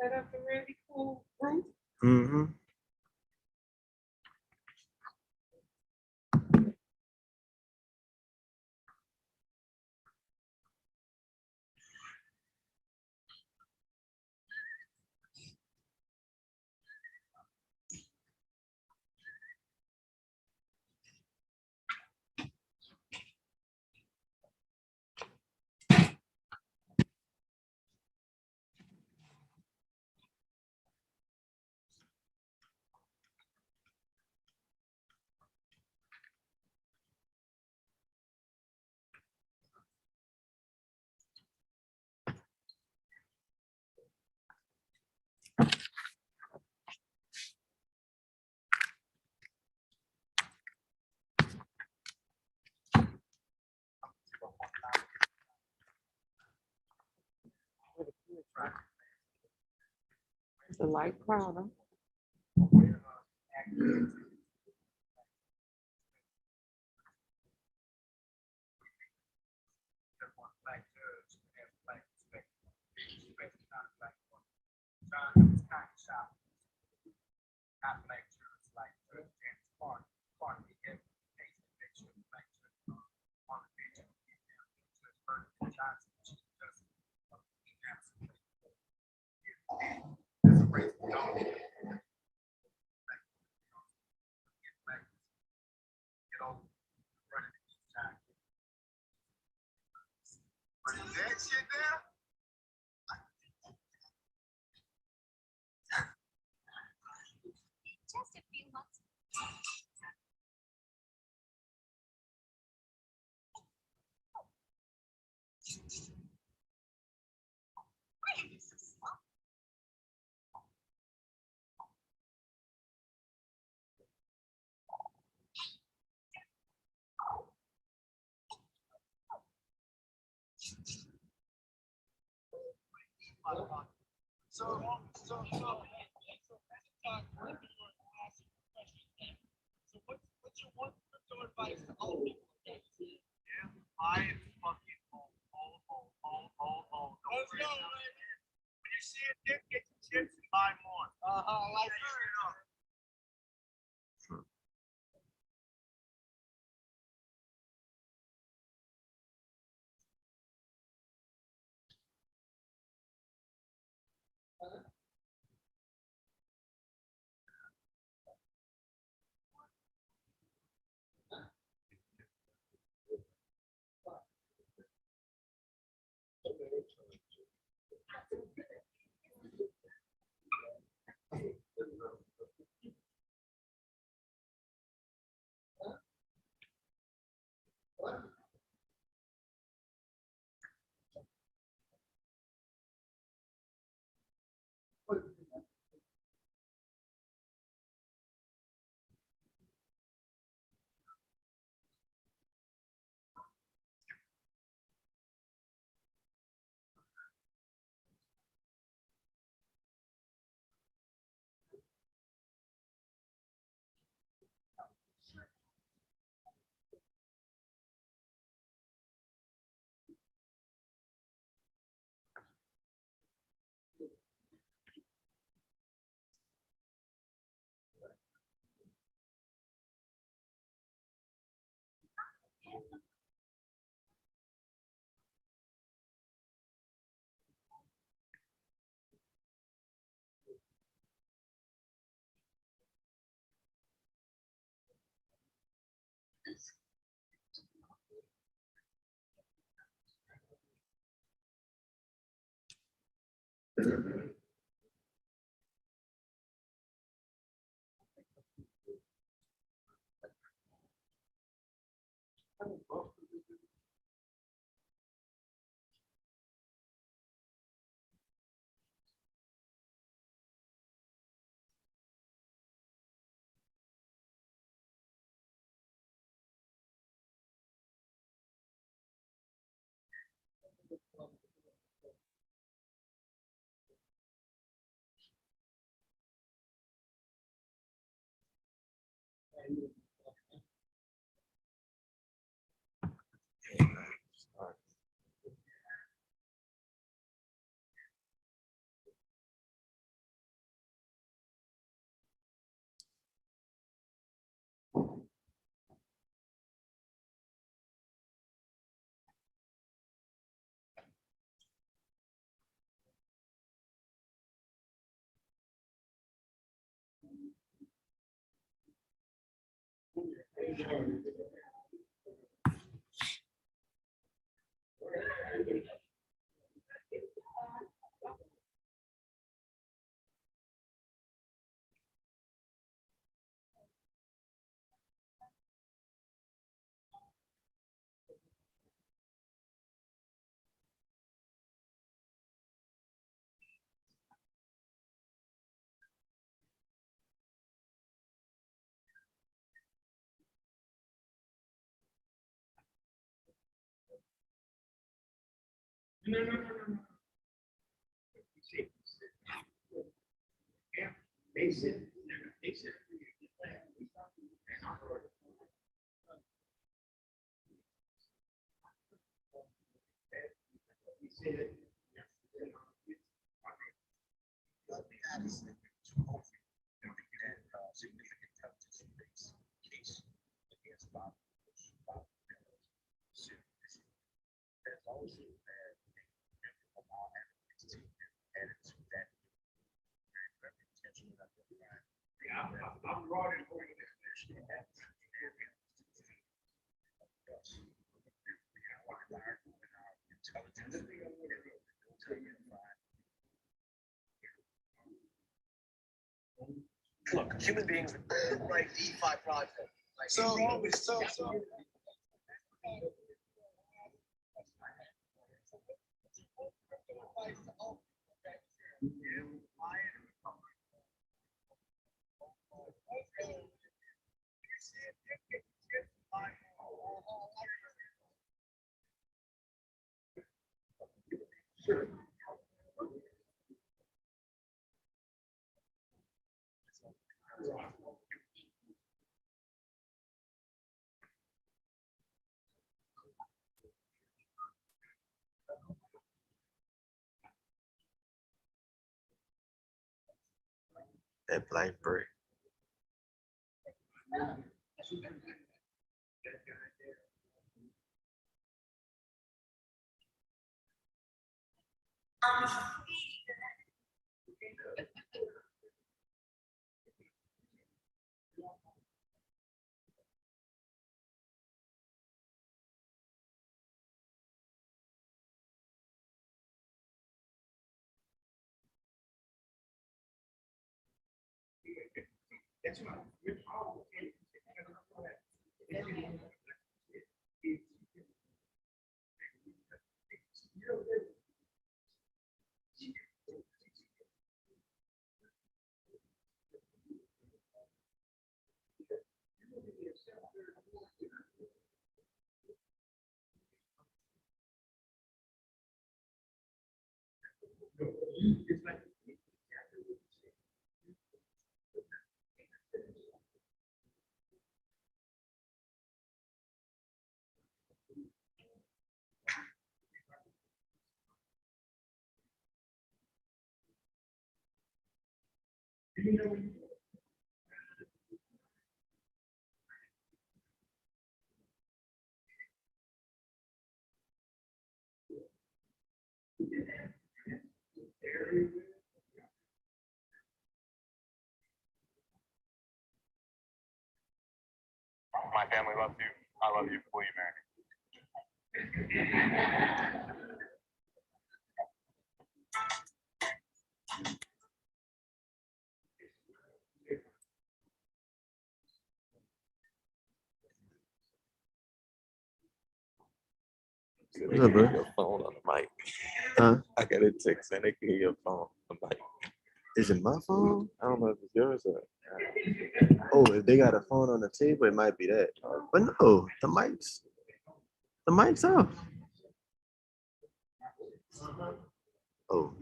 Set up a really cool room. Mm-hmm. The light crowd. Just a few months. Why are you so slow? What's your one crypto advice to all people? Yeah, buy it fucking hold. Let's go, man. When you see a dip, get your chips and buy more. Like no. Yeah, they said. Look, human beings, right? DeFi project. So. That black brick. My family loves you. I love you. Will you marry me? What's up, bro? Your phone on the mic. Huh? I got a text and they can hear your phone on the mic. Is it my phone? I don't know if it's yours or. Oh, if they got a phone on the table, it might be that. But no, the mic's off. Oh,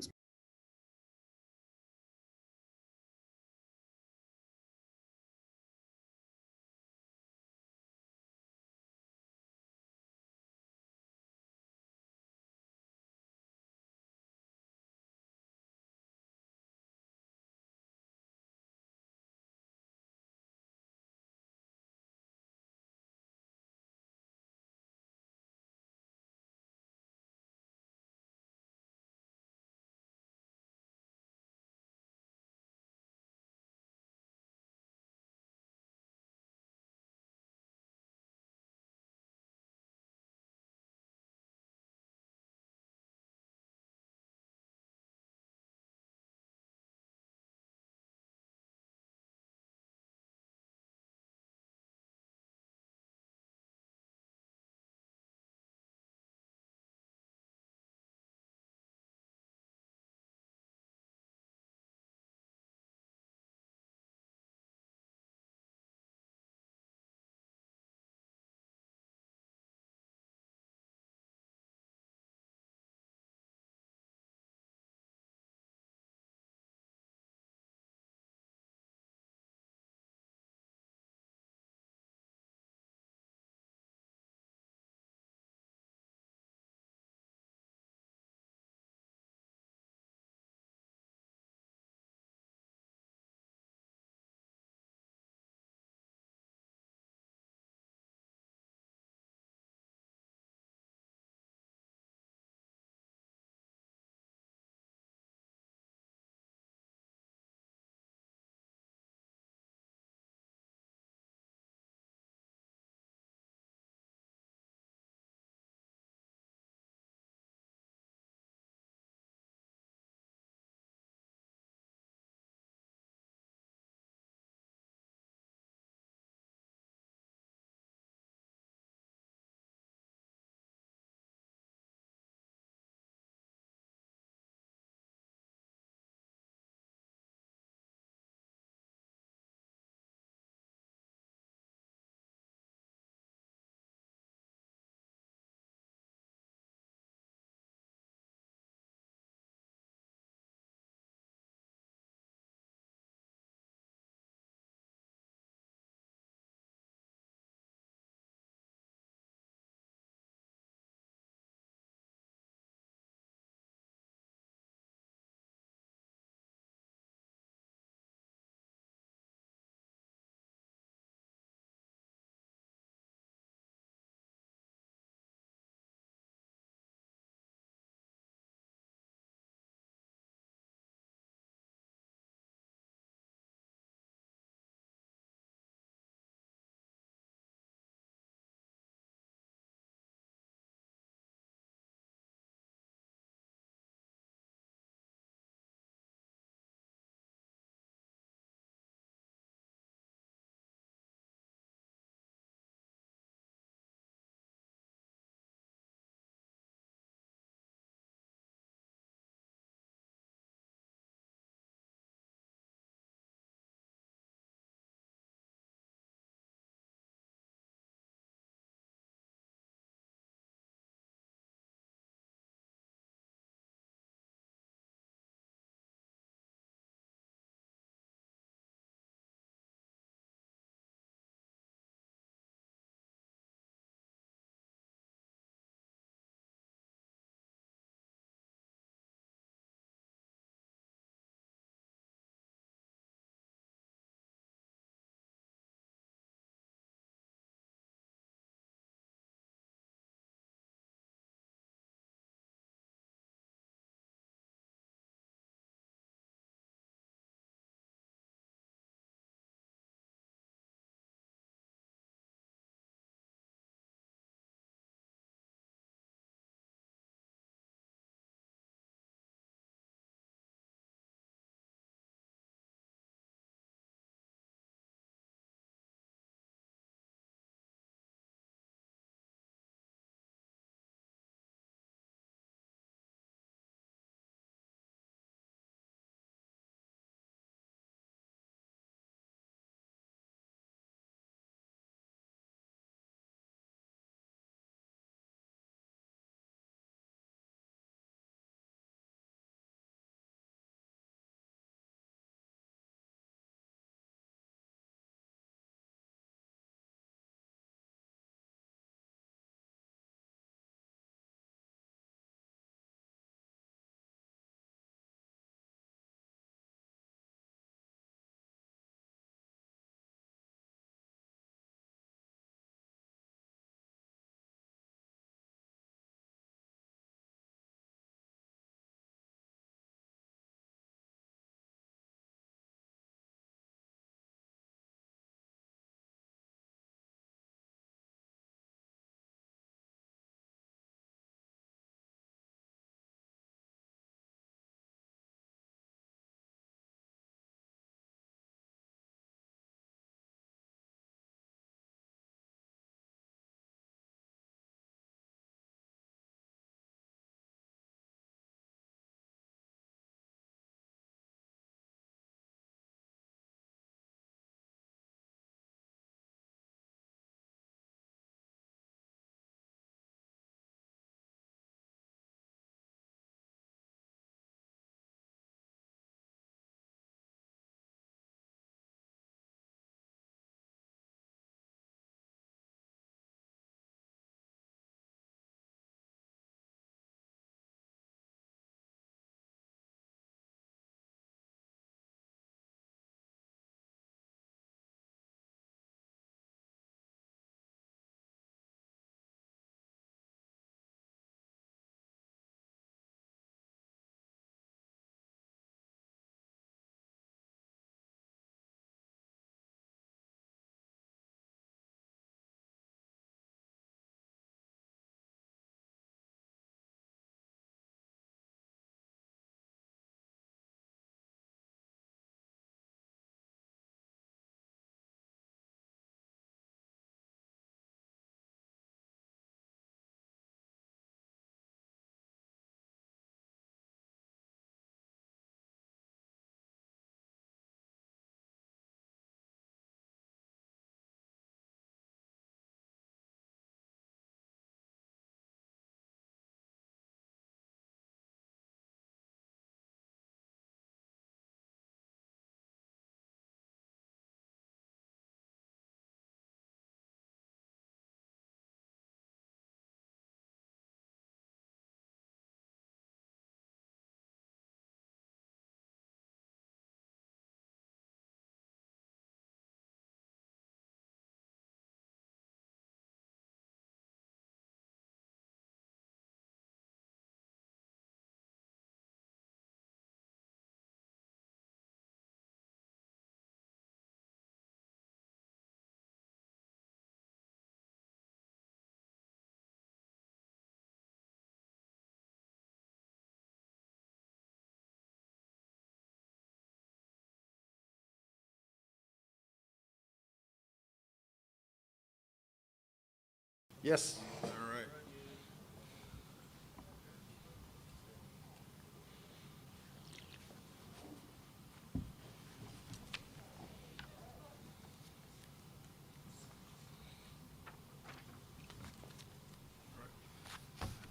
Yes. All right.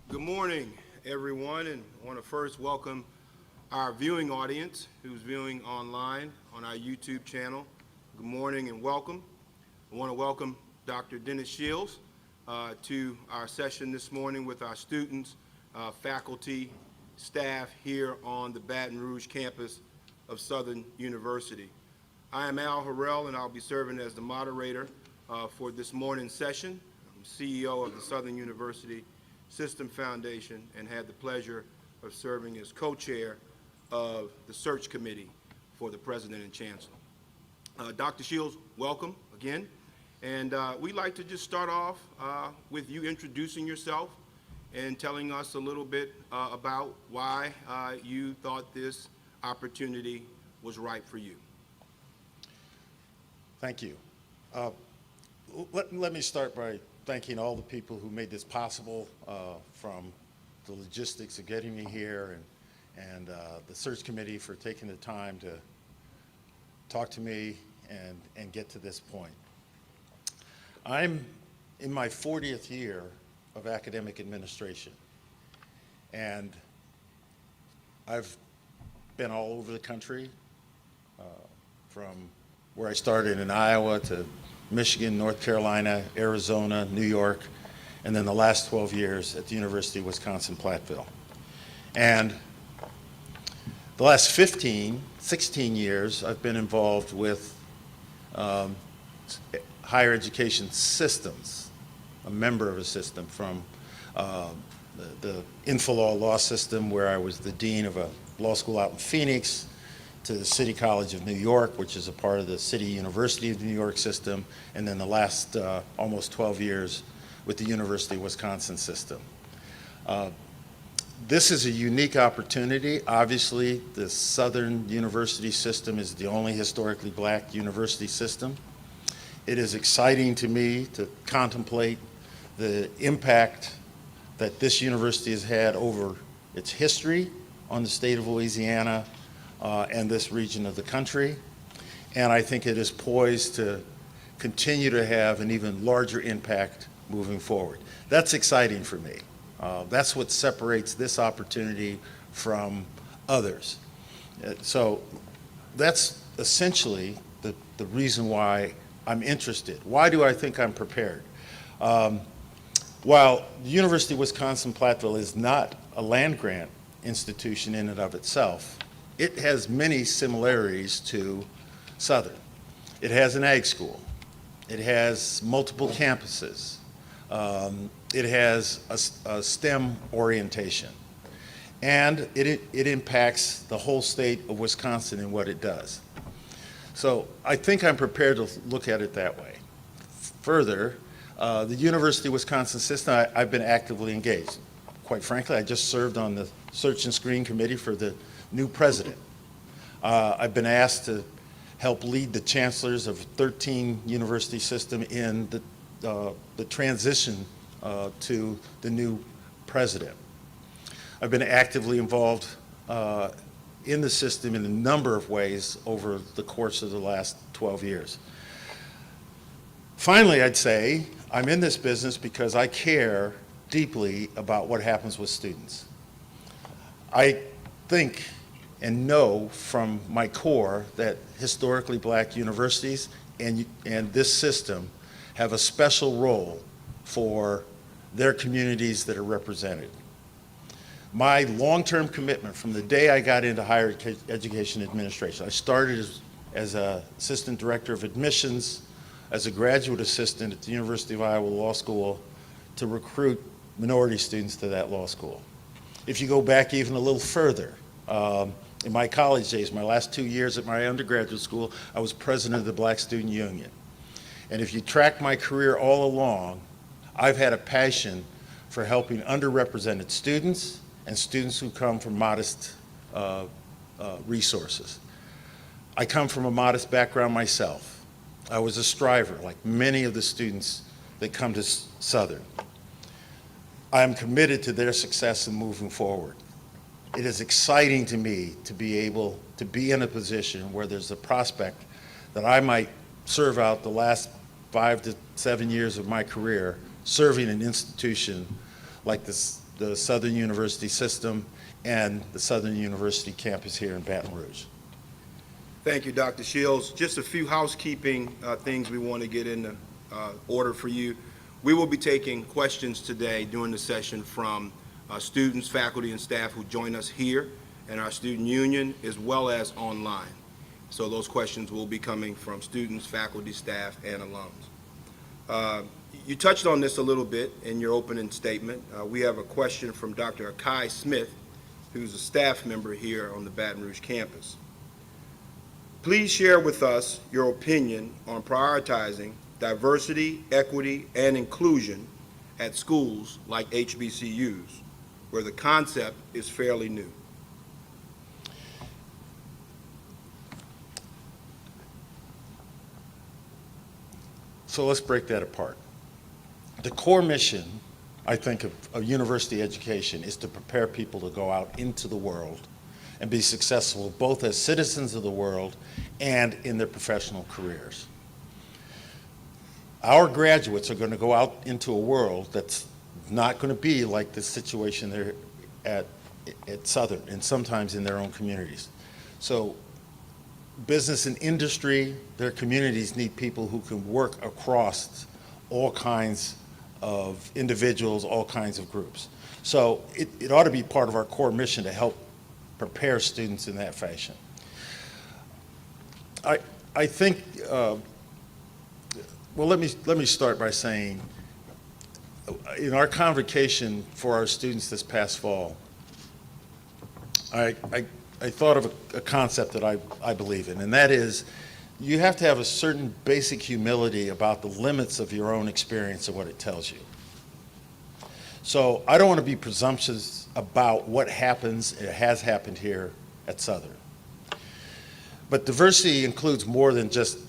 Good morning, everyone, and I want to first welcome our viewing audience who's viewing online on our YouTube channel. Good morning and welcome. I want to welcome Dr. Dennis Shields to our session this morning with our students, faculty, staff here on the Baton Rouge campus of Southern University. I am Al Harrell, and I'll be serving as the moderator for this morning's session. I'm CEO of the Southern University System Foundation and had the pleasure of serving as co-chair of the search committee for the President and Chancellor. Dr. Shields, welcome again. And we'd like to just start off with you introducing yourself and telling us a little bit about why you thought this opportunity was right for you. Thank you. Let me start by thanking all the people who made this possible, from the logistics of getting me here and the search committee for taking the time to talk to me and get to this point. I'm in my 40th year of academic administration, and I've been all over the country, from where I started in Iowa to Michigan, North Carolina, Arizona, New York, and then the last 12 years at the University of Wisconsin-Platteville. And the last 16 years, I've been involved with higher education systems, a member of a system, from the Infolaw law system, where I was the dean of a law school out in Phoenix, to the City College of New York, which is a part of the City University of New York system, and then the last almost 12 years with the University of Wisconsin system. This is a unique opportunity. Obviously, the Southern University system is the only historically black university system. It is exciting to me to contemplate the impact that this university has had over its history on the state of Louisiana and this region of the country. And I think it is poised to continue to have an even larger impact moving forward. That's exciting for me. That's what separates this opportunity from others. So that's essentially the reason why I'm interested. Why do I think I'm prepared? While the University of Wisconsin-Platteville is not a land-grant institution in and of itself, it has many similarities to Southern. It has an ag school. It has multiple campuses. It has a STEM orientation. And it impacts the whole state of Wisconsin in what it does. So I think I'm prepared to look at it that way. Further, the University of Wisconsin system, I've been actively engaged. Quite frankly, I just served on the search and screen committee for the new president. I've been asked to help lead the chancellors of 13 university system in the transition to the new president. I've been actively involved in the system in a number of ways over the course of the last 12 years. Finally, I'd say I'm in this business because I care deeply about what happens with students. I think and know from my core that historically black universities and this system have a special role for their communities that are represented. My long-term commitment from the day I got into higher education administration, I started as an assistant director of admissions, as a graduate assistant at the University of Iowa Law School to recruit minority students to that law school. If you go back even a little further, in my college days, my last 2 years at my undergraduate school, I was president of the Black Student Union. And if you track my career all along, I've had a passion for helping underrepresented students and students who come from modest resources. I come from a modest background myself. I was a striver, like many of the students that come to Southern. I am committed to their success in moving forward. It is exciting to me to be able to be in a position where there's a prospect that I might serve out the last 5 to 7 years of my career serving an institution like this, the Southern University system and the Southern University campus here in Baton Rouge. Thank you, Dr. Shields. Just a few housekeeping things we want to get in order for you. We will be taking questions today during the session from students, faculty, and staff who join us here in our student union as well as online. So those questions will be coming from students, faculty, staff, and alums. You touched on this a little bit in your opening statement. We have a question from Dr. Akai Smith, who's a staff member here on the Baton Rouge campus. Please share with us your opinion on prioritizing diversity, equity, and inclusion at schools like HBCUs, where the concept is fairly new. So let's break that apart. The core mission, I think, of university education is to prepare people to go out into the world and be successful both as citizens of the world and in their professional careers. Our graduates are going to go out into a world that's not going to be like the situation they're at Southern and sometimes in their own communities. So business and industry, their communities need people who can work across all kinds of individuals, all kinds of groups. So it ought to be part of our core mission to help prepare students in that fashion. I think, well, let me start by saying, in our convocation for our students this past fall, I thought of a concept that I believe in, and that is you have to have a certain basic humility about the limits of your own experience and what it tells you. So I don't want to be presumptuous about what happens, it has happened here at Southern. But diversity includes more than just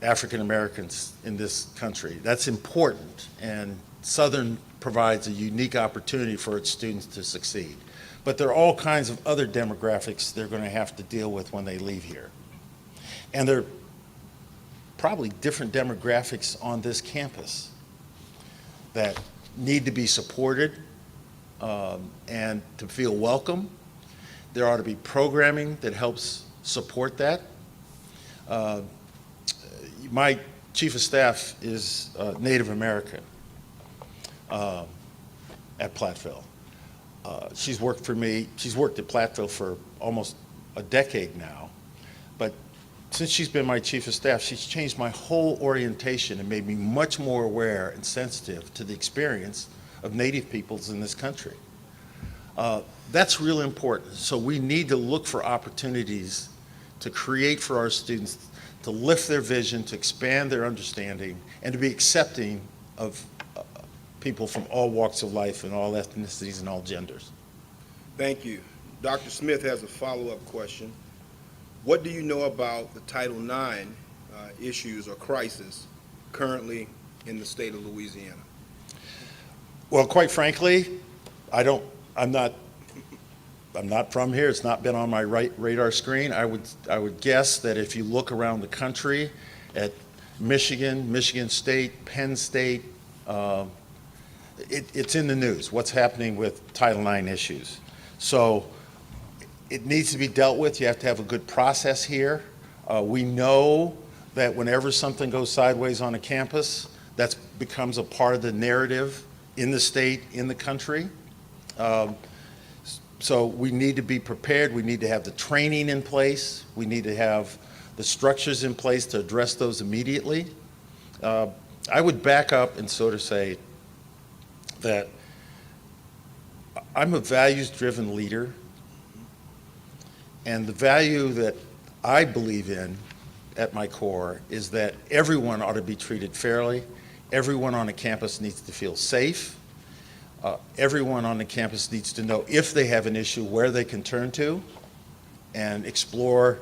African Americans in this country. That's important, and Southern provides a unique opportunity for its students to succeed. But there are all kinds of other demographics they're going to have to deal with when they leave here. And there are probably different demographics on this campus that need to be supported and to feel welcome. There ought to be programming that helps support that. My chief of staff is Native American at Platteville. She's worked for me. She's worked at Platteville for almost a decade now. But since she's been my chief of staff, she's changed my whole orientation and made me much more aware and sensitive to the experience of Native peoples in this country. That's really important. So we need to look for opportunities to create for our students, to lift their vision, to expand their understanding, and to be accepting of people from all walks of life and all ethnicities and all genders. Thank you. Dr. Smith has a follow-up question. What do you know about the Title IX issues or crisis currently in the state of Louisiana? Well, quite frankly, I'm not from here. It's not been on my radar screen. I would guess that if you look around the country at Michigan, Michigan State, Penn State, it's in the news, what's happening with Title IX issues. So it needs to be dealt with. You have to have a good process here. We know that whenever something goes sideways on a campus, that becomes a part of the narrative in the state, in the country. So we need to be prepared. We need to have the training in place. We need to have the structures in place to address those immediately. I would back up and sort of say that I'm a values-driven leader, and the value that I believe in at my core is that everyone ought to be treated fairly. Everyone on a campus needs to feel safe. Everyone on the campus needs to know if they have an issue where they can turn to and explore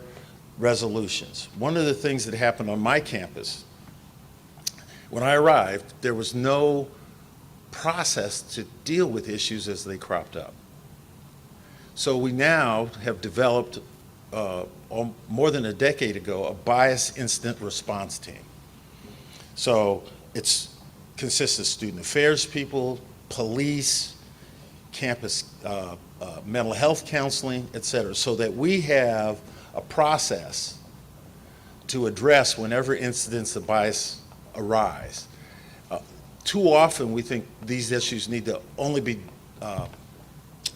resolutions. One of the things that happened on my campus, when I arrived, there was no process to deal with issues as they cropped up. So we now have developed, more than a decade ago, a bias incident response team. So it consists of student affairs people, police, campus mental health counseling, et cetera, so that we have a process to address whenever incidents of bias arise. Too often, we think these issues need to only be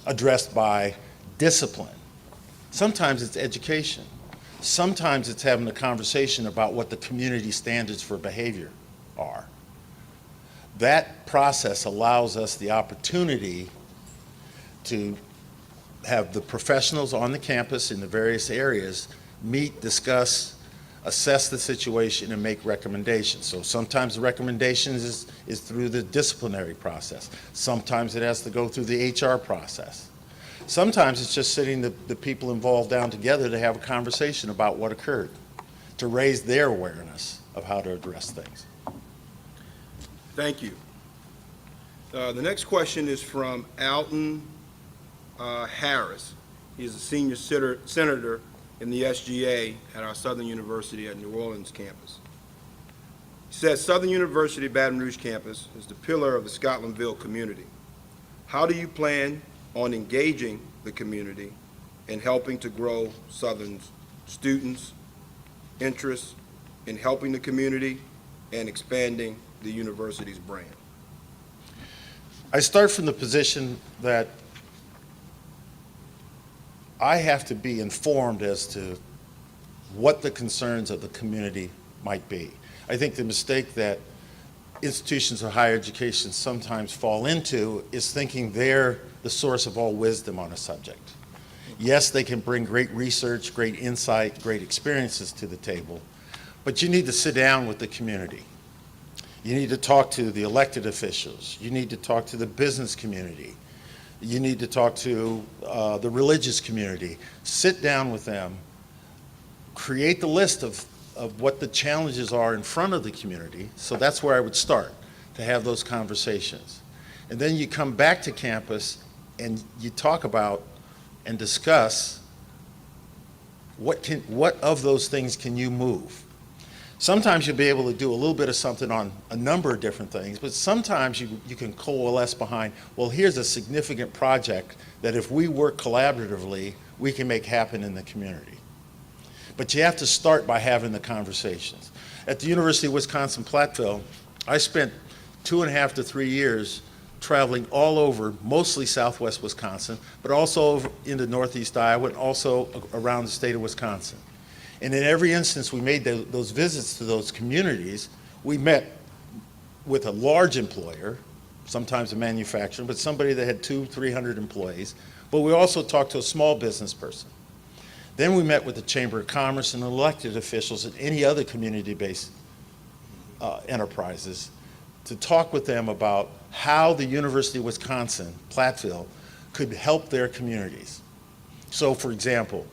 addressed by discipline. Sometimes it's education. Sometimes it's having a conversation about what the community standards for behavior are. That process allows us the opportunity to have the professionals on the campus in the various areas meet, discuss, assess the situation, and make recommendations. So sometimes the recommendations is through the disciplinary process. Sometimes it has to go through the HR process. Sometimes it's just sitting the people involved down together to have a conversation about what occurred, to raise their awareness of how to address things. Thank you. The next question is from Alton Harris. He's a senior senator in the SGA at our Southern University at New Orleans campus. He says, Southern University Baton Rouge campus is the pillar of the Scotlandville community. How do you plan on engaging the community and helping to grow Southern's students' interest in helping the community and expanding the university's brand? I start from the position that I have to be informed as to what the concerns of the community might be. I think the mistake that institutions of higher education sometimes fall into is thinking they're the source of all wisdom on a subject. Yes, they can bring great research, great insight, great experiences to the table, but you need to sit down with the community. You need to talk to the elected officials. You need to talk to the business community. You need to talk to the religious community. Sit down with them, create the list of what the challenges are in front of the community. So that's where I would start, to have those conversations. And then you come back to campus and you talk about and discuss what of those things can you move. Sometimes you'll be able to do a little bit of something on a number of different things, but sometimes you can coalesce behind, well, here's a significant project that if we work collaboratively, we can make happen in the community. But you have to start by having the conversations. At the University of Wisconsin-Platteville, I spent 2.5 to 3 years traveling all over, mostly southwest Wisconsin, but also over into northeast Iowa and also around the state of Wisconsin. And in every instance we made those visits to those communities, we met with a large employer, sometimes a manufacturer, but somebody that had 200-300 employees, but we also talked to a small business person. Then we met with the Chamber of Commerce and elected officials and any other community-based enterprises to talk with them about how the University of Wisconsin-Platteville could help their communities. So, for example,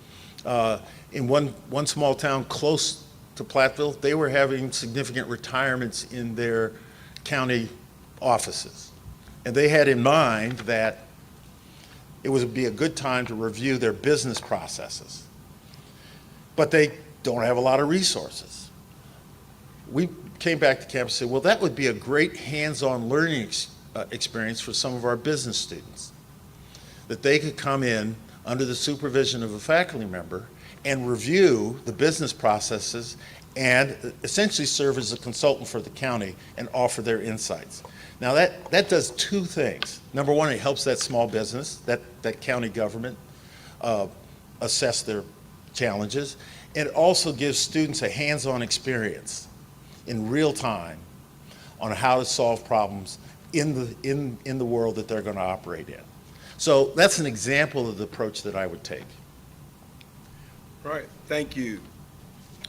in one small town close to Platteville, they were having significant retirements in their county offices. And they had in mind that it would be a good time to review their business processes. But they don't have a lot of resources. We came back to campus and said, well, that would be a great hands-on learning experience for some of our business students. That they could come in under the supervision of a faculty member and review the business processes and essentially serve as a consultant for the county and offer their insights. Now that does two things. Number one, it helps that small business, that county government assess their challenges. And it also gives students a hands-on experience in real time on how to solve problems in the world that they're going to operate in. So that's an example of the approach that I would take. All right, thank you.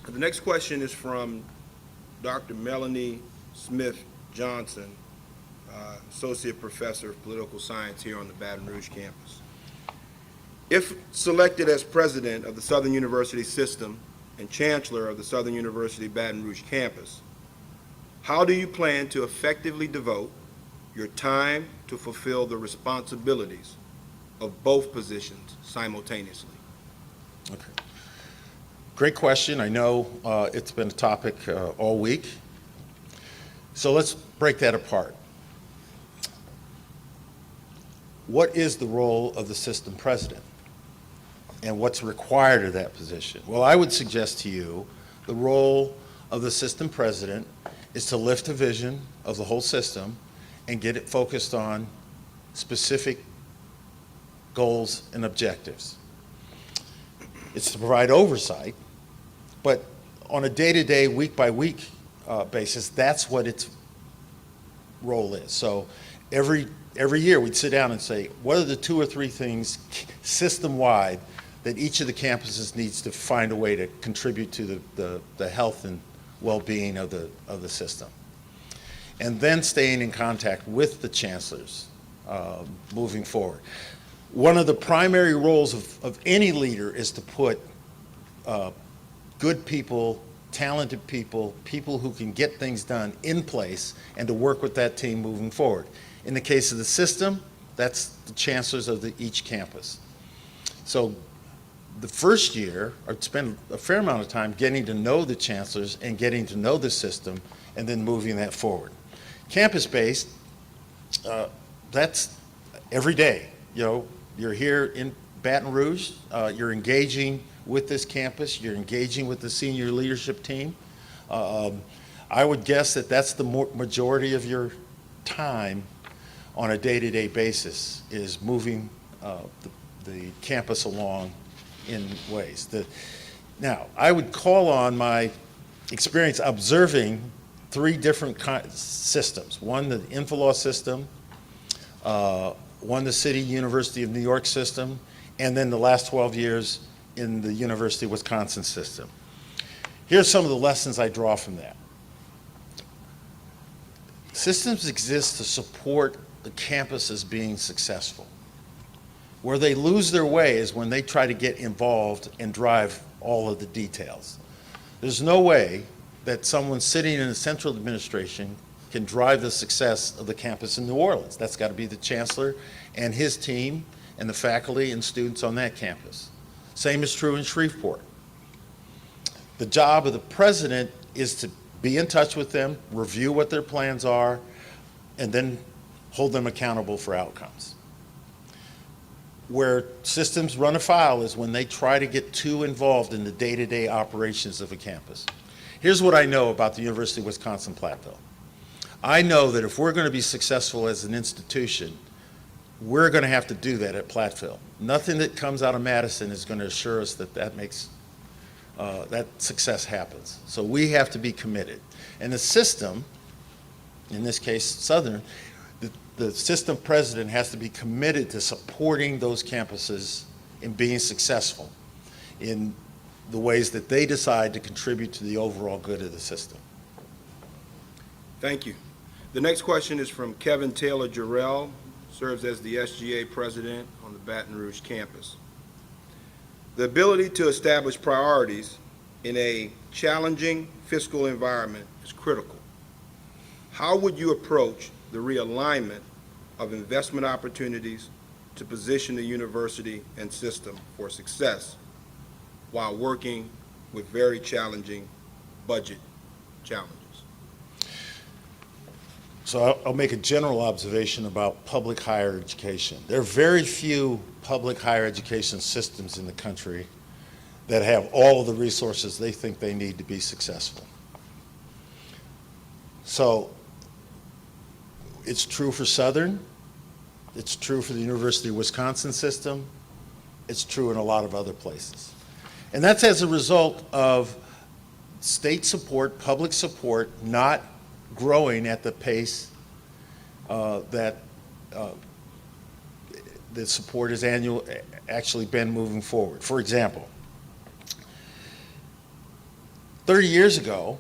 The next question is from Dr. Melanie Smith Johnson, Associate Professor of Political Science here on the Baton Rouge campus. If selected as President of the Southern University System and Chancellor of the Southern University Baton Rouge campus, how do you plan to effectively devote your time to fulfill the responsibilities of both positions simultaneously? Okay. Great question. I know it's been a topic all week. So let's break that apart. What is the role of the system president? And what's required of that position? Well, I would suggest to you the role of the system president is to lift the vision of the whole system and get it focused on specific goals and objectives. It's to provide oversight, but on a day-to-day, week-by-week basis, that's what its role is. So every year we'd sit down and say, what are the 2 or 3 things system-wide that each of the campuses needs to find a way to contribute to the health and well-being of the system? And then staying in contact with the chancellors moving forward. One of the primary roles of any leader is to put good people, talented people, people who can get things done in place and to work with that team moving forward. In the case of the system, that's the chancellors of each campus. So the first year, I'd spend a fair amount of time getting to know the chancellors and getting to know the system and then moving that forward. Campus-based, that's every day. You know, you're here in Baton Rouge, you're engaging with this campus, you're engaging with the senior leadership team. I would guess that that's the majority of your time on a day-to-day basis is moving the campus along in ways. Now, I would call on my experience observing 3 different systems. One, the InfoLaw system, one, the City University of New York system, and then the last 12 years in the University of Wisconsin system. Here's some of the lessons I draw from that. Systems exist to support the campuses being successful. Where they lose their way is when they try to get involved and drive all of the details. There's no way that someone sitting in the central administration can drive the success of the campus in New Orleans. That's got to be the chancellor and his team and the faculty and students on that campus. Same is true in Shreveport. The job of the president is to be in touch with them, review what their plans are, and then hold them accountable for outcomes. Where systems run afoul is when they try to get too involved in the day-to-day operations of a campus. Here's what I know about the University of Wisconsin-Platteville. I know that if we're going to be successful as an institution, we're going to have to do that at Platteville. Nothing that comes out of Madison is going to assure us that that success happens. So we have to be committed. And the system, in this case Southern, the system president has to be committed to supporting those campuses in being successful in the ways that they decide to contribute to the overall good of the system. Thank you. The next question is from Kevin Taylor Jarrell, serves as the SGA president on the Baton Rouge campus. The ability to establish priorities in a challenging fiscal environment is critical. How would you approach the realignment of investment opportunities to position the university and system for success while working with very challenging budget challenges? So I'll make a general observation about public higher education. There are very few public higher education systems in the country that have all of the resources they think they need to be successful. So it's true for Southern, it's true for the University of Wisconsin system, it's true in a lot of other places. And that's as a result of state support, public support, not growing at the pace that the support has actually been moving forward. For example, 30 years ago,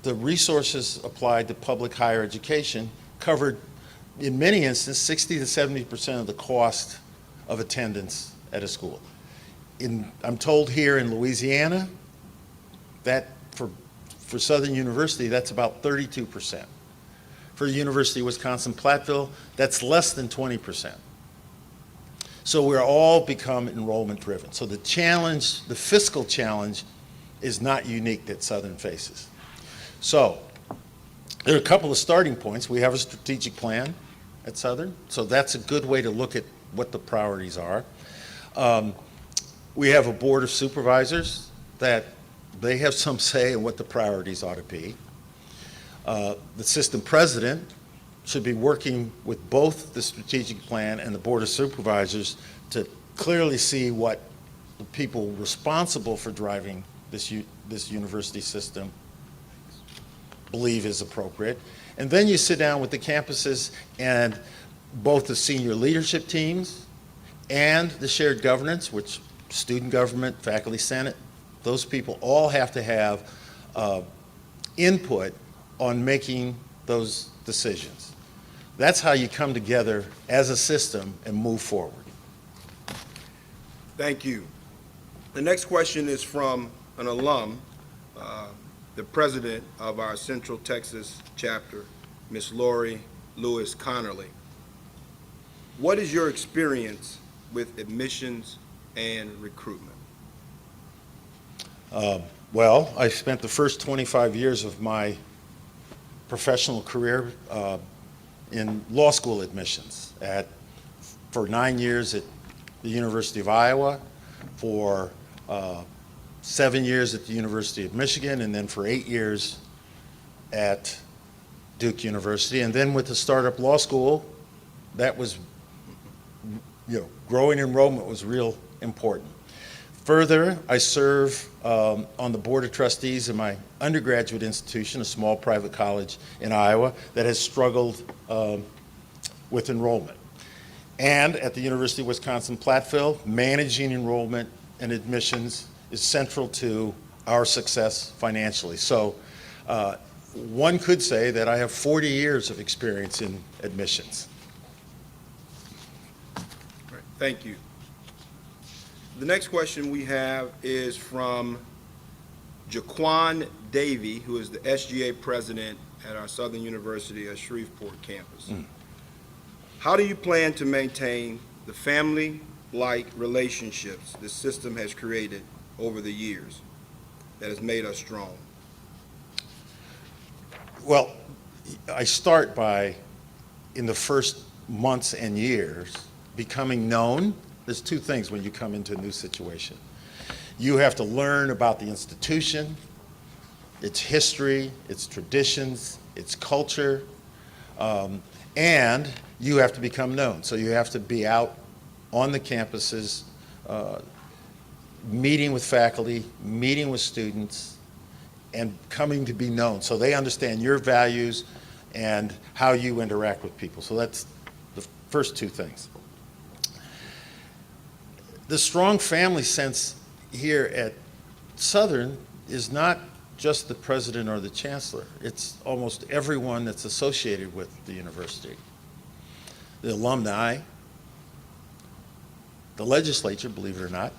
the resources applied to public higher education covered, in many instances, 60 to 70% of the cost of attendance at a school. I'm told here in Louisiana that for Southern University, that's about 32%. For the University of Wisconsin-Platteville, that's less than 20%. So we're all become enrollment driven. So the challenge, the fiscal challenge, is not unique that Southern faces. So there are a couple of starting points. We have a strategic plan at Southern, so that's a good way to look at what the priorities are. We have a board of supervisors that they have some say in what the priorities ought to be. The system president should be working with both the strategic plan and the board of supervisors to clearly see what the people responsible for driving this university system believe is appropriate. And then you sit down with the campuses and both the senior leadership teams and the shared governance, which student government, faculty senate, those people all have to have input on making those decisions. That's how you come together as a system and move forward. Thank you. The next question is from an alum, the president of our Central Texas chapter, Ms. Lori Lewis Connerly. What is your experience with admissions and recruitment? Well, I spent the first 25 years of my professional career in law school admissions for 9 years at the University of Iowa, for 7 years at the University of Michigan, and then for 8 years at Duke University. And then with the startup law school, that was, growing enrollment was real important. Further, I serve on the board of trustees in my undergraduate institution, a small private college in Iowa that has struggled with enrollment. And at the University of Wisconsin-Platteville, managing enrollment and admissions is central to our success financially. So one could say that I have 40 years of experience in admissions. All right, thank you. The next question we have is from Jaquan Davey, who is the SGA president at our Southern University at Shreveport campus. How do you plan to maintain the family-like relationships the system has created over the years that has made us strong? Well, I start by, in the first months and years, becoming known. There's two things when you come into a new situation. You have to learn about the institution, its history, its traditions, its culture, and you have to become known. So you have to be out on the campuses, meeting with faculty, meeting with students, and coming to be known. So they understand your values and how you interact with people. So that's the first two things. The strong family sense here at Southern is not just the president or the chancellor. It's almost everyone that's associated with the university. The alumni, the legislature, believe it or not,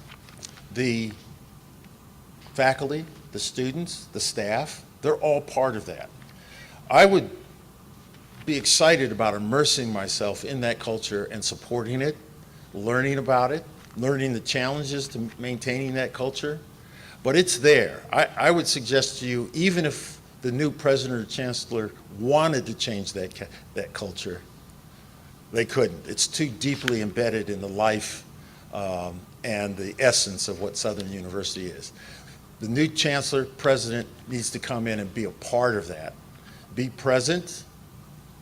the faculty, the students, the staff, they're all part of that. I would be excited about immersing myself in that culture and supporting it, learning about it, learning the challenges to maintaining that culture, but it's there. I would suggest to you, even if the new president or chancellor wanted to change that culture, they couldn't. It's too deeply embedded in the life and the essence of what Southern University is. The new chancellor, president, needs to come in and be a part of that. Be present.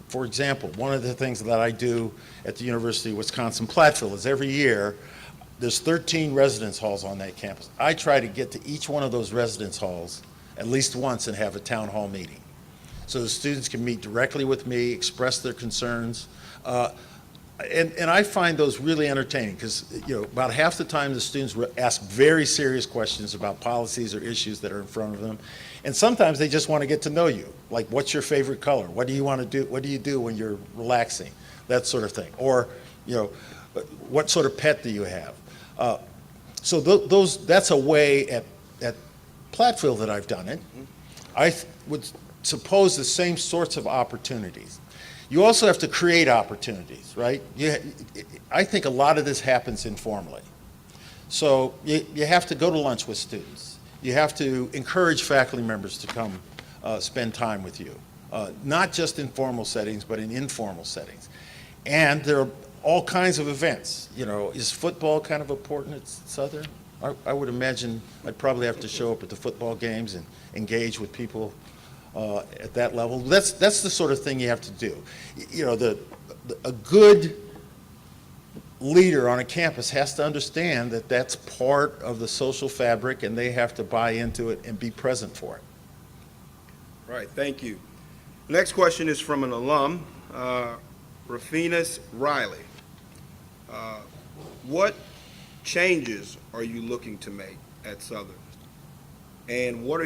For example, one of the things that I do at the University of Wisconsin-Platteville is every year, there's 13 residence halls on that campus. I try to get to each one of those residence halls at least once and have a town hall meeting. So the students can meet directly with me, express their concerns. And I find those really entertaining because about half the time the students ask very serious questions about policies or issues that are in front of them. And sometimes they just want to get to know you. Like, what's your favorite color? What do you want to do? What do you do when you're relaxing? That sort of thing. Or, what sort of pet do you have? So that's a way at Platteville that I've done it. I would suppose the same sorts of opportunities. You also have to create opportunities, right? I think a lot of this happens informally. So you have to go to lunch with students. You have to encourage faculty members to come spend time with you, not just in formal settings, but in informal settings. And there are all kinds of events. You know, is football kind of important at Southern? I would imagine I'd probably have to show up at the football games and engage with people at that level. That's the sort of thing you have to do. You know, a good leader on a campus has to understand that that's part of the social fabric, and they have to buy into it and be present for it. Right, thank you. Next question is from an alum, Rafinas Riley. What changes are you looking to make at Southern? And what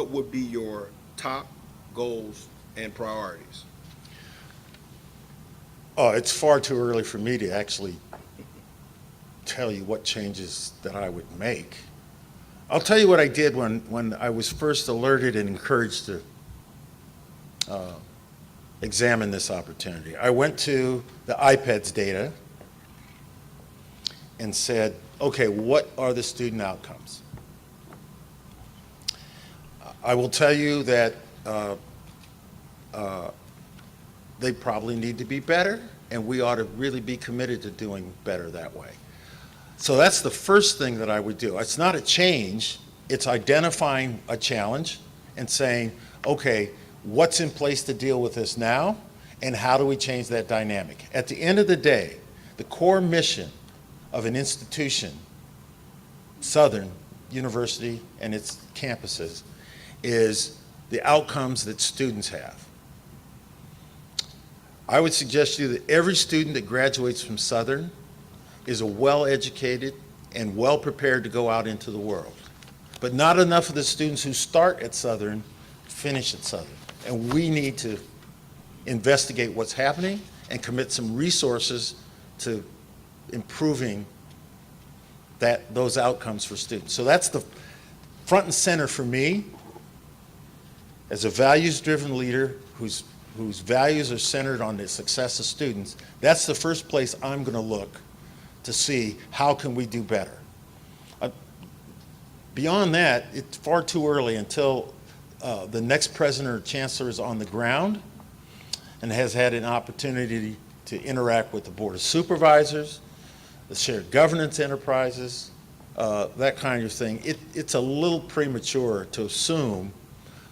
would be your top goals and priorities? Oh, it's far too early for me to actually tell you what changes that I would make. I'll tell you what I did when I was first alerted and encouraged to examine this opportunity. I went to the iPads data and said, okay, what are the student outcomes? I will tell you that they probably need to be better, and we ought to really be committed to doing better that way. So that's the first thing that I would do. It's not a change, it's identifying a challenge and saying, okay, what's in place to deal with this now, and how do we change that dynamic? At the end of the day, the core mission of an institution, Southern University and its campuses, is the outcomes that students have. I would suggest to you that every student that graduates from Southern is a well-educated and well-prepared to go out into the world. But not enough of the students who start at Southern finish at Southern. And we need to investigate what's happening and commit some resources to improving those outcomes for students. So that's the front and center for me as a values-driven leader whose values are centered on the success of students. That's the first place I'm going to look to see how can we do better. Beyond that, it's far too early until the next president or chancellor is on the ground and has had an opportunity to interact with the Board of Supervisors, the shared governance enterprises, that kind of thing. It's a little premature to assume,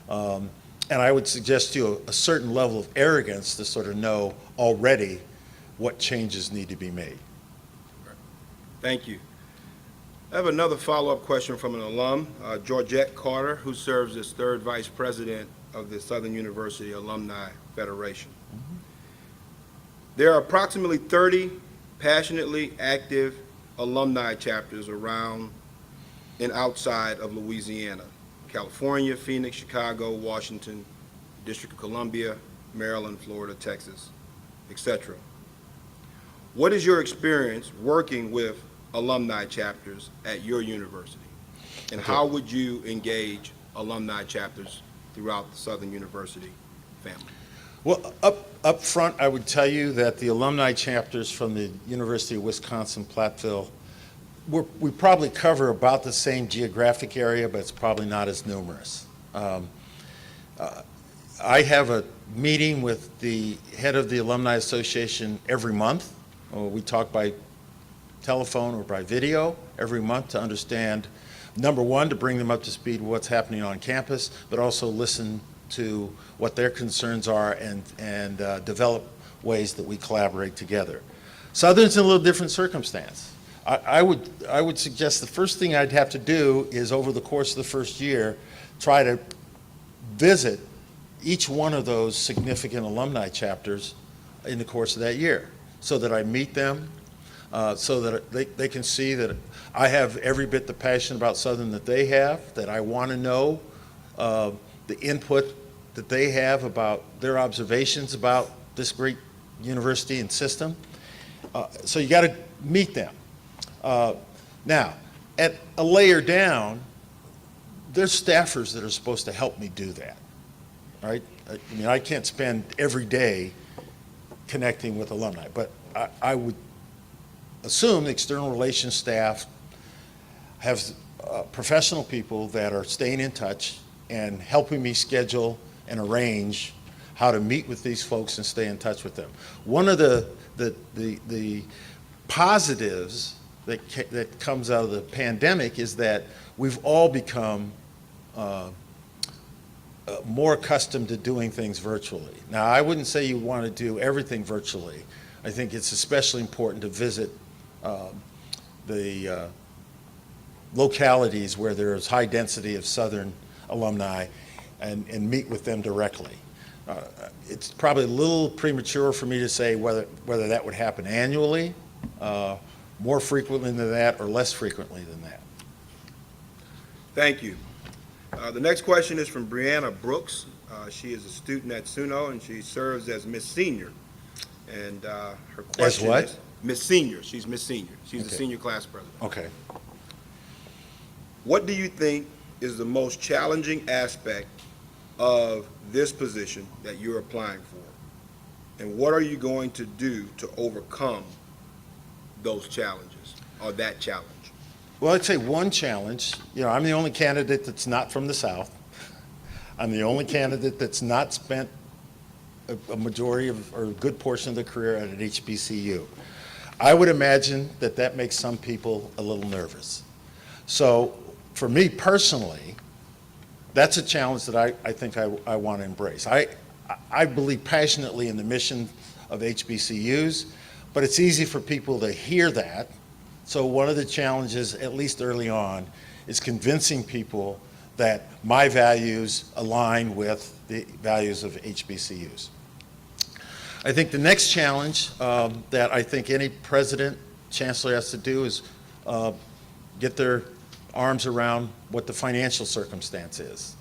and I would suggest to you a certain level of arrogance to sort of know already what changes need to be made. Thank you. I have another follow-up question from an alum, Georgette Carter, who serves as third vice president of the Southern University Alumni Federation. Mm-hmm. There are approximately 30 passionately active alumni chapters around and outside of Louisiana, California, Phoenix, Chicago, Washington, District of Columbia, Maryland, Florida, Texas, etc. What is your experience working with alumni chapters at your university? And how would you engage alumni chapters throughout the Southern University family? Well, up front, I would tell you that the alumni chapters from the University of Wisconsin-Platteville, we probably cover about the same geographic area, but it's probably not as numerous. I have a meeting with the head of the Alumni Association every month. We talk by telephone or by video every month to understand, number one, to bring them up to speed with what's happening on campus, but also listen to what their concerns are and develop ways that we collaborate together. Southern's in a little different circumstance. I would suggest the first thing I'd have to do is, over the course of the first year, try to visit each one of those significant alumni chapters in the course of that year, so that I meet them, so that they can see that I have every bit the passion about Southern that they have, that I want to know the input that they have about their observations about this great university and system. So you got to meet them. Now, at a layer down, there's staffers that are supposed to help me do that, right? I mean, I can't spend every day connecting with alumni. But I would assume the external relations staff have professional people that are staying in touch and helping me schedule and arrange how to meet with these folks and stay in touch with them. One of the positives that comes out of the pandemic is that we've all become more accustomed to doing things virtually. Now, I wouldn't say you want to do everything virtually. I think it's especially important to visit the localities where there's high density of Southern alumni and meet with them directly. It's probably a little premature for me to say whether that would happen annually, more frequently than that, or less frequently than that. Thank you. The next question is from Brianna Brooks. She is a student at SUNO, and she serves as Miss Senior. And her question what? is Miss Senior. She's Miss Senior. She's the Okay. senior class president. Okay. What do you think is the most challenging aspect of this position that you're applying for? And what are you going to do to overcome those challenges or that challenge? Well, I'd say one challenge, I'm the only candidate that's not from the South. I'm the only candidate that's not spent a majority of, or a good portion of their career at an HBCU. I would imagine that makes some people a little nervous. So for me personally, that's a challenge that I think I want to embrace. I believe passionately in the mission of HBCUs, but it's easy for people to hear that. So one of the challenges, at least early on, is convincing people that my values align with the values of HBCUs. I think the next challenge that I think any president, chancellor has to do is get their arms around what the financial circumstance is.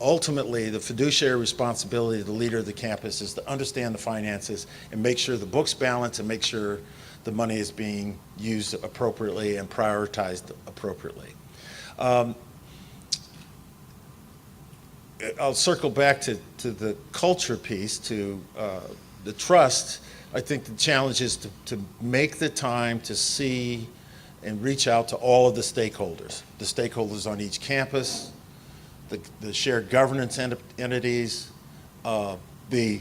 Ultimately, the fiduciary responsibility of the leader of the campus is to understand the finances and make sure the books balance and make sure the money is being used appropriately and prioritized appropriately. I'll circle back to the culture piece, to the trust. I think the challenge is to make the time to see and reach out to all of the stakeholders on each campus, the shared governance entities, the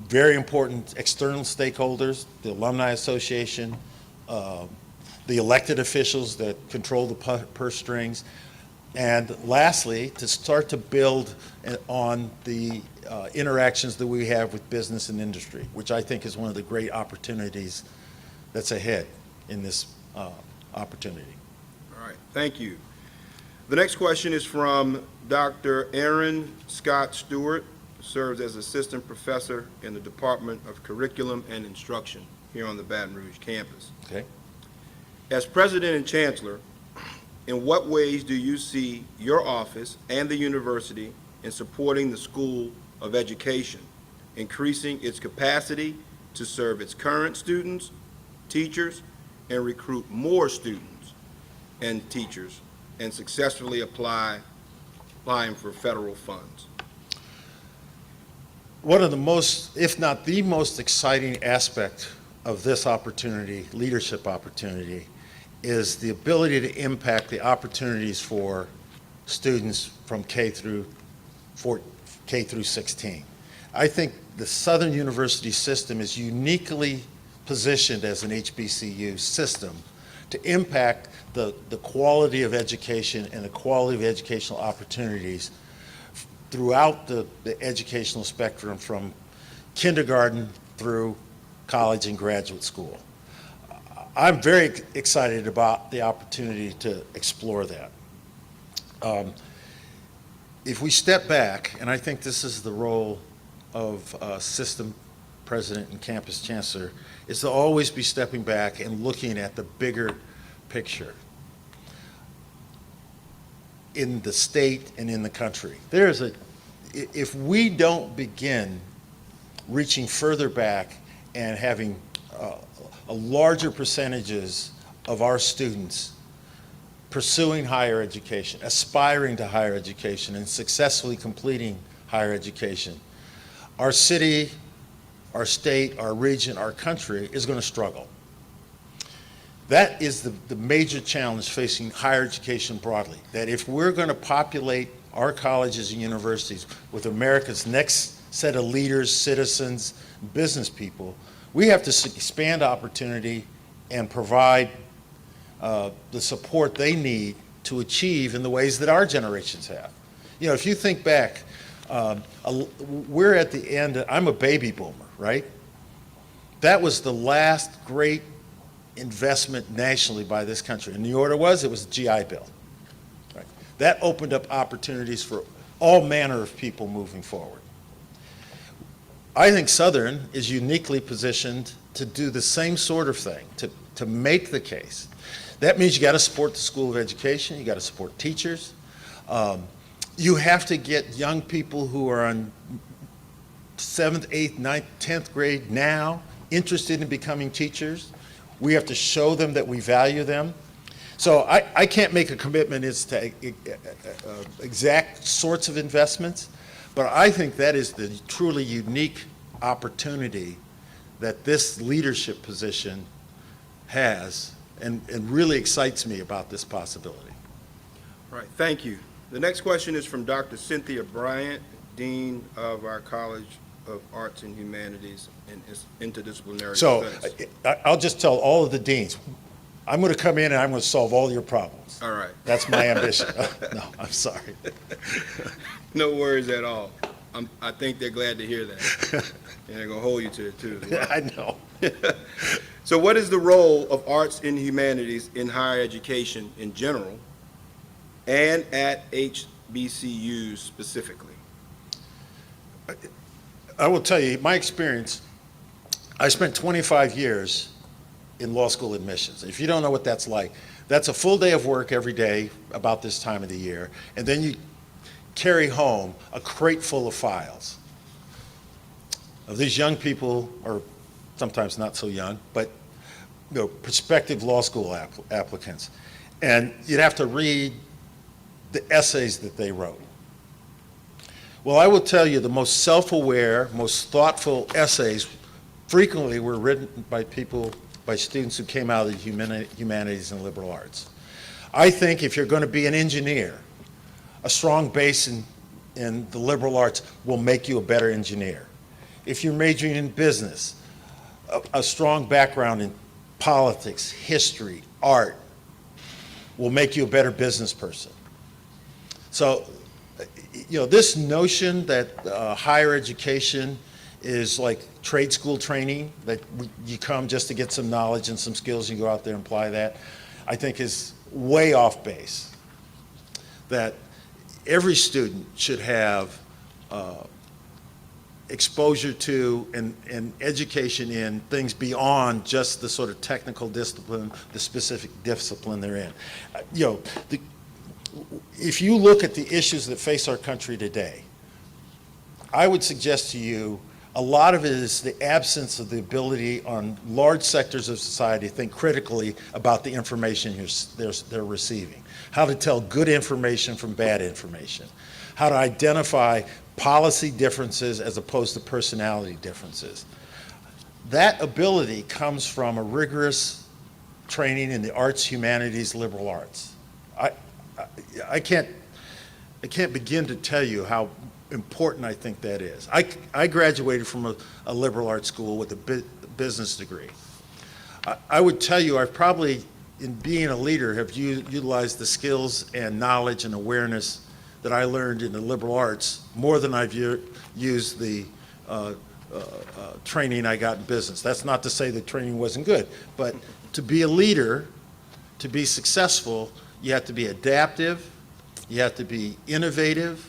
very important external stakeholders, the Alumni Association, the elected officials that control the purse strings, and lastly, to start to build on the interactions that we have with business and industry, which I think is one of the great opportunities that's ahead in this opportunity. All right, thank you. The next question is from Dr. Aaron Scott Stewart, who serves as assistant professor in the Department of Curriculum and Instruction here on the Baton Rouge campus. Okay. As president and chancellor, in what ways do you see your office and the university in supporting the School of Education, increasing its capacity to serve its current students, teachers, and recruit more students and teachers, and successfully applying for federal funds? One of the most, if not the most exciting aspect of this opportunity, leadership opportunity, is the ability to impact the opportunities for students from K through 16. I think the Southern University system is uniquely positioned as an HBCU system to impact the quality of education and the quality of educational opportunities throughout the educational spectrum from kindergarten through college and graduate school. I'm very excited about the opportunity to explore that. If we step back, and I think this is the role of system president and campus chancellor, is to always be stepping back and looking at the bigger picture in the state and in the country. If we don't begin reaching further back and having a larger percentages of our students pursuing higher education, aspiring to higher education, and successfully completing higher education, our city, our state, our region, our country is going to struggle. That is the major challenge facing higher education broadly, that if we're going to populate our colleges and universities with America's next set of leaders, citizens, business people, we have to expand opportunity and provide the support they need to achieve in the ways that our generations have. You know, if you think back, we're at the end, I'm a baby boomer, right? That was the last great investment nationally by this country. And the order was, it was the GI Bill. Right? That opened up opportunities for all manner of people moving forward. I think Southern is uniquely positioned to do the same sort of thing, to make the case. That means you got to support the School of Education, you got to support teachers. You have to get young people who are on 7th, 8th, 9th, 10th grade now interested in becoming teachers. We have to show them that we value them. So I can't make a commitment as to exact sorts of investments, but I think that is the truly unique opportunity that this leadership position has, and really excites me about this possibility. All right, thank you. The next question is from Dr. Cynthia Bryant, Dean of our College of Arts and Humanities and Interdisciplinary So Studies. I'll just tell all of the deans, I'm going to come in and I'm going to solve all your problems. All right. That's my ambition. No, I'm sorry. No worries at all. I think they're glad to hear that. And they're going to hold you to it, too. as well. I know. So what is the role of arts and humanities in higher education in general and at HBCUs specifically? I will tell you, my experience, I spent 25 years in law school admissions. If you don't know what that's like, that's a full day of work every day about this time of the year, and then you carry home a crate full of files of these young people, or sometimes not so young, but prospective law school applicants. And you'd have to read the essays that they wrote. Well, I will tell you the most self-aware, most thoughtful essays frequently were written by students who came out of the humanities and liberal arts. I think if you're going to be an engineer, a strong base in the liberal arts will make you a better engineer. If you're majoring in business, a strong background in politics, history, art will make you a better business person. So, this notion that higher education is like trade school training, that you come just to get some knowledge and some skills and go out there and apply that, I think is way off base. That every student should have exposure to and education in things beyond just the sort of technical discipline, the specific discipline they're in. If you look at the issues that face our country today, I would suggest to you a lot of it is the absence of the ability on large sectors of society to think critically about the information they're receiving, how to tell good information from bad information, how to identify policy differences as opposed to personality differences. That ability comes from a rigorous training in the arts, humanities, liberal arts. I can't begin to tell you how important I think that is. I graduated from a liberal arts school with a business degree. I would tell you I've probably, in being a leader, have utilized the skills and knowledge and awareness that I learned in the liberal arts more than I've used the training I got in business. That's not to say the training wasn't good, but to be a leader, to be successful, you have to be adaptive, you have to be innovative,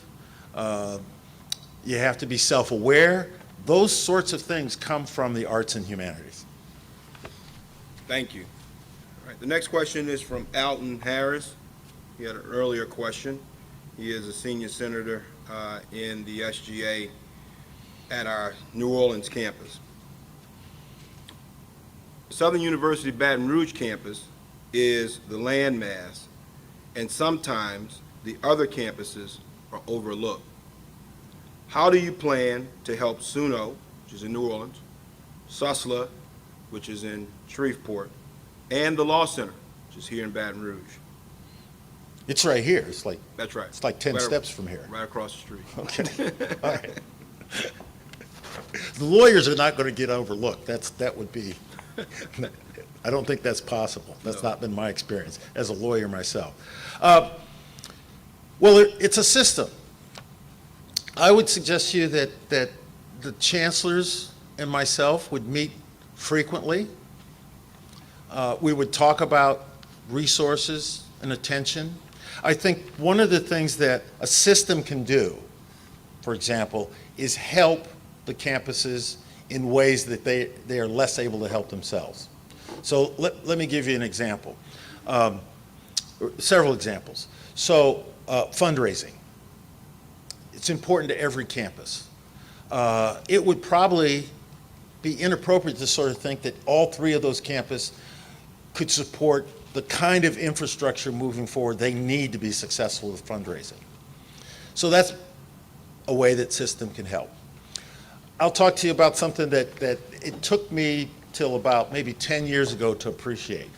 you have to be self-aware. Those sorts of things come from the arts and humanities. Thank you. All right, the next question is from Alton Harris. He had an earlier question. He is a senior senator in the SGA at our New Orleans campus. Southern University Baton Rouge campus is the landmass, and sometimes the other campuses are overlooked. How do you plan to help SUNO, which is in New Orleans, SUSLA, which is in Shreveport, and the Law Center, which is here in Baton Rouge? It's right here. That's right. It's like 10 Right- steps from here. Right across the street. Okay, all right. The lawyers are not going to get overlooked. That would be, I don't think that's possible. That's No. not been my experience as a lawyer myself. It's a system. I would suggest to you that the chancellors and myself would meet frequently. We would talk about resources and attention. I think one of the things that a system can do, for example, is help the campuses in ways that they are less able to help themselves. So let me give you an example, several examples. So fundraising. It's important to every campus. It would probably be inappropriate to sort of think that all three of those campuses could support the kind of infrastructure moving forward they need to be successful with fundraising. So that's a way that system can help. I'll talk to you about something that it took me till about maybe 10 years ago to appreciate.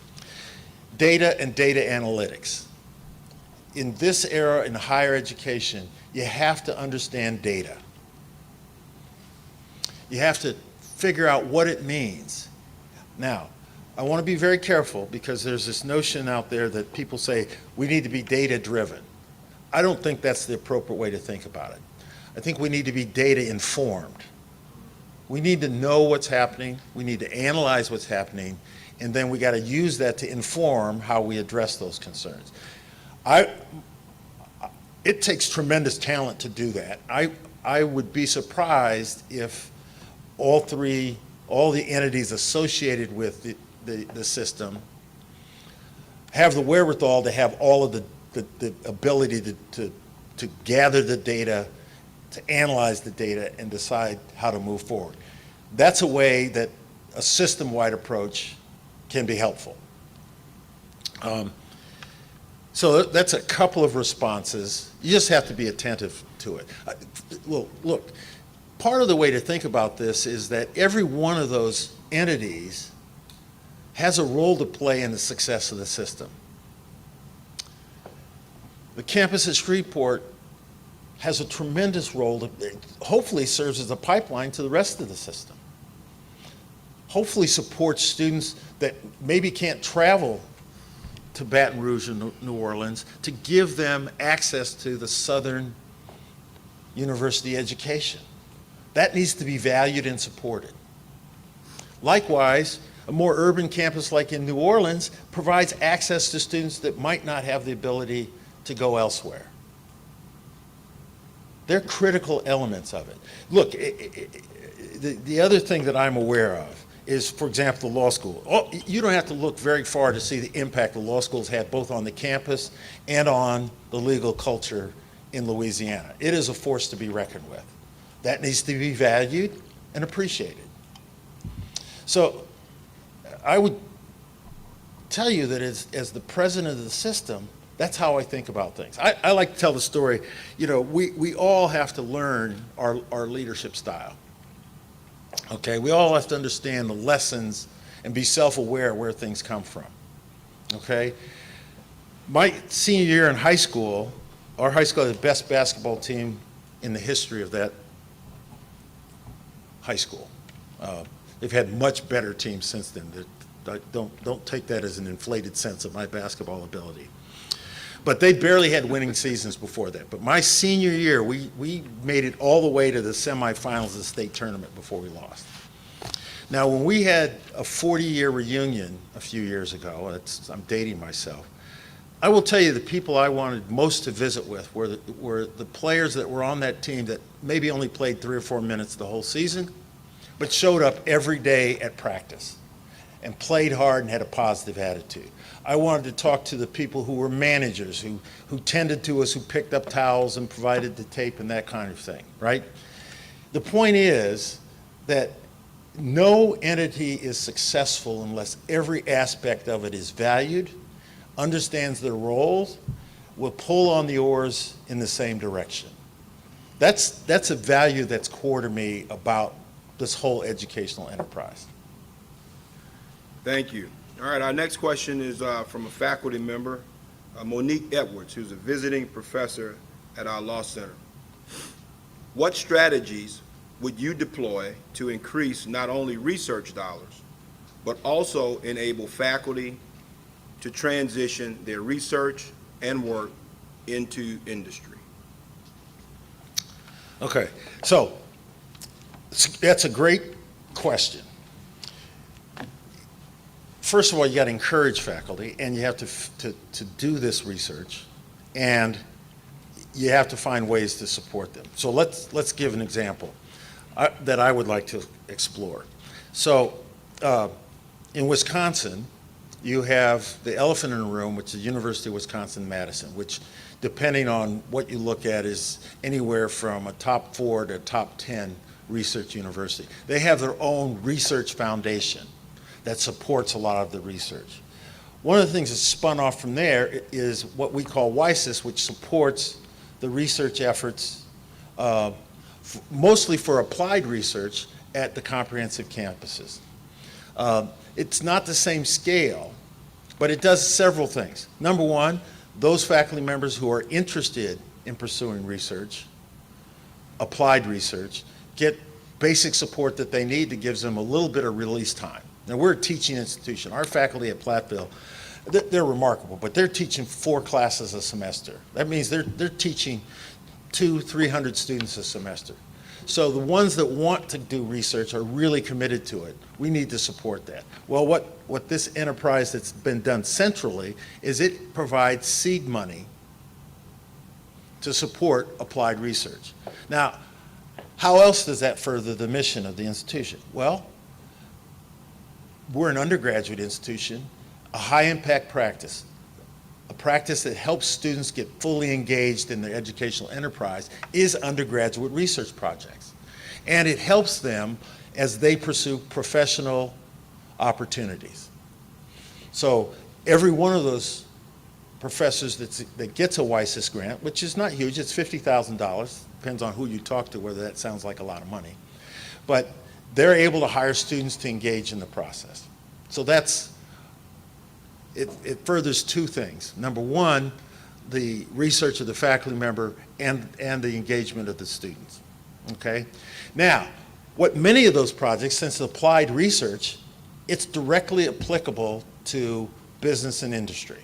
Data and data analytics. In this era in higher education, you have to understand data. You have to figure out what it means. Now, I want to be very careful because there's this notion out there that people say we need to be data-driven. I don't think that's the appropriate way to think about it. I think we need to be data-informed. We need to know what's happening, we need to analyze what's happening, and then we got to use that to inform how we address those concerns. It takes tremendous talent to do that. I would be surprised if all the entities associated with the system have the wherewithal to have all of the ability to gather the data, to analyze the data, and decide how to move forward. That's a way that a system-wide approach can be helpful. So that's a couple of responses. You just have to be attentive to it. Well, look, part of the way to think about this is that every one of those entities has a role to play in the success of the system. The campus at Shreveport has a tremendous role that hopefully serves as a pipeline to the rest of the system. Hopefully supports students that maybe can't travel to Baton Rouge and New Orleans to give them access to the Southern University education. That needs to be valued and supported. Likewise, a more urban campus like in New Orleans provides access to students that might not have the ability to go elsewhere. They're critical elements of it. Look, the other thing that I'm aware of is, for example, the law school. You don't have to look very far to see the impact the law schools had both on the campus and on the legal culture in Louisiana. It is a force to be reckoned with. That needs to be valued and appreciated. So I would tell you that as the president of the system, that's how I think about things. I like to tell the story, we all have to learn our leadership style. Okay, we all have to understand the lessons and be self-aware where things come from. Okay, my senior year in high school, our high school had the best basketball team in the history of that high school. They've had much better teams since then. Don't take that as an inflated sense of my basketball ability. But they barely had winning seasons before that. But my senior year, we made it all the way to the semifinals of the state tournament before we lost. Now, when we had a 40-year reunion a few years ago, I'm dating myself, I will tell you the people I wanted most to visit with were the players that were on that team that maybe only played 3 or 4 minutes the whole season, but showed up every day at practice and played hard and had a positive attitude. I wanted to talk to the people who were managers, who tended to us, who picked up towels and provided the tape and that kind of thing, right? The point is that no entity is successful unless every aspect of it is valued, understands their roles, will pull on the oars in the same direction. That's a value that's core to me about this whole educational enterprise. Thank you. All right, our next question is from a faculty member, Monique Edwards, who's a visiting professor at our law center. What strategies would you deploy to increase not only research dollars, but also enable faculty to transition their research and work into industry? Okay, so that's a great question. First of all, you got to encourage faculty, and you have to do this research, and you have to find ways to support them. So let's give an example that I would like to explore. So in Wisconsin, you have the elephant in the room, which is University of Wisconsin-Madison, which, depending on what you look at, is anywhere from a top 4 to top 10 research university. They have their own research foundation that supports a lot of the research. One of the things that's spun off from there is what we call WISIS, which supports the research efforts, mostly for applied research at the comprehensive campuses. It's not the same scale, but it does several things. Number one, those faculty members who are interested in pursuing research, applied research, get basic support that they need that gives them a little bit of release time. Now, we're a teaching institution. Our faculty at Platteville, they're remarkable, but they're teaching 4 classes a semester. That means they're teaching 200-300 students a semester. So the ones that want to do research are really committed to it. We need to support that. Well, what this enterprise that's been done centrally is it provides seed money to support applied research. Now, how else does that further the mission of the institution? Well, we're an undergraduate institution, a high-impact practice, a practice that helps students get fully engaged in their educational enterprise is undergraduate research projects. And it helps them as they pursue professional opportunities. So every one of those professors that gets a WISIS grant, which is not huge, it's $50,000, depends on who you talk to, whether that sounds like a lot of money, but they're able to hire students to engage in the process. So it furthers 2 things. Number one, the research of the faculty member and the engagement of the students, okay? Now, what many of those projects, since it's applied research, it's directly applicable to business and industry.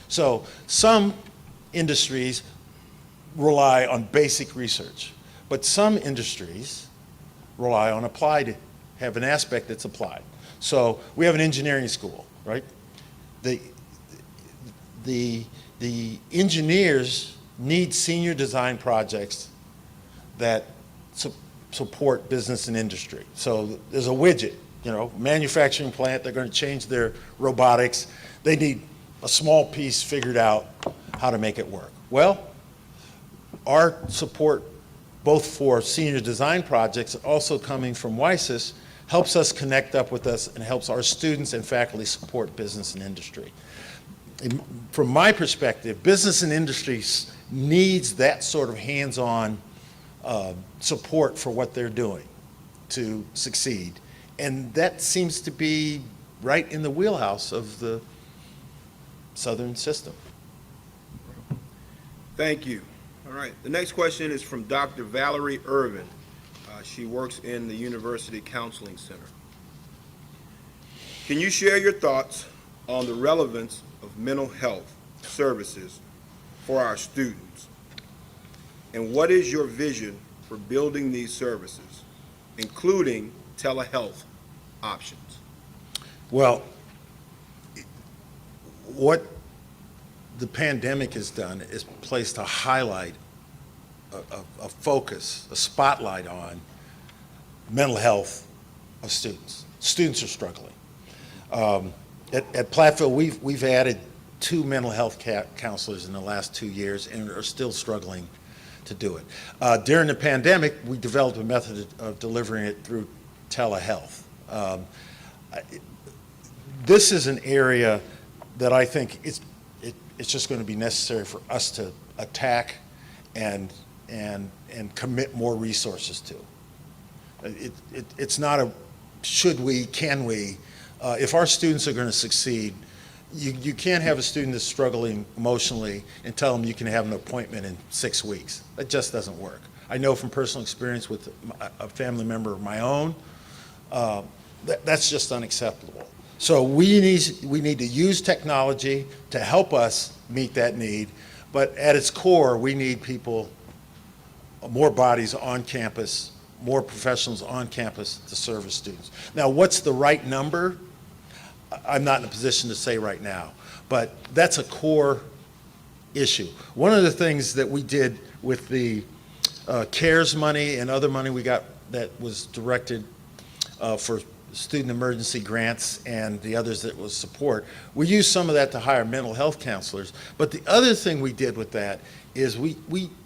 So some industries rely on basic research, but some industries rely on applied, have an aspect that's applied. So we have an engineering school, right? The engineers need senior design projects that support business and industry. So there's a widget, manufacturing plant, they're going to change their robotics. They need a small piece figured out how to make it work. Well, our support, both for senior design projects and also coming from WISIS, helps us connect up with us and helps our students and faculty support business and industry. From my perspective, business and industry needs that sort of hands-on support for what they're doing to succeed. And that seems to be right in the wheelhouse of the Southern system. Thank you. All right, the next question is from Dr. Valerie Irvin. She works in the University Counseling Center. Can you share your thoughts on the relevance of mental health services for our students? And what is your vision for building these services, including telehealth options? Well, what the pandemic has done is placed a highlight, a focus, a spotlight on mental health of students. Students are struggling. At Platteville, we've added 2 mental health counselors in the last 2 years and are still struggling to do it. During the pandemic, we developed a method of delivering it through telehealth. This is an area that I think it's just going to be necessary for us to attack and and commit more resources to. It's not a should we, can we. If our students are going to succeed, you can't have a student that's struggling emotionally and tell them you can have an appointment in 6 weeks. That just doesn't work. I know from personal experience with a family member of my own, that's just unacceptable. So we need to use technology to help us meet that need, but at its core, we need people, more bodies on campus, more professionals on campus to service students. Now, what's the right number? I'm not in a position to say right now, but that's a core issue. One of the things that we did with the CARES money and other money we got that was directed for student emergency grants and the others that was support, we used some of that to hire mental health counselors. But the other thing we did with that is we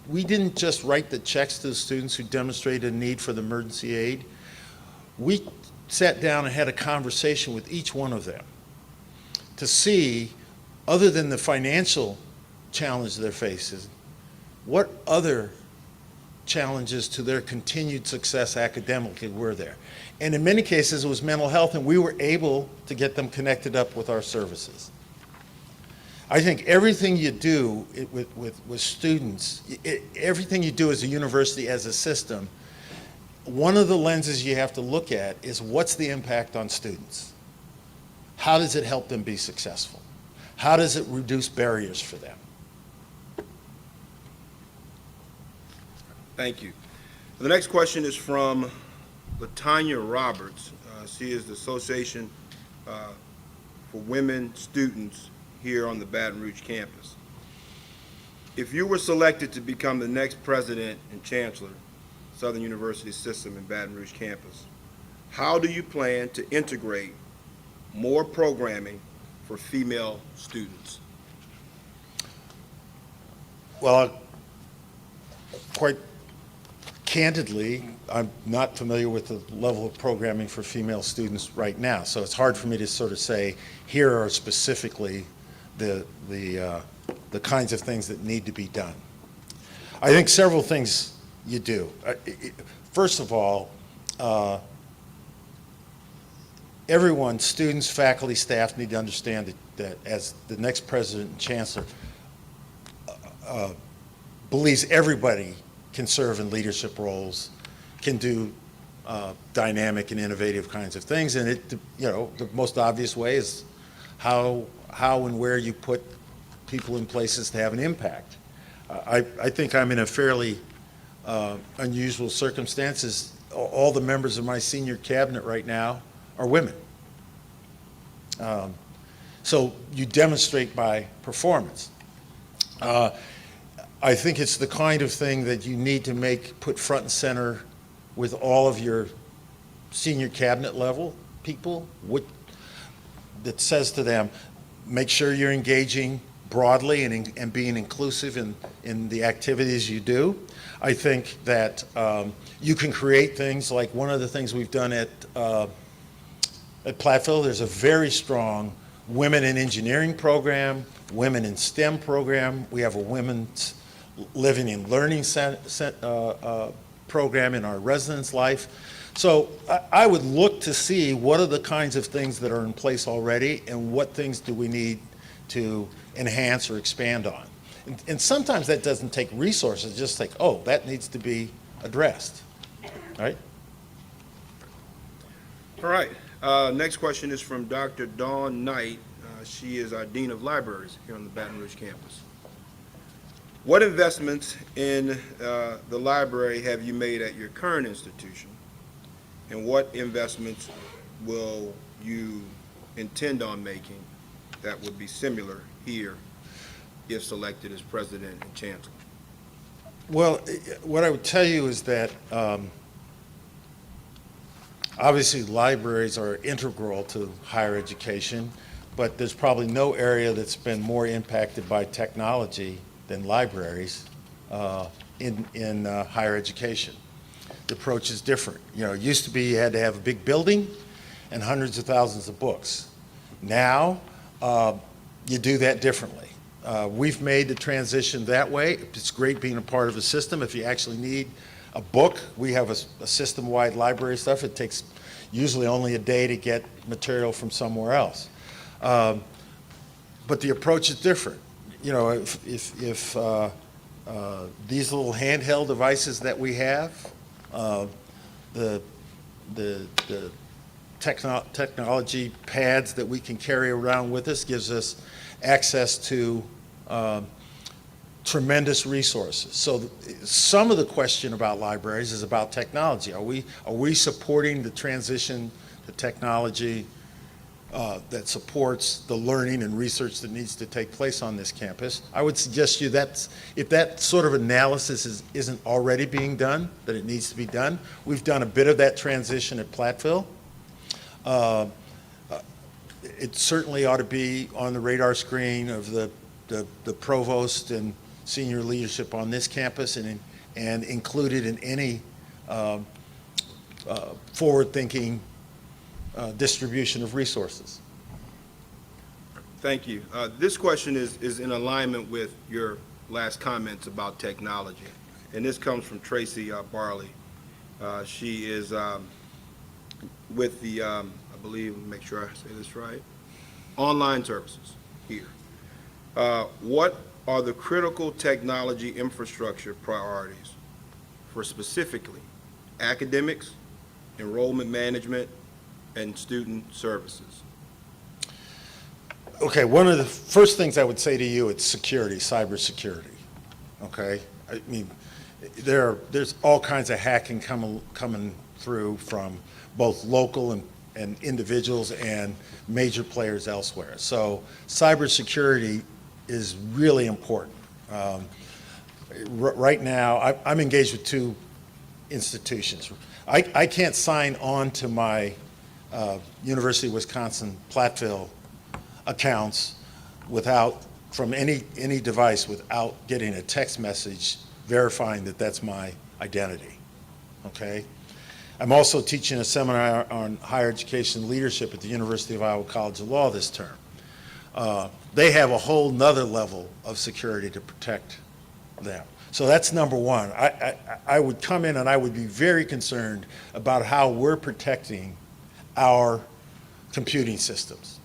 didn't just write the checks to the students who demonstrated a need for the emergency aid. We sat down and had a conversation with each one of them to see, other than the financial challenge they're facing, what other challenges to their continued success academically were there. And in many cases, it was mental health, and we were able to get them connected up with our services. I think everything you do with students, everything you do as a university, as a system, one of the lenses you have to look at is what's the impact on students? How does it help them be successful? How does it reduce barriers for them? Thank you. The next question is from Latanya Roberts. She is the Association for Women Students here on the Baton Rouge campus. If you were selected to become the next president and chancellor, Southern University system in Baton Rouge campus, how do you plan to integrate more programming for female students? Well, quite candidly, I'm not familiar with the level of programming for female students right now, so it's hard for me to sort of say, here are specifically the kinds of things that need to be done. I think several things you do. First of all, everyone, students, faculty, staff, need to understand that as the next president and chancellor believes everybody can serve in leadership roles, can do dynamic and innovative kinds of things, and the most obvious way is how and where you put people in places to have an impact. I think I'm in a fairly unusual circumstances. All the members of my senior cabinet right now are women. So you demonstrate by performance. I think it's the kind of thing that you need to put front and center with all of your senior cabinet level people, that says to them, make sure you're engaging broadly and being inclusive in the activities you do. I think that you can create things like one of the things we've done at Platteville. There's a very strong women in engineering program, women in STEM program. We have a women's living and learning program in our residence life. So I would look to see what are the kinds of things that are in place already and what things do we need to enhance or expand on. And sometimes that doesn't take resources, just like, oh, that needs to be addressed, right? All right. Next question is from Dr. Dawn Knight. She is our Dean of Libraries here on the Baton Rouge campus. What investments in the library have you made at your current institution? And what investments will you intend on making that would be similar here if selected as president and chancellor? Well, what I would tell you is that obviously libraries are integral to higher education, but there's probably no area that's been more impacted by technology than libraries in higher education. The approach is different. It used to be you had to have a big building and hundreds of thousands of books. Now, you do that differently. We've made the transition that way. It's great being a part of a system. If you actually need a book, we have a system-wide library stuff. It takes usually only a day to get material from somewhere else. But the approach is different. You know, if these little handheld devices that we have, the technology pads that we can carry around with us gives us access to tremendous resources. So some of the question about libraries is about technology. Are we supporting the transition to technology that supports the learning and research that needs to take place on this campus? I would suggest to you that if that sort of analysis isn't already being done, that it needs to be done. We've done a bit of that transition at Platteville. It certainly ought to be on the radar screen of the provost and senior leadership on this campus, and included in any forward-thinking distribution of resources. Thank you. This question is in alignment with your last comments about technology. And this comes from Tracy Barley. She is with the, I believe, make sure I say this right, online services here. What are the critical technology infrastructure priorities for specifically academics, enrollment management, and student services? Okay, one of the first things I would say to you, it's security, cybersecurity. Okay, I mean, there's all kinds of hacking coming through from both local and individuals and major players elsewhere. So cybersecurity is really important. Right now, I'm engaged with two institutions. I can't sign on to my University of Wisconsin-Platteville accounts from any device without getting a text message verifying that that's my identity, okay? I'm also teaching a seminar on higher education leadership at the University of Iowa College of Law this term. They have a whole nother level of security to protect them. So that's number one. I would come in and I would be very concerned about how we're protecting our computing systems.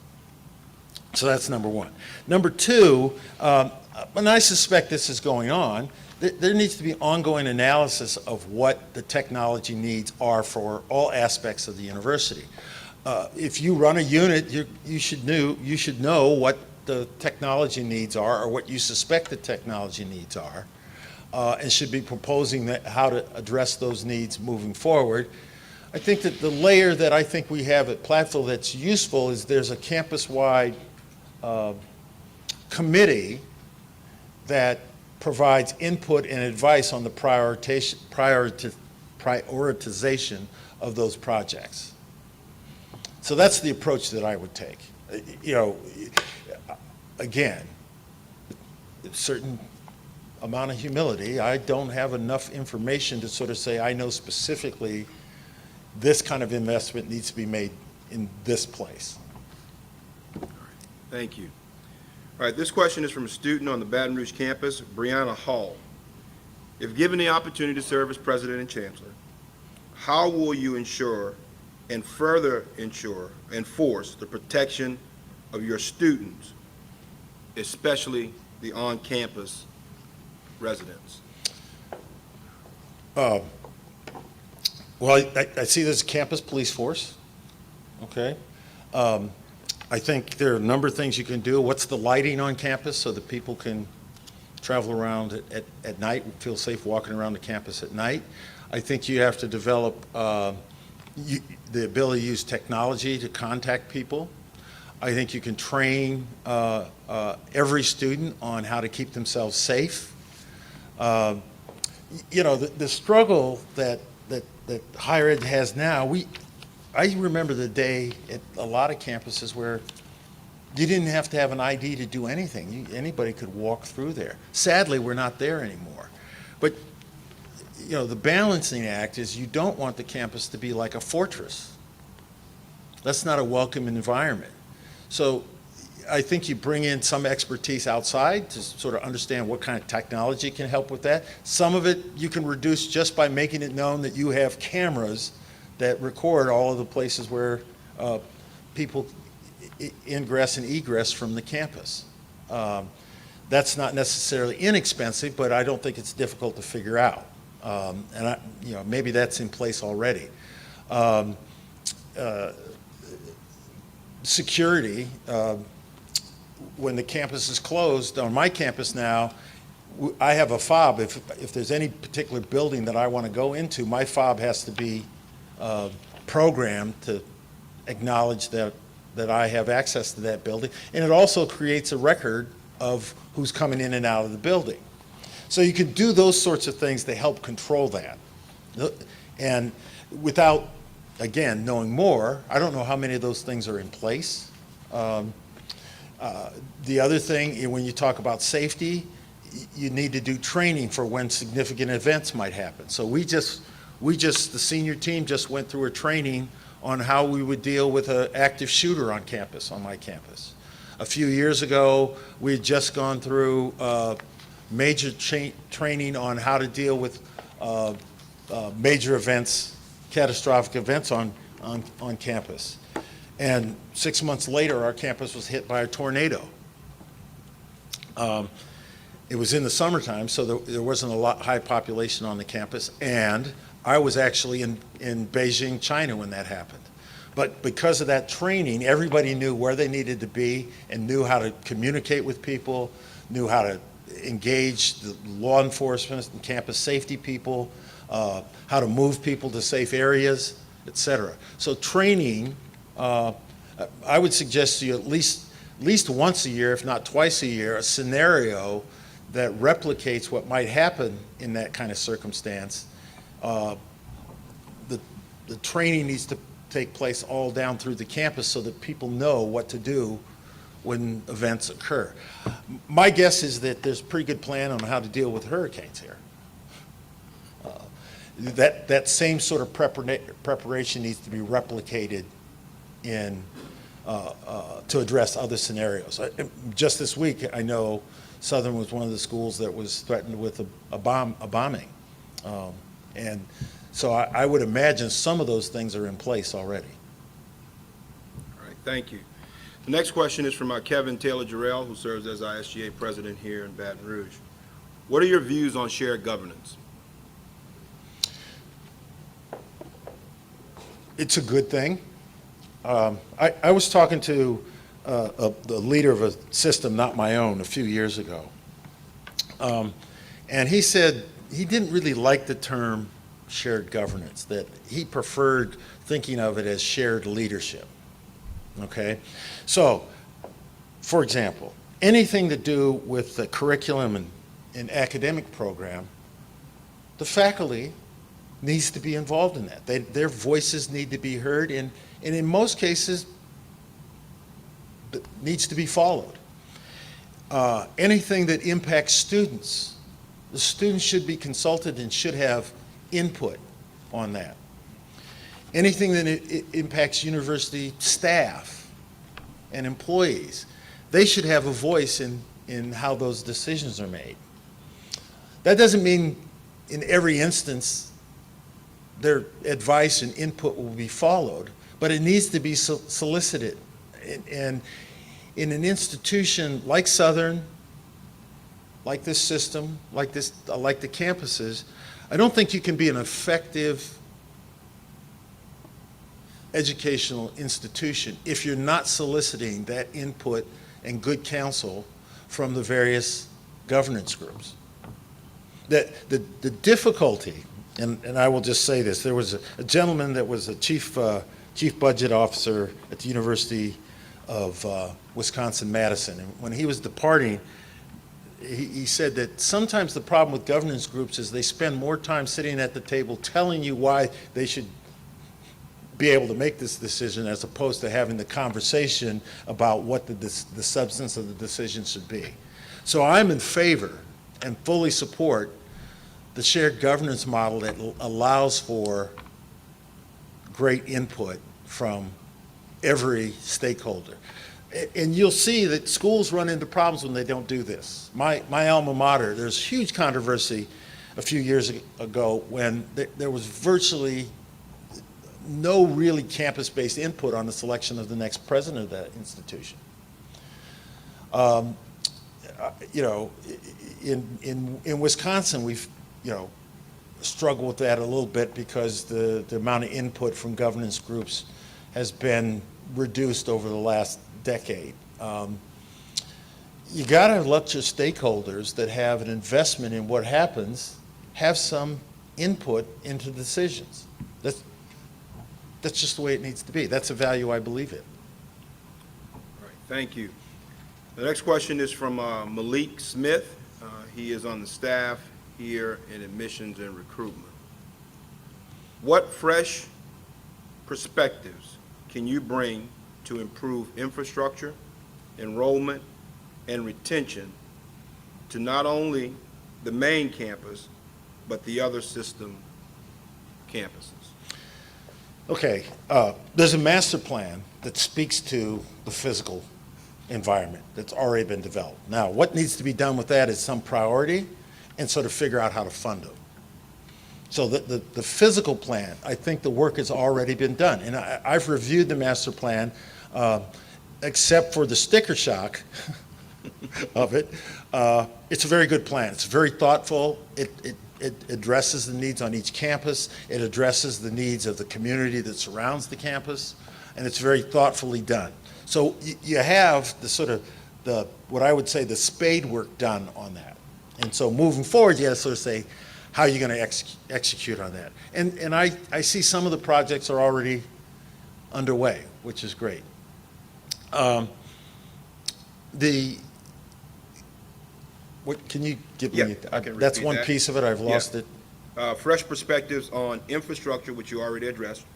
So that's number one. Number two, and I suspect this is going on, there needs to be ongoing analysis of what the technology needs are for all aspects of the university. If you run a unit, you should know what the technology needs are or what you suspect the technology needs are, and should be proposing how to address those needs moving forward. I think that the layer that I think we have at Platteville that's useful is there's a campus-wide committee that provides input and advice on the prioritization of those projects. So that's the approach that I would take. You know, again, a certain amount of humility. I don't have enough information to sort of say I know specifically this kind of investment needs to be made in this place. Thank you. All right, this question is from a student on the Baton Rouge campus, Brianna Hall. If given the opportunity to serve as president and chancellor, how will you ensure and further enforce the protection of your students, especially the on-campus residents? Well, I see there's a campus police force, okay? I think there are a number of things you can do. What's the lighting on campus so that people can travel around at night, feel safe walking around the campus at night? I think you have to develop the ability to use technology to contact people. I think you can train every student on how to keep themselves safe. You know, the struggle that higher ed has now, I remember the day at a lot of campuses where you didn't have to have an ID to do anything. Anybody could walk through there. Sadly, we're not there anymore. But, you know, the balancing act is you don't want the campus to be like a fortress. That's not a welcome environment. So I think you bring in some expertise outside to sort of understand what kind of technology can help with that. Some of it you can reduce just by making it known that you have cameras that record all of the places where people ingress and egress from the campus. That's not necessarily inexpensive, but I don't think it's difficult to figure out. And maybe that's in place already. Security, when the campus is closed, on my campus now, I have a fob. If there's any particular building that I want to go into, my fob has to be programmed to acknowledge that I have access to that building. And it also creates a record of who's coming in and out of the building. So you can do those sorts of things to help control that. And without, again, knowing more, I don't know how many of those things are in place. The other thing, when you talk about safety, you need to do training for when significant events might happen. So the senior team just went through a training on how we would deal with an active shooter on campus, on my campus. A few years ago, we had just gone through major training on how to deal with major events, catastrophic events on campus. And 6 months later, our campus was hit by a tornado. It was in the summertime, so there wasn't a high population on the campus, and I was actually in Beijing, China when that happened. But because of that training, everybody knew where they needed to be and knew how to communicate with people, knew how to engage the law enforcement and campus safety people, how to move people to safe areas, et cetera. So training, I would suggest to you at least once a year, if not twice a year, a scenario that replicates what might happen in that kind of circumstance. The training needs to take place all down through the campus so that people know what to do when events occur. My guess is that there's a pretty good plan on how to deal with hurricanes here. That same sort of preparation needs to be replicated to address other scenarios. Just this week, I know Southern was one of the schools that was threatened with a bombing. And so I would imagine some of those things are in place already. All right, thank you. The next question is from Kevin Taylor-Jarrell, who serves as ISGA president here in Baton Rouge. What are your views on shared governance? It's a good thing. I was talking to the leader of a system, not my own, a few years ago. And he said he didn't really like the term shared governance, that he preferred thinking of it as shared leadership. Okay? So, for example, anything to do with the curriculum and academic program, the faculty needs to be involved in that. Their voices need to be heard, and in most cases, needs to be followed. Anything that impacts students, the students should be consulted and should have input on that. Anything that impacts university staff and employees, they should have a voice in how those decisions are made. That doesn't mean in every instance their advice and input will be followed, but it needs to be solicited. And in an institution like Southern, like this system, like the campuses, I don't think you can be an effective educational institution if you're not soliciting that input and good counsel from the various governance groups. The difficulty, and I will just say this, there was a gentleman that was a chief budget officer at the University of Wisconsin-Madison, and when he was departing, he said that sometimes the problem with governance groups is they spend more time sitting at the table telling you why they should be able to make this decision as opposed to having the conversation about what the substance of the decision should be. So I'm in favor and fully support the shared governance model that allows for great input from every stakeholder. And you'll see that schools run into problems when they don't do this. My alma mater, there's huge controversy a few years ago when there was virtually no really campus-based input on the selection of the next president of that institution. You know, in Wisconsin, we've, you know, struggled with that a little bit because the amount of input from governance groups has been reduced over the last decade. You got to let your stakeholders that have an investment in what happens have some input into decisions. That's just the way it needs to be. That's a value I believe in. All right, thank you. The next question is from Malik Smith. He is on the staff here in admissions and recruitment. What fresh perspectives can you bring to improve infrastructure, enrollment, and retention to not only the main campus, but the other system campuses? Okay, there's a master plan that speaks to the physical environment that's already been developed. Now, what needs to be done with that is some priority and sort of figure out how to fund them. So the physical plan, I think the work has already been done. And I've reviewed the master plan, except for the sticker shock of it. It's a very good plan. It's very thoughtful. It addresses the needs on each campus. It addresses the needs of the community that surrounds the campus, and it's very thoughtfully done. So you have the sort of what I would say the spade work done on that. And so moving forward, you got to sort of say, how are you going to execute on that? And I see some of the projects are already underway, which is great. What can you give Yeah, me? I can That's repeat one that. piece of it. I've lost it. Fresh perspectives on infrastructure, which you already addressed,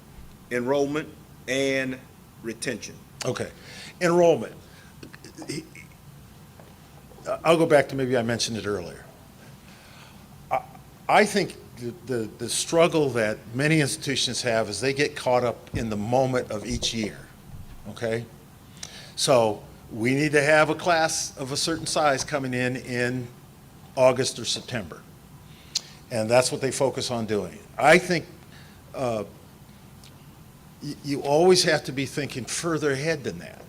enrollment, and retention. Okay. Enrollment. I'll go back to maybe I mentioned it earlier. I think the struggle that many institutions have is they get caught up in the moment of each year, okay? So we need to have a class of a certain size coming in August or September. And that's what they focus on doing. I think you always have to be thinking further ahead than that.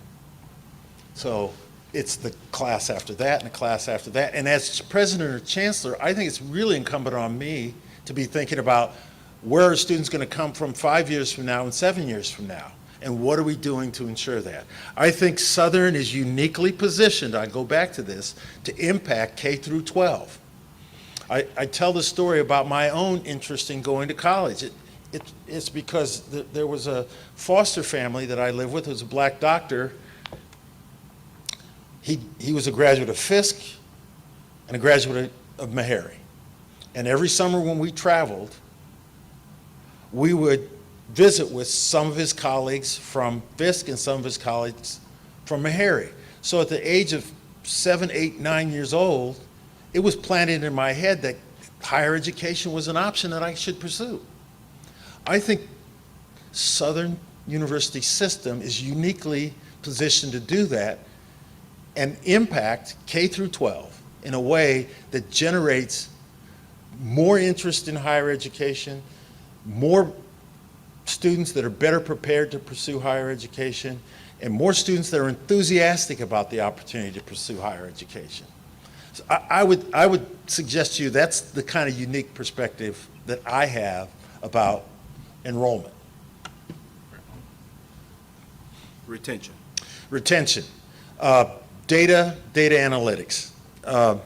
So it's the class after that and the class after that. And as president or chancellor, I think it's really incumbent on me to be thinking about where are students going to come from 5 years from now and 7 years from now? And what are we doing to ensure that? I think Southern is uniquely positioned, I go back to this, to impact K through 12. I tell the story about my own interest in going to college. It's because there was a foster family that I lived with, who was a black doctor. He was a graduate of Fisk and a graduate of Meharry. And every summer when we traveled, we would visit with some of his colleagues from Fisk and some of his colleagues from Meharry. So at the age of 7, 8, 9 years old, it was planted in my head that higher education was an option that I should pursue. I think Southern University system is uniquely positioned to do that and impact K through 12 in a way that generates more interest in higher education, more students that are better prepared to pursue higher education, and more students that are enthusiastic about the opportunity to pursue higher education. So I would suggest to you that's the kind of unique perspective that I have about enrollment. Retention. Retention. Data analytics. I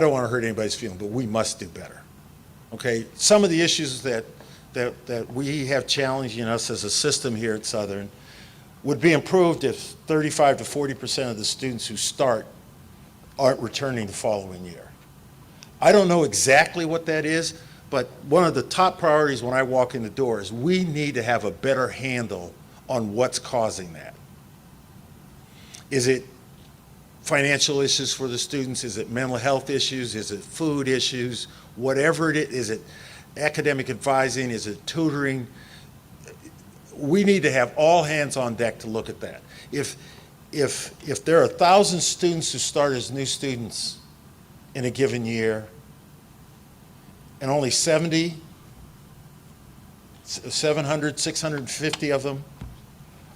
don't want to hurt anybody's feeling, but we must do better. Okay, some of the issues that we have challenging us as a system here at Southern would be improved if 35 to 40% of the students who start aren't returning the following year. I don't know exactly what that is, but one of the top priorities when I walk in the door is we need to have a better handle on what's causing that. Is it financial issues for the students? Is it mental health issues? Is it food issues? Whatever it is it academic advising? Is it tutoring? we need to have all hands on deck to look at that. If there are 1,000 students who start as new students in a given year, and only 700, 650 of them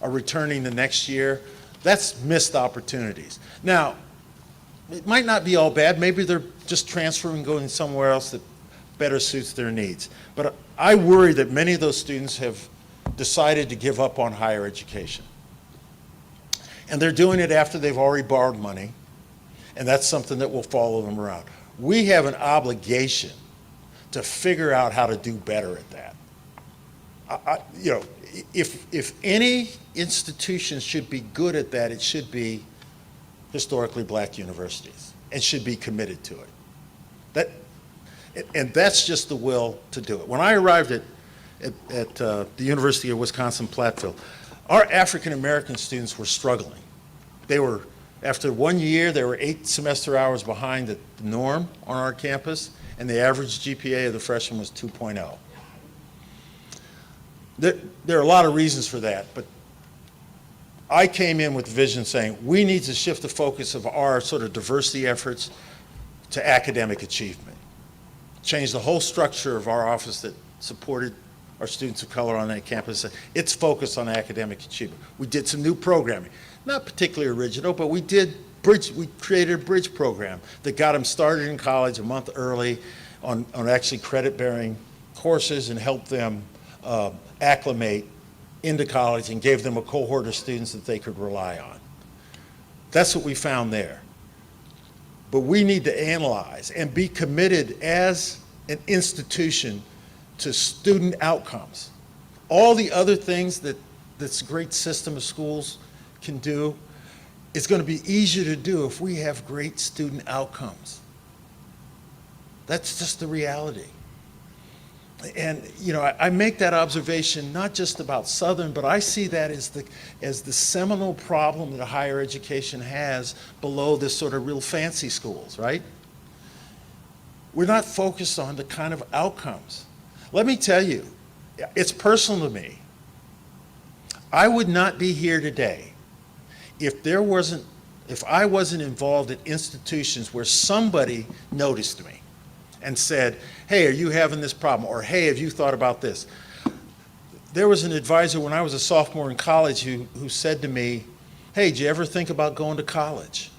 are returning the next year, that's missed opportunities. Now, it might not be all bad. Maybe they're just transferring, going somewhere else that better suits their needs. But I worry that many of those students have decided to give up on higher education. And they're doing it after they've already borrowed money, and that's something that will follow them around. We have an obligation to figure out how to do better at that. You know, if any institution should be good at that, it should be historically black universities, and should be committed to it. And that's just the will to do it. When I arrived at the University of Wisconsin-Platteville, our African-American students were struggling. They were, after 1 year, they were 8 semester hours behind the norm on our campus, and the average GPA of the freshmen was 2.0. There are a lot of reasons for that, but I came in with the vision saying we need to shift the focus of our sort of diversity efforts to academic achievement. Change the whole structure of our office that supported our students of color on that campus. It's focused on academic achievement. We did some new programming, not particularly original, but we created a bridge program that got them started in college a month early on actually credit-bearing courses, and helped them acclimate into college, and gave them a cohort of students that they could rely on. That's what we found there. But we need to analyze and be committed as an institution to student outcomes. All the other things that this great system of schools can do, it's going to be easier to do if we have great student outcomes. That's just the reality. And you know, I make that observation not just about Southern, but I see that as the seminal problem that higher education has below this sort of real fancy schools, right? We're not focused on the kind of outcomes. Let me tell you, it's personal to me. I would not be here today if I wasn't involved in institutions where somebody noticed me and said, hey, are you having this problem? Or, hey, have you thought about this? There was an advisor when I was a sophomore in college who said to me, hey, did you ever think about going to college?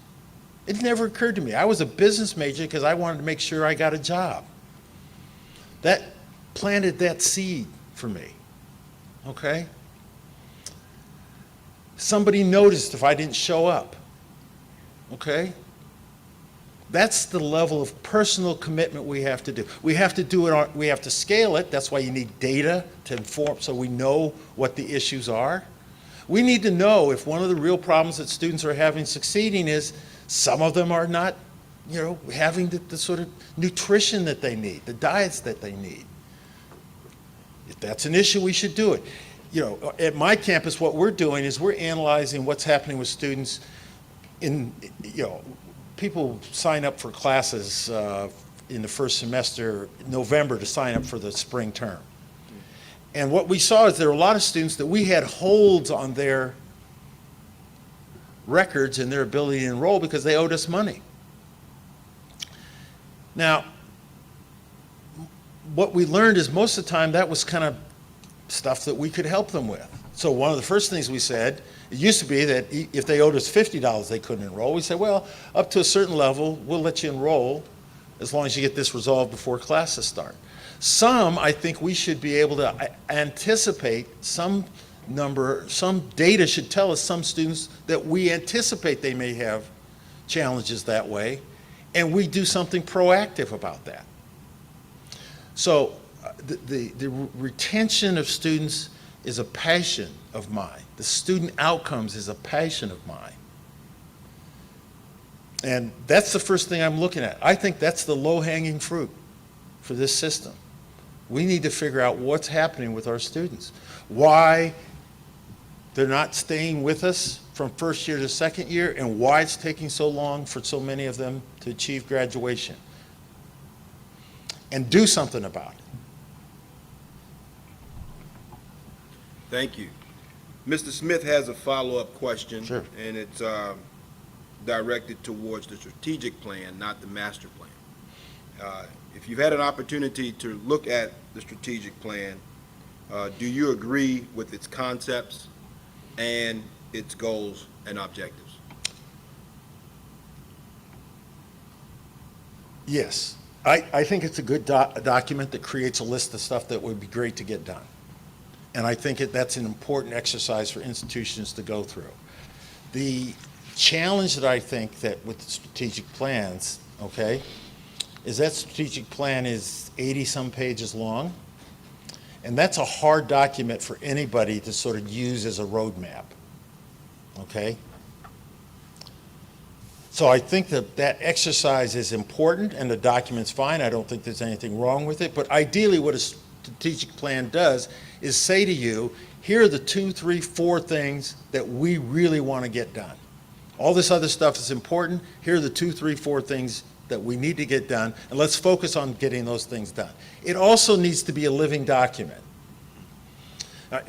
It never occurred to me. I was a business major because I wanted to make sure I got a job. That planted that seed for me, okay? Somebody noticed if I didn't show up, okay? That's the level of personal commitment we have to do. We have to do it, we have to scale it. That's why you need data to inform, so we know what the issues are. We need to know if one of the real problems that students are having succeeding is some of them are not, you know, having the sort of nutrition that they need, the diets that they need. If that's an issue, we should do it. You know, at my campus, what we're doing is we're analyzing what's happening with students in, you know, people sign up for classes in the first semester, November, to sign up for the spring term. And what we saw is there were a lot of students that we had holds on their records and their ability to enroll because they owed us money. Now, what we learned is most of the time that was kind of stuff that we could help them with. So one of the first things we said, it used to be that if they owed us $50, they couldn't enroll. We said, well, up to a certain level, we'll let you enroll as long as you get this resolved before classes start. Some, I think we should be able to anticipate some data should tell us some students that we anticipate they may have challenges that way, and we do something proactive about that. So the retention of students is a passion of mine. The student outcomes is a passion of mine. And that's the first thing I'm looking at. I think that's the low-hanging fruit for this system. We need to figure out what's happening with our students. Why they're not staying with us from first year to second year, and why it's taking so long for so many of them to achieve graduation. And do something about it. Thank you. Mr. Smith has a follow-up question. Sure. And it's directed towards the strategic plan, not the master plan. If you've had an opportunity to look at the strategic plan, do you agree with its concepts and its goals and objectives? Yes. I think it's a good document that creates a list of stuff that would be great to get done. And I think that's an important exercise for institutions to go through. The challenge that I think that with the strategic plans, okay, is that strategic plan is 80-some pages long. And that's a hard document for anybody to sort of use as a roadmap, okay? So I think that exercise is important and the document's fine. I don't think there's anything wrong with it. But ideally what a strategic plan does is say to you, here are the 2, 3, 4 things that we really want to get done. All this other stuff is important. Here are the 2, 3, 4 things that we need to get done, and let's focus on getting those things done. It also needs to be a living document.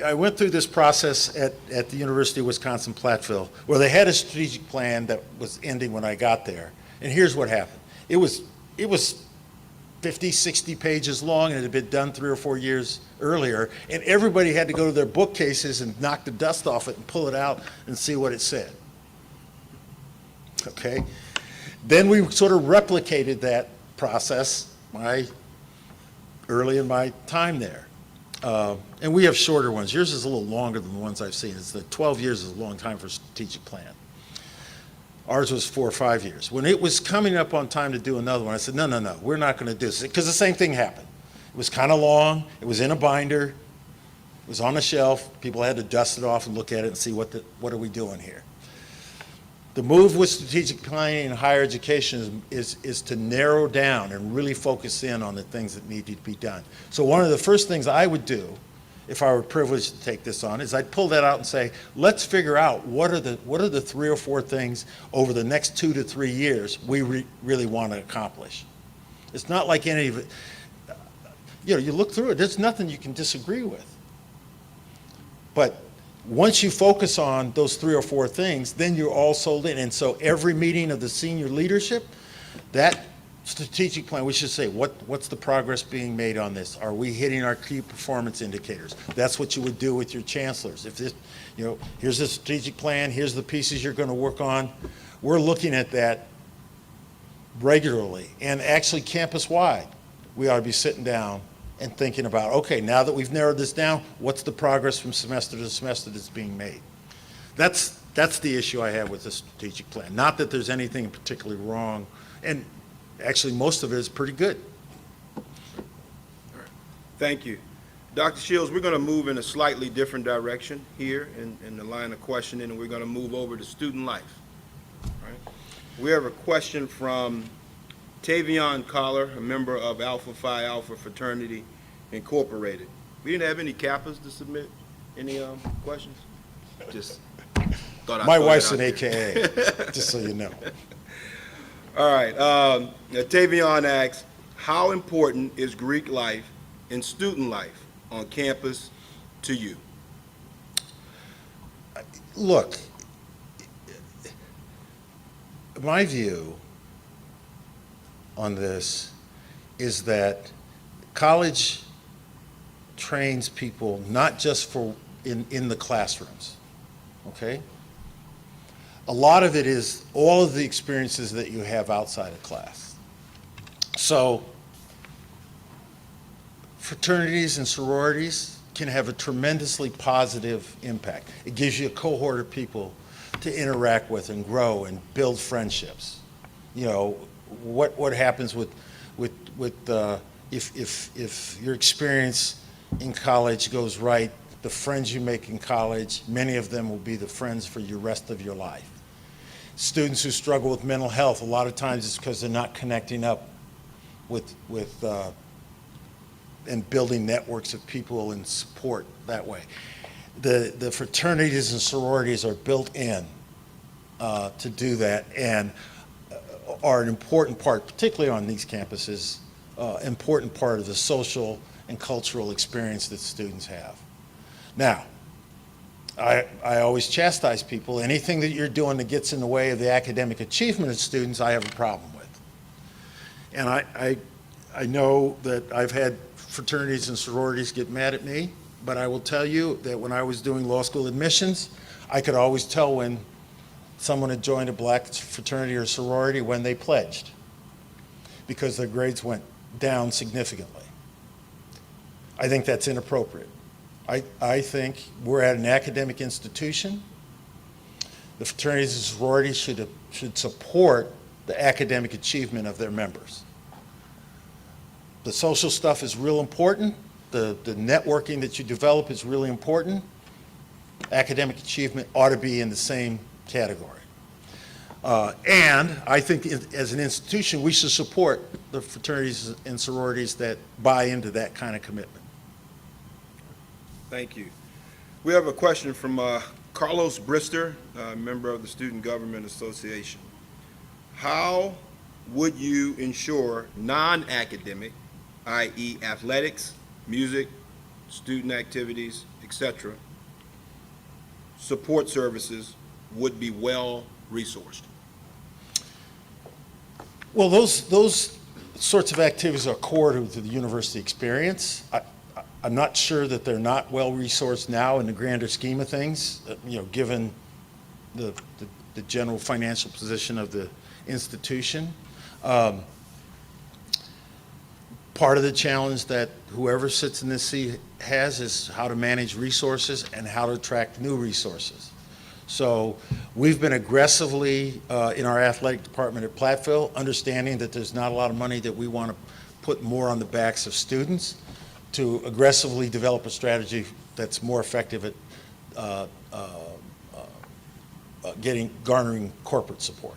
I went through this process at the University of Wisconsin-Platteville, where they had a strategic plan that was ending when I got there, and here's what happened. It was 50, 60 pages long, and it had been done 3 or 4 years earlier, and everybody had to go to their bookcases and knock the dust off it and pull it out and see what it said. Okay? Then we sort of replicated that process early in my time there. And we have shorter ones. Yours is a little longer than the ones I've seen. It's 12 years is a long time for a strategic plan. Ours was 4 or 5 years. When it was coming up on time to do another one, I said, no, we're not going to do this. Because the same thing happened. It was kind of long. It was in a binder. It was on a shelf. People had to dust it off and look at it and see what are we doing here. The move with strategic planning in higher education is to narrow down and really focus in on the things that need to be done. So one of the first things I would do, if I were privileged to take this on, is I'd pull that out and say, let's figure out what are the 3 or 4 things over the next 2 to 3 years we really want to accomplish. It's not like any of it, you look through it, there's nothing you can disagree with. But once you focus on those 3 or 4 things, then you're all sold in. And so every meeting of the senior leadership, that strategic plan, we should say, what's the progress being made on this? Are we hitting our key performance indicators? That's what you would do with your chancellors. If this, here's the strategic plan, here's the pieces you're going to work on. We're looking at that regularly. And actually campus-wide, we ought to be sitting down and thinking about, okay, now that we've narrowed this down, what's the progress from semester to semester that's being made? That's the issue I have with the strategic plan. Not that there's anything particularly wrong, and actually most of it is pretty good. Thank you. Dr. Shields, we're going to move in a slightly different direction here in the line of questioning, and we're going to move over to student life. All right. We have a question from Tavion Collar, a member of Alpha Phi Alpha Fraternity Incorporated. We didn't have any Kappas to submit any questions? Just thought I'd My throw wife's that an out there. AKA, just so you know. All right. Tavion asks, how important is Greek life and student life on campus to you? Look, my view on this is that college trains people not just for in the classrooms, okay? A lot of it is all of the experiences that you have outside of class. So fraternities and sororities can have a tremendously positive impact. It gives you a cohort of people to interact with and grow and build friendships. What happens if your experience in college goes right, the friends you make in college, many of them will be the friends for your rest of your life. Students who struggle with mental health, a lot of times it's because they're not connecting up with and building networks of people and support that way. The fraternities and sororities are built in to do that, and are an important part, particularly on these campuses, important part of the social and cultural experience that students have. Now, I always chastise people. Anything that you're doing that gets in the way of the academic achievement of students, I have a problem with. And I know that I've had fraternities and sororities get mad at me, but I will tell you that when I was doing law school admissions, I could always tell when someone had joined a black fraternity or sorority when they pledged, because their grades went down significantly. I think that's inappropriate. I think we're at an academic institution. The fraternities and sororities should support the academic achievement of their members. The social stuff is real important. The networking that you develop is really important. Academic achievement ought to be in the same category. And I think as an institution, we should support the fraternities and sororities that buy into that kind of commitment. Thank you. We have a question from Carlos Brister, member of the Student Government Association. How would you ensure non-academic, i.e. athletics, music, student activities, etc., support services would be well resourced? Well, those sorts of activities are core to the university experience. I'm not sure that they're not well-resourced now in the grander scheme of things, given the general financial position of the institution. Part of the challenge that whoever sits in this seat has is how to manage resources and how to attract new resources. So we've been aggressively in our athletic department at Platteville, understanding that there's not a lot of money that we want to put more on the backs of students, to aggressively develop a strategy that's more effective at garnering corporate support.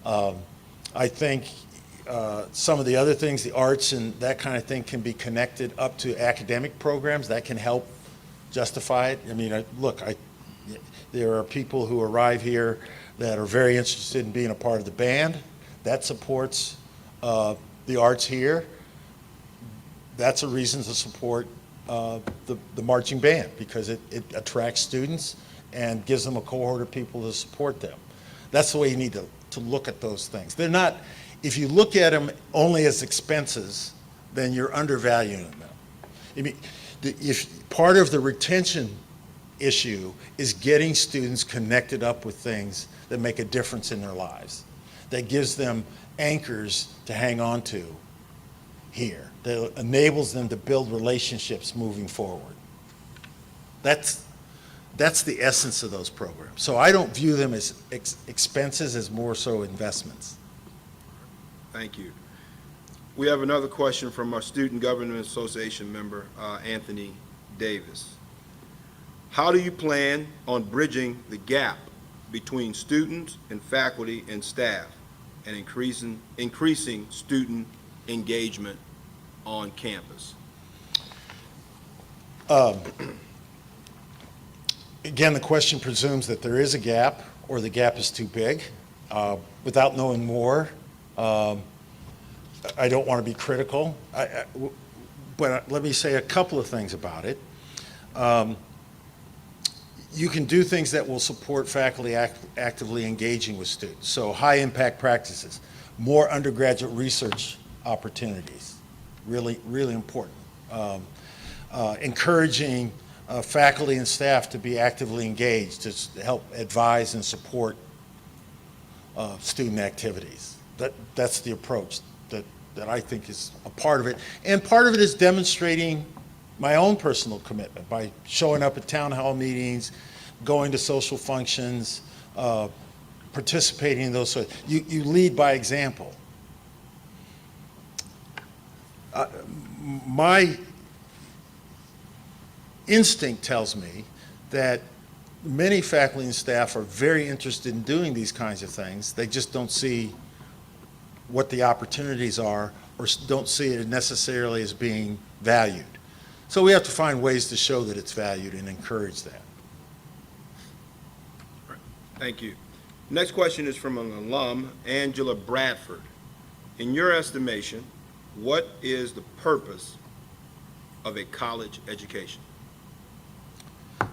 I think some of the other things, the arts and that kind of thing, can be connected up to academic programs. That can help justify it. I mean, there are people who arrive here that are very interested in being a part of the band. That supports the arts here. That's a reason to support the marching band, because it attracts students and gives them a cohort of people to support them. That's the way you need to look at those things. They're not, if you look at them only as expenses, then you're undervaluing them. I mean, if part of the retention issue is getting students connected up with things that make a difference in their lives, that gives them anchors to hang on to here, that enables them to build relationships moving forward. That's the essence of those programs. So I don't view them as expenses, as more so investments. Thank you. We have another question from our Student Government Association member, Anthony Davis. How do you plan on bridging the gap between students and faculty and staff and increasing student engagement on campus? Again, the question presumes that there is a gap or the gap is too big. Without knowing more, I don't want to be critical, but let me say a couple of things about it. You can do things that will support faculty actively engaging with students. So high impact practices, more undergraduate research opportunities, really, really important. Encouraging faculty and staff to be actively engaged to help advise and support student activities. That's the approach that I think is a part of it. And part of it is demonstrating my own personal commitment by showing up at town hall meetings, going to social functions, participating in those. You lead by example. My instinct tells me that many faculty and staff are very interested in doing these kinds of things. They just don't see what the opportunities are, or don't see it necessarily as being valued. So we have to find ways to show that it's valued and encourage that. Thank you. Next question is from an alum, Angela Bradford. In your estimation, what is the purpose of a college education?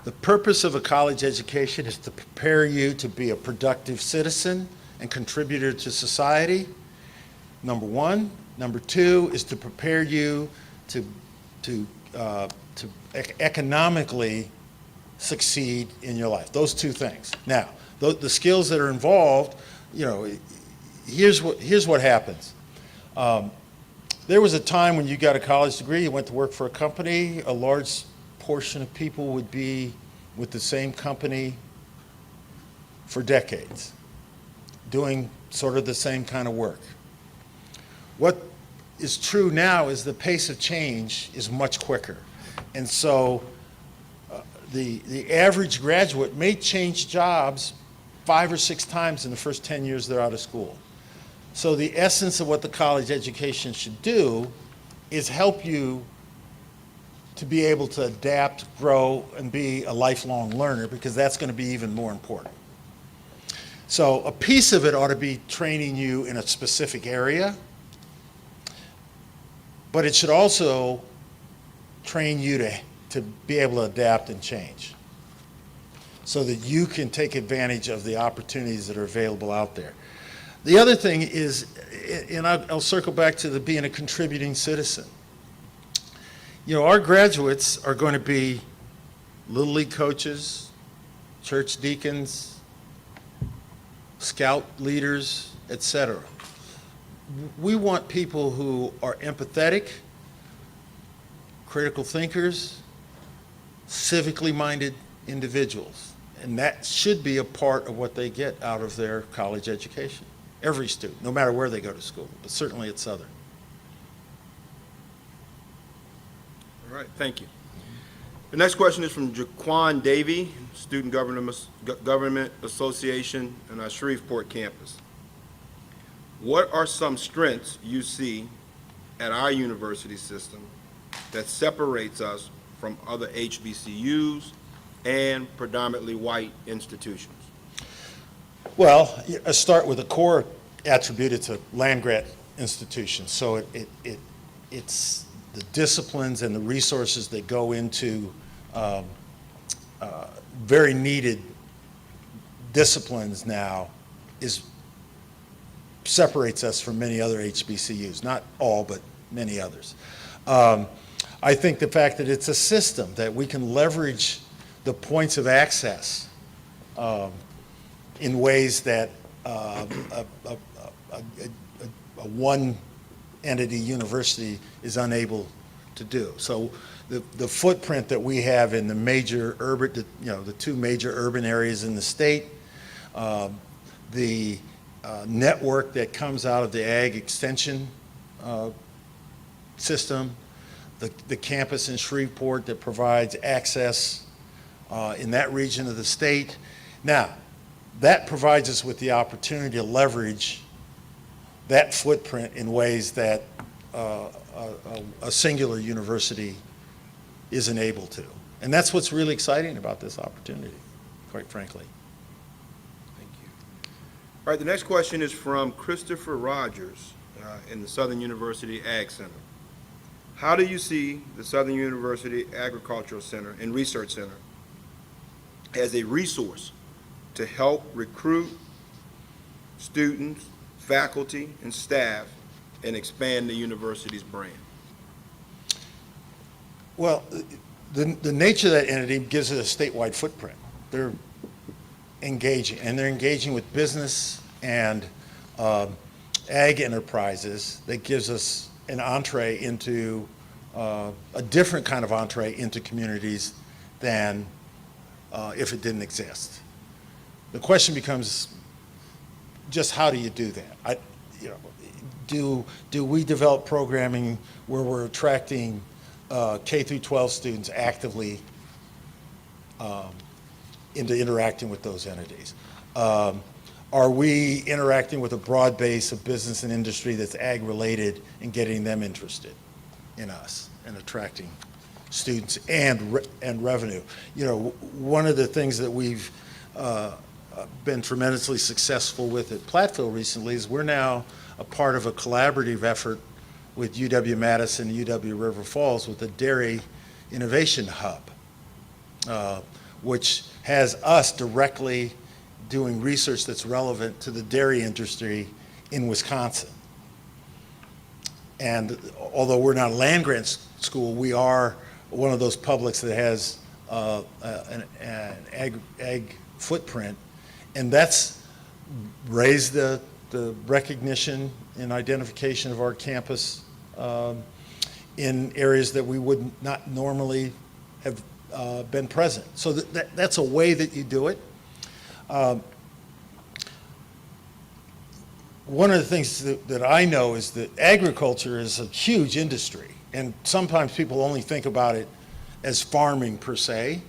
The purpose of a college education is to prepare you to be a productive citizen and contributor to society, number one. Number two is to prepare you to economically succeed in your life. Those two things. Now, the skills that are involved, you know, here's what happens. There was a time when you got a college degree, you went to work for a company, a large portion of people would be with the same company for decades, doing sort of the same kind of work. What is true now is the pace of change is much quicker. And so the average graduate may change jobs 5 or 6 times in the first 10 years they're out of school. So the essence of what the college education should do is help you to be able to adapt, grow, and be a lifelong learner, because that's going to be even more important. So a piece of it ought to be training you in a specific area, but it should also train you to be able to adapt and change so that you can take advantage of the opportunities that are available out there. The other thing is, and I'll circle back to being a contributing citizen. You know, our graduates are going to be Little League coaches, church deacons, scout leaders, etc. We want people who are empathetic, critical thinkers, civically minded individuals. And that should be a part of what they get out of their college education. Every student, no matter where they go to school, but certainly at Southern. All right, thank you. The next question is from Jaquan Davey, Student Government Association on our Shreveport campus. What are some strengths you see at our university system that separates us from other HBCUs and predominantly white institutions? Well, I start with a core attribute. It's a land-grant institution, so it's the disciplines and the resources that go into very needed disciplines now separates us from many other HBCUs. Not all, but many others. I think the fact that it's a system that we can leverage the points of access in ways that a one entity university is unable to do. So the footprint that we have in the major urban, the 2 major urban areas in the state, the network that comes out of the ag extension system, the campus in Shreveport that provides access in that region of the state. Now, that provides us with the opportunity to leverage that footprint in ways that a singular university isn't able to. And that's what's really exciting about this opportunity, quite frankly. Thank you. All right, the next question is from Christopher Rogers in the Southern University Ag Center. How do you see the Southern University Agricultural Center and Research Center as a resource to help recruit students, faculty, and staff and expand the university's brand? Well, the nature of that entity gives it a statewide footprint. They're engaging, and they're engaging with business and ag enterprises that gives us an entree into a different kind of entree into communities than if it didn't exist. The question becomes just how do you do that? Do we develop programming where we're attracting K through 12 students actively into interacting with those entities? Are we interacting with a broad base of business and industry that's ag-related and getting them interested in us and attracting students and revenue? You know, one of the things that we've been tremendously successful with at Platteville recently is we're now a part of a collaborative effort with UW-Madison and UW River Falls with the Dairy Innovation Hub. which has us directly doing research that's relevant to the dairy industry in Wisconsin. And although we're not a land-grant school, we are one of those publics that has an ag footprint, and that's raised the recognition and identification of our campus in areas that we would not normally have been present. So that's a way that you do it. One of the things that I know is that agriculture is a huge industry, and sometimes people only think about it as farming per se,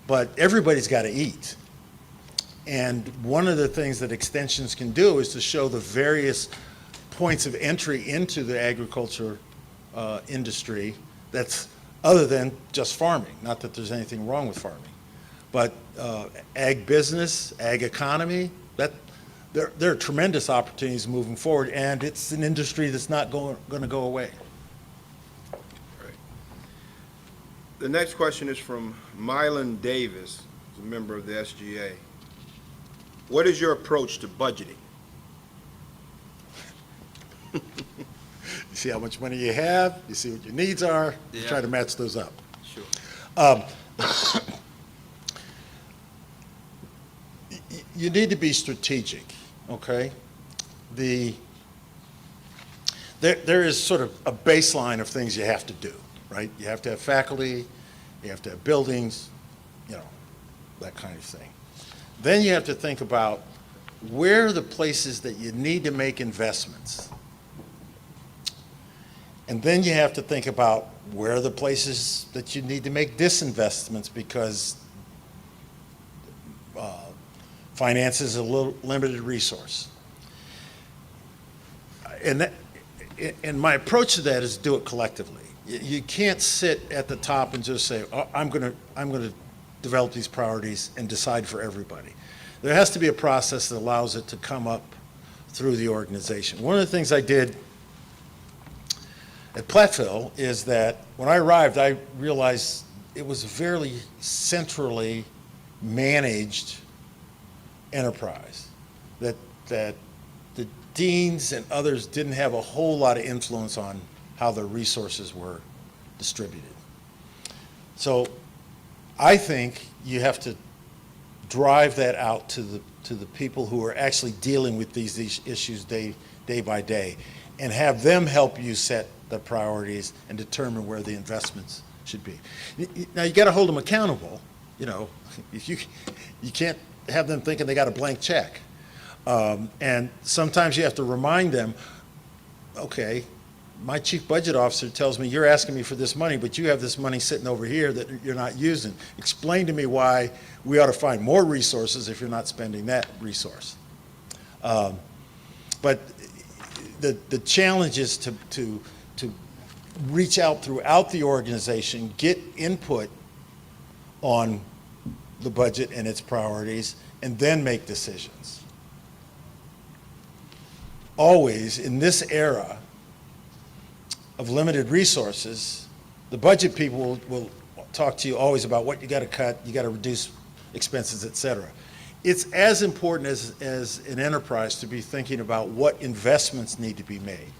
but everybody's got to eat. And one of the things that extensions can do is to show the various points of entry into the agriculture industry that's other than just farming. Not that there's anything wrong with farming, but ag business, ag economy, there are tremendous opportunities moving forward, and it's an industry that's not going to go away. Right. The next question is from Mylan Davis, who's a member of the SGA. What is your approach to budgeting? You see how much money you have, you see what your needs are, you try to match those up. Sure. You need to be strategic, okay? There is sort of a baseline of things you have to do, right? You have to have faculty, you have to have buildings, you know, that kind of thing. Then you have to think about where are the places that you need to make investments. And then you have to think about where are the places that you need to make disinvestments because finance is a little limited resource. And my approach to that is do it collectively. You can't sit at the top and just say, oh, I'm going to develop these priorities and decide for everybody. There has to be a process that allows it to come up through the organization. One of the things I did at Platteville is that when I arrived, I realized it was a fairly centrally managed enterprise, that the deans and others didn't have a whole lot of influence on how the resources were distributed. So I think you have to drive that out to the people who are actually dealing with these issues day by day, and have them help you set the priorities and determine where the investments should be. Now you got to hold them accountable. You know, if you can't have them thinking they got a blank check, and sometimes you have to remind them, okay, my chief budget officer tells me you're asking me for this money, but you have this money sitting over here that you're not using. Explain to me why we ought to find more resources if you're not spending that resource. But the challenge is to reach out throughout the organization, get input on the budget and its priorities, and then make decisions. Always, in this era of limited resources, the budget people will talk to you always about what you got to cut, you got to reduce expenses, et cetera. It's as important as an enterprise to be thinking about what investments need to be made,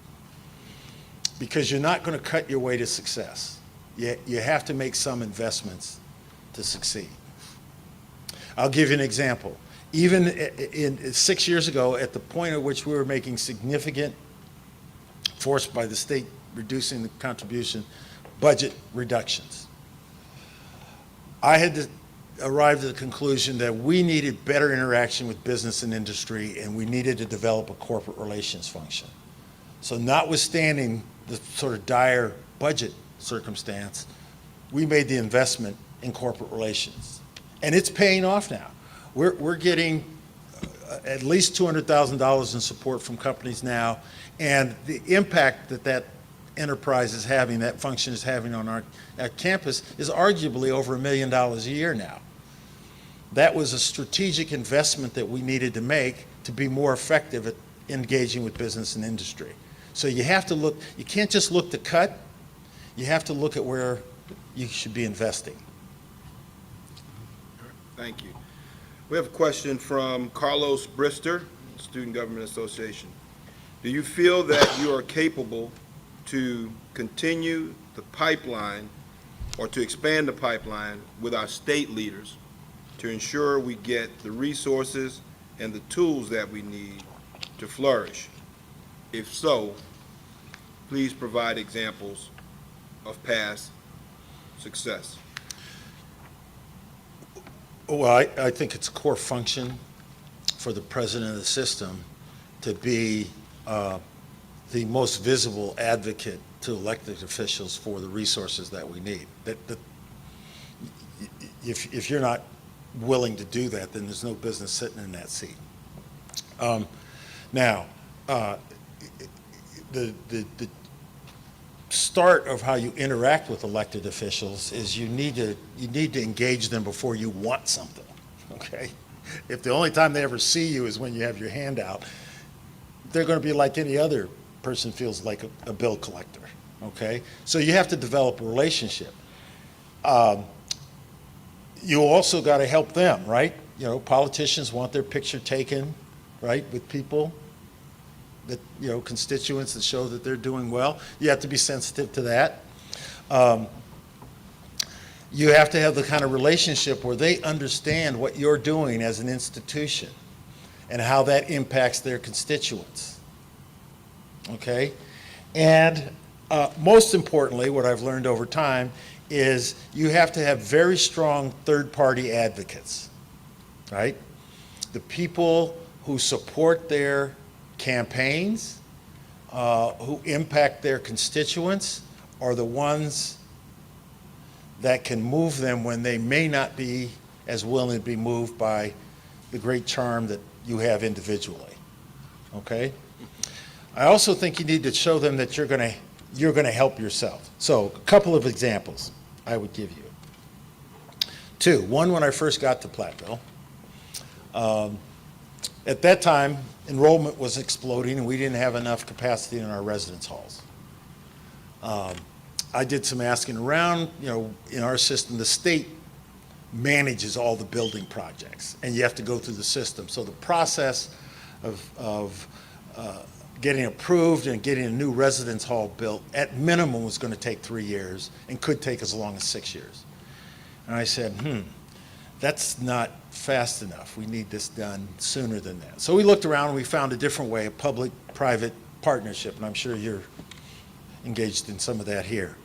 because you're not going to cut your way to success. You have to make some investments to succeed. I'll give you an example. Even in 6 years ago, at the point at which we were making significant, forced by the state reducing the contribution, budget reductions, I had to arrive at the conclusion that we needed better interaction with business and industry, and we needed to develop a corporate relations function. So notwithstanding the sort of dire budget circumstance, we made the investment in corporate relations. And it's paying off now. We're getting at least $200,000 in support from companies now, and the impact that enterprise is having, that function is having on our campus is arguably over $1 million a year now. That was a strategic investment that we needed to make to be more effective at engaging with business and industry. So you have to look, you can't just look to cut, you have to look at where you should be investing. Thank you. We have a question from Carlos Brister, Student Government Association. Do you feel that you are capable to continue the pipeline or to expand the pipeline with our state leaders to ensure we get the resources and the tools that we need to flourish? If so, please provide examples of past success. Well, I think it's a core function for the president of the system to be the most visible advocate to elected officials for the resources that we need. If you're not willing to do that, then there's no business sitting in that seat. Now, the start of how you interact with elected officials is you need to engage them before you want something, okay? If the only time they ever see you is when you have your hand out, they're going to be like any other person feels like a bill collector, okay? So you have to develop a relationship. You also got to help them, right? You know, politicians want their picture taken, right, with people that, you know, constituents that show that they're doing well. You have to be sensitive to that. You have to have the kind of relationship where they understand what you're doing as an institution and how that impacts their constituents, okay? And most importantly, what I've learned over time is you have to have very strong third-party advocates, right? The people who support their campaigns, who impact their constituents, are the ones that can move them when they may not be as willing to be moved by the great charm that you have individually, okay? I also think you need to show them that you're gonna help yourself. So a couple of examples I would give you. Two, one, when I first got to Platteville, at that time, enrollment was exploding and we didn't have enough capacity in our residence halls. I did some asking around. You know, in our system, the state manages all the building projects and you have to go through the system. So the process of getting approved and getting a new residence hall built at minimum was going to take 3 years and could take as long as 6 years. And I said, that's not fast enough. We need this done sooner than that. So we looked around and we found a different way, a public-private partnership, and I'm sure you're engaged in some of that here.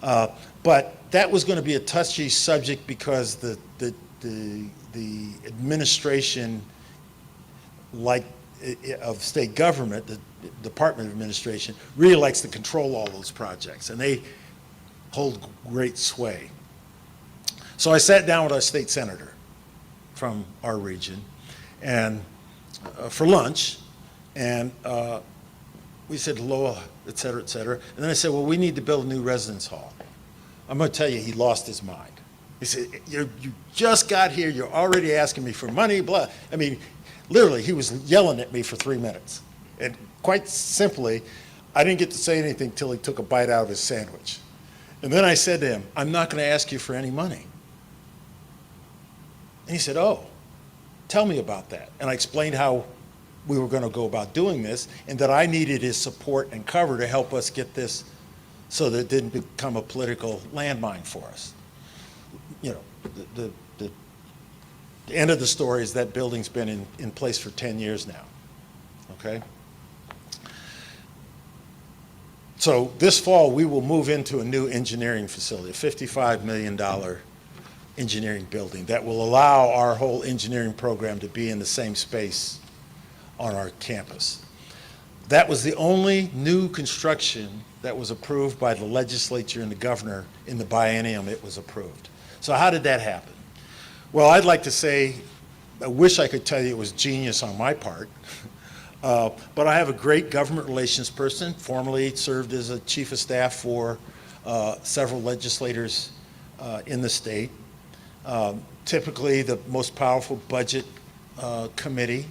But that was going to be a touchy subject because the administration, like of state government, the Department of Administration, really likes to control all those projects, and they hold great sway. So I sat down with our state senator from our region and for lunch, and we said hello, et cetera, et cetera. And then I said, well, we need to build a new residence hall. I'm going to tell you, he lost his mind. He said, you just got here, you're already asking me for money, blah. I mean, literally, he was yelling at me for 3 minutes. And quite simply, I didn't get to say anything till he took a bite out of his sandwich. And then I said to him, I'm not going to ask you for any money. And he said, oh, tell me about that. And I explained how we were going to go about doing this and that I needed his support and cover to help us get this so that it didn't become a political landmine for us. You know, the end of the story is that building's been in place for 10 years now, okay? So this fall, we will move into a new engineering facility, a $55 million engineering building that will allow our whole engineering program to be in the same space on our campus. That was the only new construction that was approved by the legislature and the governor in the biennium it was approved. So how did that happen? Well, I'd like to say, I wish I could tell you it was genius on my part, but I have a great government relations person, formerly served as a chief of staff for several legislators in the state. Typically the most powerful budget committee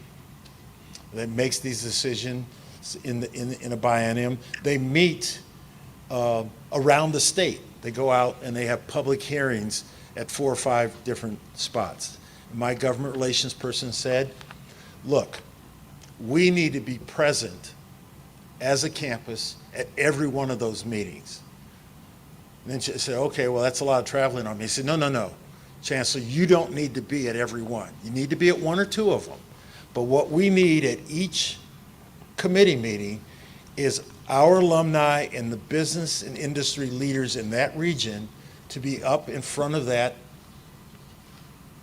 that makes these decisions in a biennium. They meet around the state. They go out and they have public hearings at 4 or 5 different spots. My government relations person said, look, we need to be present as a campus at every one of those meetings. And then she said, okay, well, that's a lot of traveling on me. He said, no, no, no, Chancellor, you don't need to be at every one. You need to be at one or two of them. But what we need at each committee meeting is our alumni and the business and industry leaders in that region to be up in front of that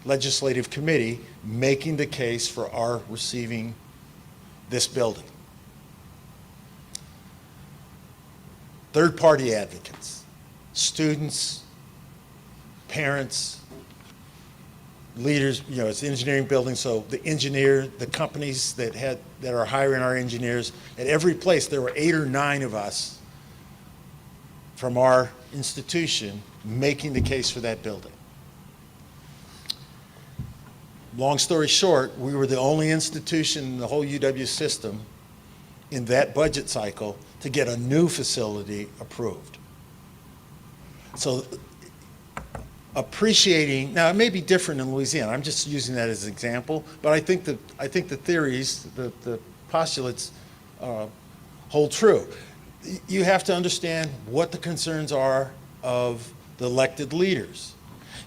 legislative committee making the case for our receiving this building. Third-party advocates, students, parents, leaders, you know, it's an engineering building, so the engineer, the companies that are hiring our engineers, at every place there were 8 or 9 of us from our institution making the case for that building. Long story short, we were the only institution in the whole UW system in that budget cycle to get a new facility approved. So appreciating, now it may be different in Louisiana, I'm just using that as an example, but I think the theories, the postulates hold true. You have to understand what the concerns are of the elected leaders.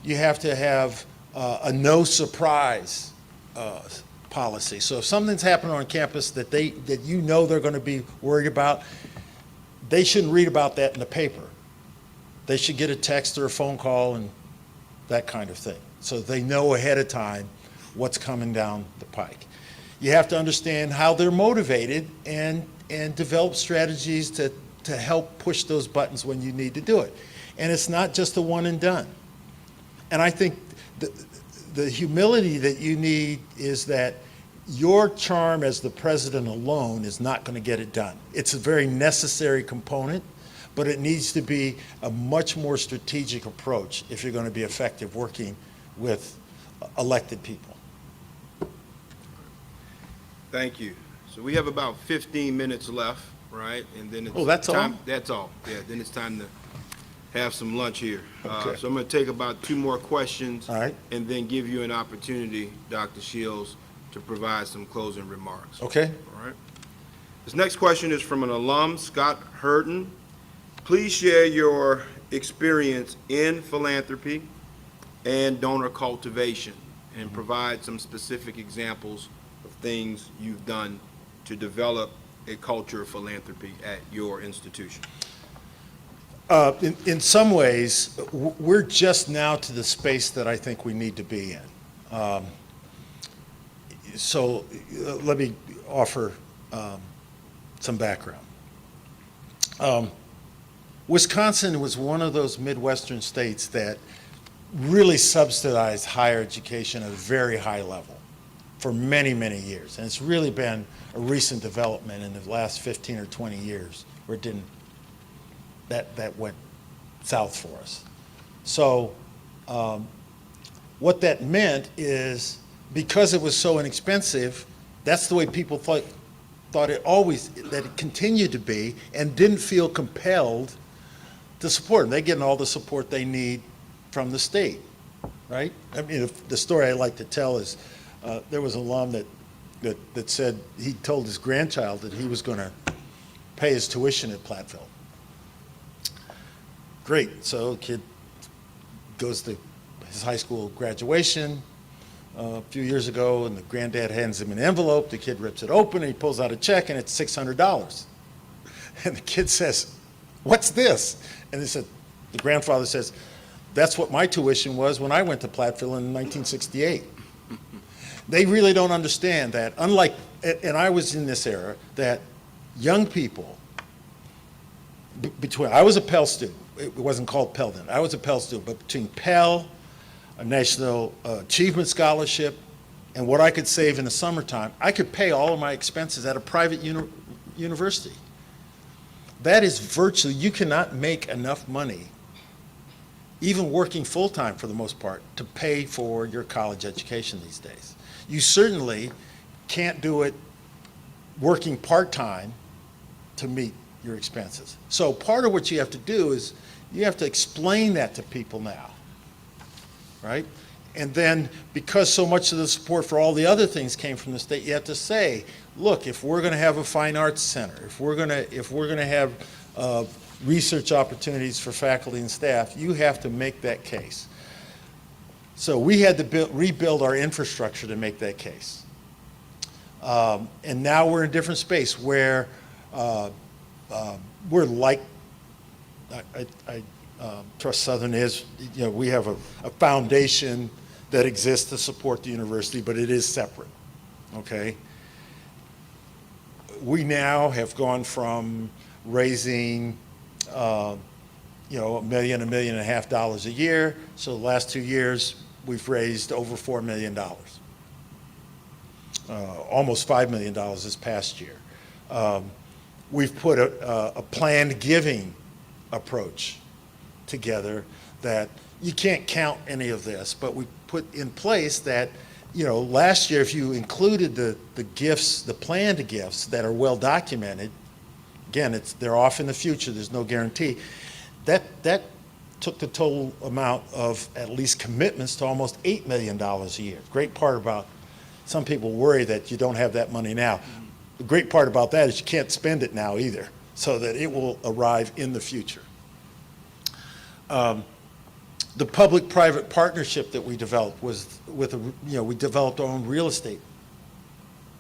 You have to have a no surprise policy. So if something's happening on campus that you know they're going to be worried about, they shouldn't read about that in the paper. They should get a text or a phone call and that kind of thing, so they know ahead of time what's coming down the pike. You have to understand how they're motivated and develop strategies to help push those buttons when you need to do it. And it's not just a one and done. And I think the humility that you need is that your charm as the president alone is not going to get it done. It's a very necessary component, but it needs to be a much more strategic approach if you're going to be effective working with elected people. Thank you. So we have about 15 minutes left, right? And then it's Oh, that's time. all? That's all. Yeah, then it's time to have some lunch here. Okay. So I'm going to take about 2 more questions. All right. And then give you an opportunity, Dr. Shields, to provide some closing remarks. Okay? All right. This next question is from an alum, Scott Hurton. Please share your experience in philanthropy and donor cultivation and provide some specific examples of things you've done to develop a culture of philanthropy at your institution. In some ways, we're just now to the space that I think we need to be in. So let me offer some background. Wisconsin was one of those Midwestern states that really subsidized higher education at a very high level for many, many years. And it's really been a recent development in the last 15 or 20 years where it didn't, that went south for us. So what that meant is because it was so inexpensive, that's the way people thought that it continued to be, and didn't feel compelled to support them. They're getting all the support they need from the state, right? I mean, the story I like to tell is there was an alum that said he told his grandchild that he was going to pay his tuition at Platteville. Great, so the kid goes to his high school graduation a few years ago, and the granddad hands him an envelope. The kid rips it open, and he pulls out a check, and it's $600. And the kid says, "What's this?" And the grandfather says, "That's what my tuition was when I went to Platteville in 1968. They really don't understand that, unlike, and I was in this era, that young people, I was a Pell student. It wasn't called Pell then. I was a Pell student, but between Pell, a National Achievement Scholarship, and what I could save in the summertime, I could pay all of my expenses at a private university. That is virtually, you cannot make enough money, even working full-time for the most part, to pay for your college education these days. You certainly can't do it working part-time to meet your expenses. So part of what you have to do is you have to explain that to people now, right? And then, because so much of the support for all the other things came from the state, you have to say, look, if we're going to have a fine arts center, if we're going to have research opportunities for faculty and staff, you have to make that case. So we had to rebuild our infrastructure to make that case. And now we're in a different space where we're like, I Trust Southern is, we have a foundation that exists to support the university, but it is separate, okay? We now have gone from raising, $1 million, $1.5 million a year. So the last 2 years, we've raised over $4 million. Almost $5 million this past year. We've put a planned giving approach together that you can't count any of this, but we put in place that, last year, if you included the gifts, the planned gifts that are well documented, again, they're off in the future, there's no guarantee, that took the total amount of at least commitments to almost $8 million a year. Great part about, some people worry that you don't have that money now. The great part about that is you can't spend it now either, so that it will arrive in the future. The public-private partnership that we developed was with we developed our own real estate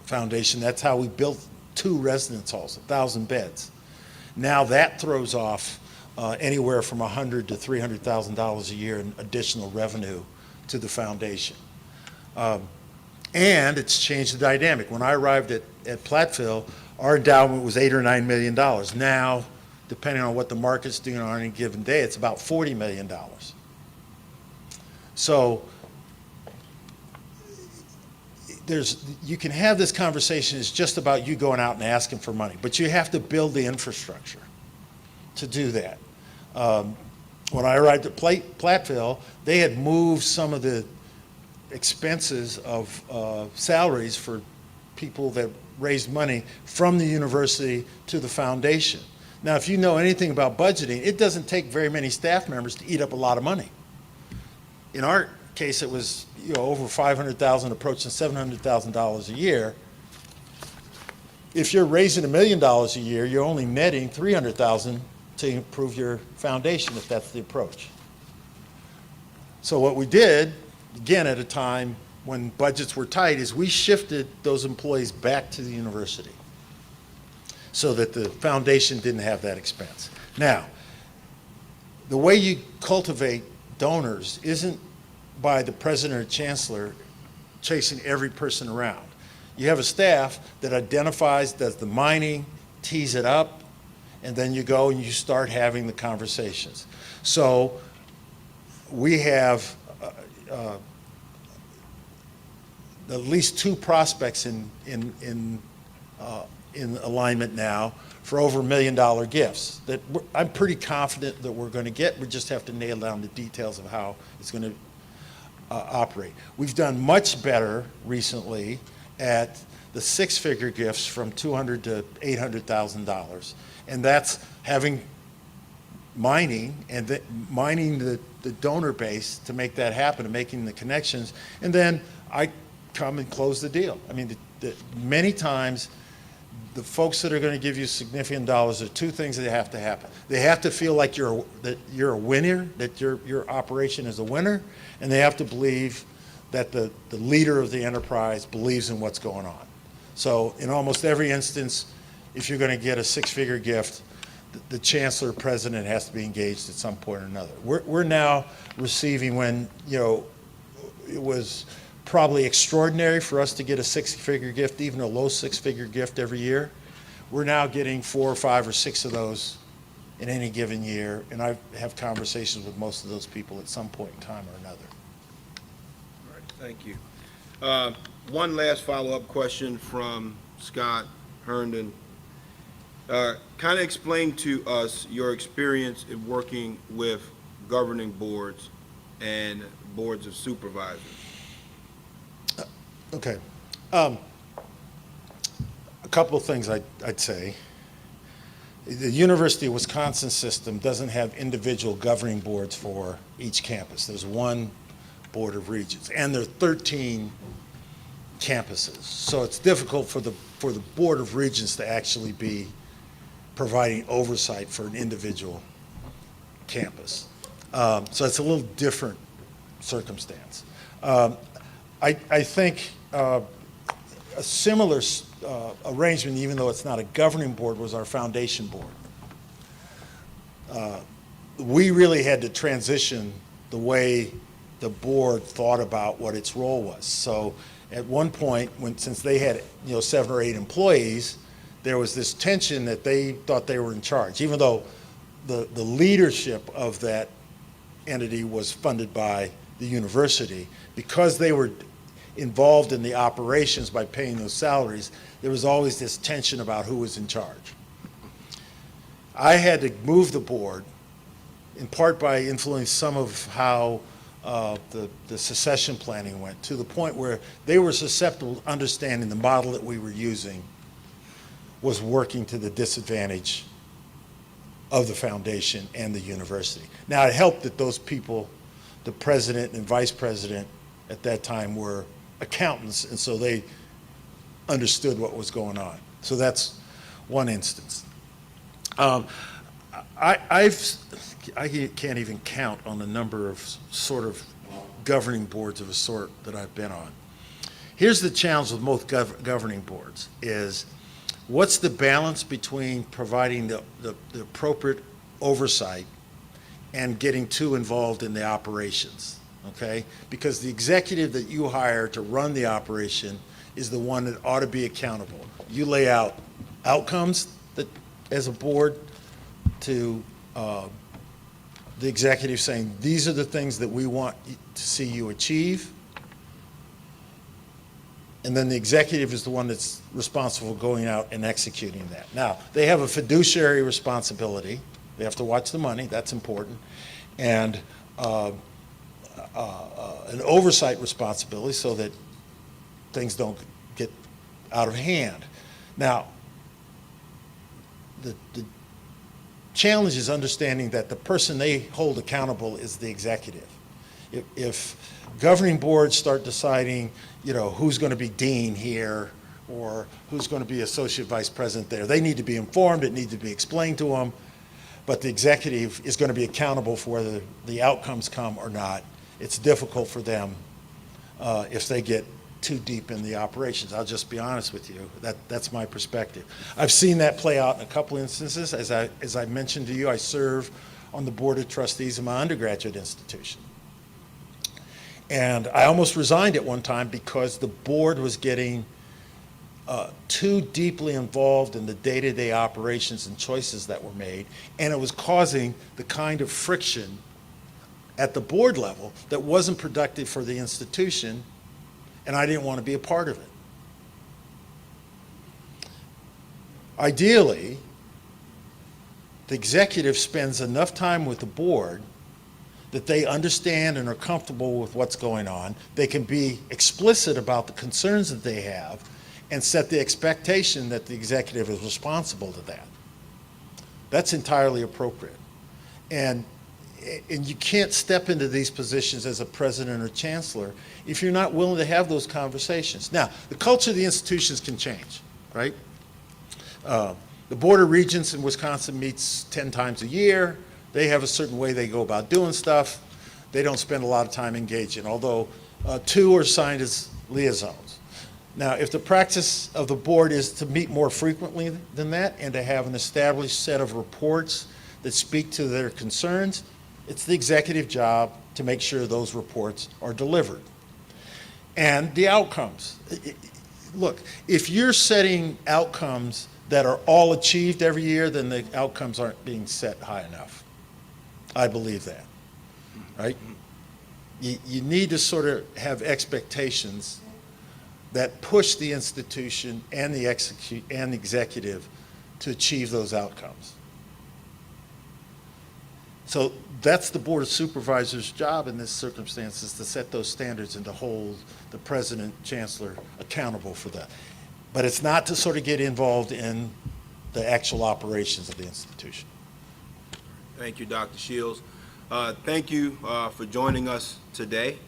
foundation. That's how we built 2 residence halls, 1,000 beds. Now that throws off anywhere from $100,000 to $300,000 a year in additional revenue to the foundation. And it's changed the dynamic. When I arrived at Platteville, our endowment was $8 or $9 million. Now, depending on what the market's doing on any given day, it's about $40 million. So you can have this conversation, it's just about you going out and asking for money, but you have to build the infrastructure to do that. When I arrived at Platteville, they had moved some of the expenses of salaries for people that raised money from the university to the foundation. Now, if you know anything about budgeting, it doesn't take very many staff members to eat up a lot of money. In our case, it was over $500,000, approaching $700,000 a year. If you're raising $1 million a year, you're only netting $300,000 to improve your foundation, if that's the approach. So what we did, again, at a time when budgets were tight, is we shifted those employees back to the university so that the foundation didn't have that expense. Now, the way you cultivate donors isn't by the president or chancellor chasing every person around. You have a staff that identifies, does the mining, tees it up, and then you go and you start having the conversations. So we have at least 2 prospects in alignment now for over $1 million gifts that I'm pretty confident that we're going to get. We just have to nail down the details of how it's going to operate. We've done much better recently at the 6-figure gifts from $200,000 to $800,000, and that's having mining and mining the donor base to make that happen and making the connections, and then I come and close the deal. I mean, many times the folks that are going to give you significant dollars, there are 2 things that have to happen. They have to feel like you're a winner, that your operation is a winner, and they have to believe that the leader of the enterprise believes in what's going on. So in almost every instance, if you're going to get a 6-figure gift, the chancellor or president has to be engaged at some point or another. We're now receiving, when it was probably extraordinary for us to get a 6-figure gift, even a low 6-figure gift every year. We're now getting 4 or 5 or 6 of those in any given year, and I have conversations with most of those people at some point in time or another. All right, thank you. One last follow-up question from Scott Herndon. Kind of explain to us your experience in working with governing boards and boards of supervisors. Okay. A couple of things I'd say. The University of Wisconsin system doesn't have individual governing boards for each campus. There's one Board of Regents, and there are 13 campuses. So it's difficult for the Board of Regents to actually be providing oversight for an individual campus. So it's a little different circumstance. I think a similar arrangement, even though it's not a governing board, was our foundation board. We really had to transition the way the board thought about what its role was. So at one point, since they had 7 or 8 employees, there was this tension that they thought they were in charge, even though the leadership of that entity was funded by the university. Because they were involved in the operations by paying those salaries, there was always this tension about who was in charge. I had to move the board, in part by influencing some of how the succession planning went, to the point where they were susceptible to understanding the model that we were using was working to the disadvantage of the foundation and the university. Now, it helped that those people, the president and vice president at that time, were accountants, and so they understood what was going on. So that's one instance. I can't even count on the number of sort of governing boards of a sort that I've been on. Here's the challenge with most governing boards is, what's the balance between providing the appropriate oversight and getting too involved in the operations, okay? Because the executive that you hire to run the operation is the one that ought to be accountable. You lay out outcomes that, as a board, to the executive saying, these are the things that we want to see you achieve. And then the executive is the one that's responsible for going out and executing that. Now, they have a fiduciary responsibility. They have to watch the money, that's important. And an oversight responsibility so that things don't get out of hand. Now, the challenge is understanding that the person they hold accountable is the executive. If governing boards start deciding, who's going to be dean here or who's going to be associate vice president there, they need to be informed, it needs to be explained to them, but the executive is going to be accountable for whether the outcomes come or not. It's difficult for them if they get too deep in the operations. I'll just be honest with you. That's my perspective. I've seen that play out in a couple instances. As I mentioned to you, I serve on the board of trustees of my undergraduate institution. And I almost resigned at one time because the board was getting too deeply involved in the day-to-day operations and choices that were made, and it was causing the kind of friction at the board level that wasn't productive for the institution, and I didn't want to be a part of it. Ideally, the executive spends enough time with the board that they understand and are comfortable with what's going on. They can be explicit about the concerns that they have and set the expectation that the executive is responsible to that. That's entirely appropriate. And you can't step into these positions as a president or chancellor if you're not willing to have those conversations. Now, the culture of the institutions can change, right? The Board of Regents in Wisconsin meets 10 times a year. They have a certain way they go about doing stuff. They don't spend a lot of time engaging, although 2 are assigned as liaisons. Now, if the practice of the board is to meet more frequently than that and to have an established set of reports that speak to their concerns, it's the executive job to make sure those reports are delivered. And the outcomes. Look, if you're setting outcomes that are all achieved every year, then the outcomes aren't being set high enough. I believe that, right? You need to sort of have expectations that push the institution and the executive to achieve those outcomes. So that's the Board of Supervisors' job in this circumstance, is to set those standards and to hold the president, chancellor accountable for that. But it's not to sort of get involved in the actual operations of the institution. Thank you, Dr. Shields. Thank you for joining us today.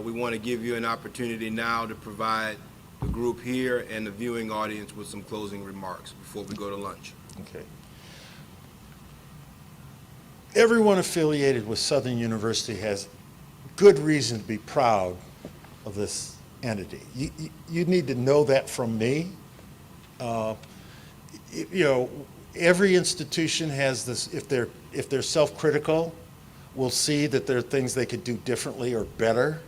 We want to give you an opportunity now to provide the group here and the viewing audience with some closing remarks before we go to lunch. Okay. Everyone affiliated with Southern University has good reason to be proud of this entity. You need to know that from me. You know, every institution has this, if they're self-critical, we'll see that there are things they could do differently or better.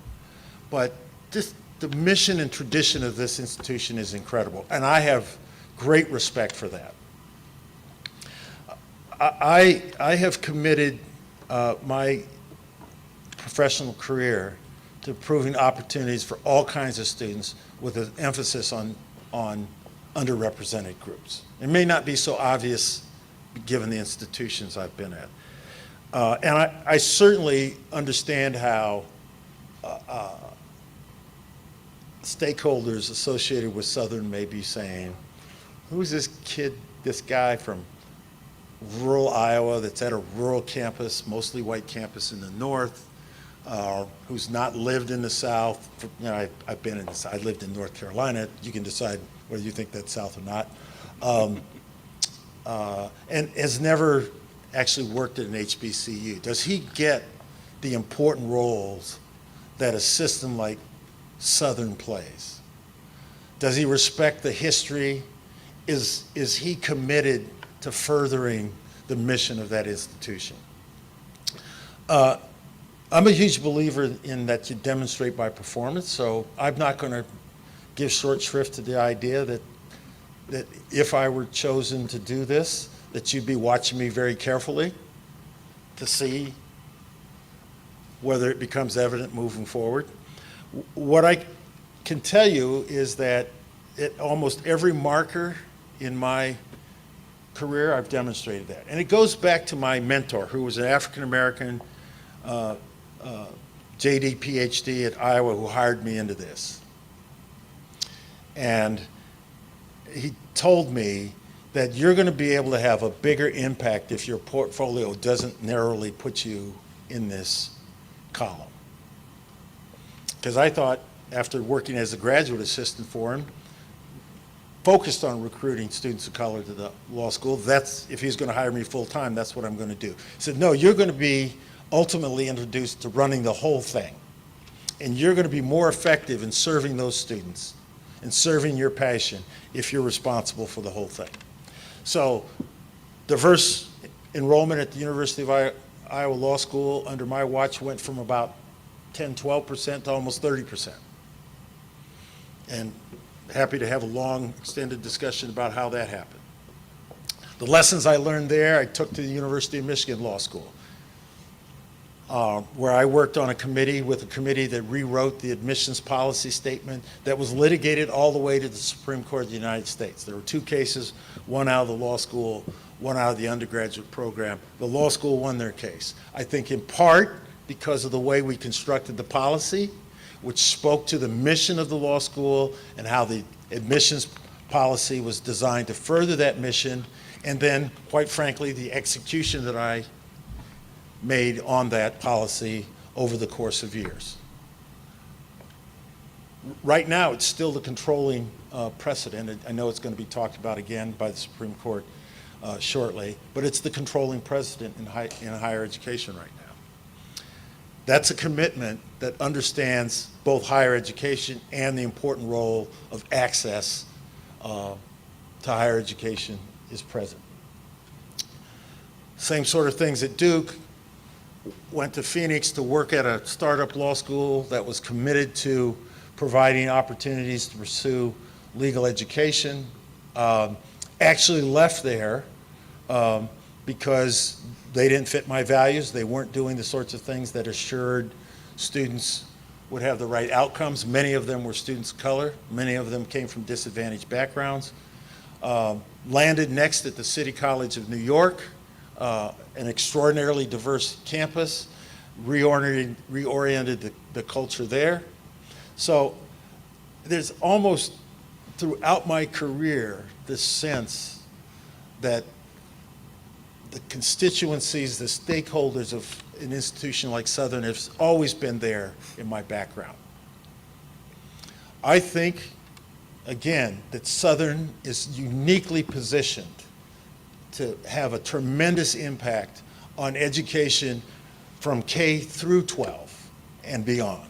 But just the mission and tradition of this institution is incredible, and I have great respect for that. I have committed my professional career to improving opportunities for all kinds of students with an emphasis on underrepresented groups. It may not be so obvious given the institutions I've been at. And I certainly understand how stakeholders associated with Southern may be saying, who's this kid, this guy from rural Iowa that's at a rural campus, mostly white campus in the north, who's not lived in the South. You know, I've been in the South. I lived in North Carolina. You can decide whether you think that's South or not. And has never actually worked at an HBCU. Does he get the important roles that a system like Southern plays? Does he respect the history? Is he committed to furthering the mission of that institution? I'm a huge believer in that you demonstrate by performance, so I'm not going to give short shrift to the idea that if I were chosen to do this, that you'd be watching me very carefully to see whether it becomes evident moving forward. What I can tell you is that at almost every marker in my career, I've demonstrated that. And it goes back to my mentor, who was an African-American JD PhD at Iowa, who hired me into this. And he told me that you're going to be able to have a bigger impact if your portfolio doesn't narrowly put you in this column. Because I thought, after working as a graduate assistant for him, focused on recruiting students of color to the law school, that's, if he's going to hire me full time, that's what I'm going to do. He said, no, you're going to be ultimately introduced to running the whole thing. And you're going to be more effective in serving those students and serving your passion if you're responsible for the whole thing. So diverse enrollment at the University of Iowa Law School under my watch went from about 10, 12% to almost 30%. And happy to have a long, extended discussion about how that happened. The lessons I learned there, I took to the University of Michigan Law School, where I worked on a committee that rewrote the admissions policy statement that was litigated all the way to the Supreme Court of the United States. There were two cases, one out of the law school, one out of the undergraduate program. The law school won their case. I think in part because of the way we constructed the policy, which spoke to the mission of the law school and how the admissions policy was designed to further that mission, and then, quite frankly, the execution that I made on that policy over the course of years. Right now, it's still the controlling precedent. I know it's going to be talked about again by the Supreme Court shortly, but it's the controlling precedent in higher education right now. That's a commitment that understands both higher education and the important role of access to higher education is present. Same sort of things at Duke. Went to Phoenix to work at a startup law school that was committed to providing opportunities to pursue legal education. Actually left there because they didn't fit my values. They weren't doing the sorts of things that assured students would have the right outcomes. Many of them were students of color. Many of them came from disadvantaged backgrounds. Landed next at the City College of New York, an extraordinarily diverse campus, reoriented the culture there. So there's almost throughout my career this sense that the constituencies, the stakeholders of an institution like Southern has always been there in my background. I think, again, that Southern is uniquely positioned to have a tremendous impact on education from K through 12 and beyond.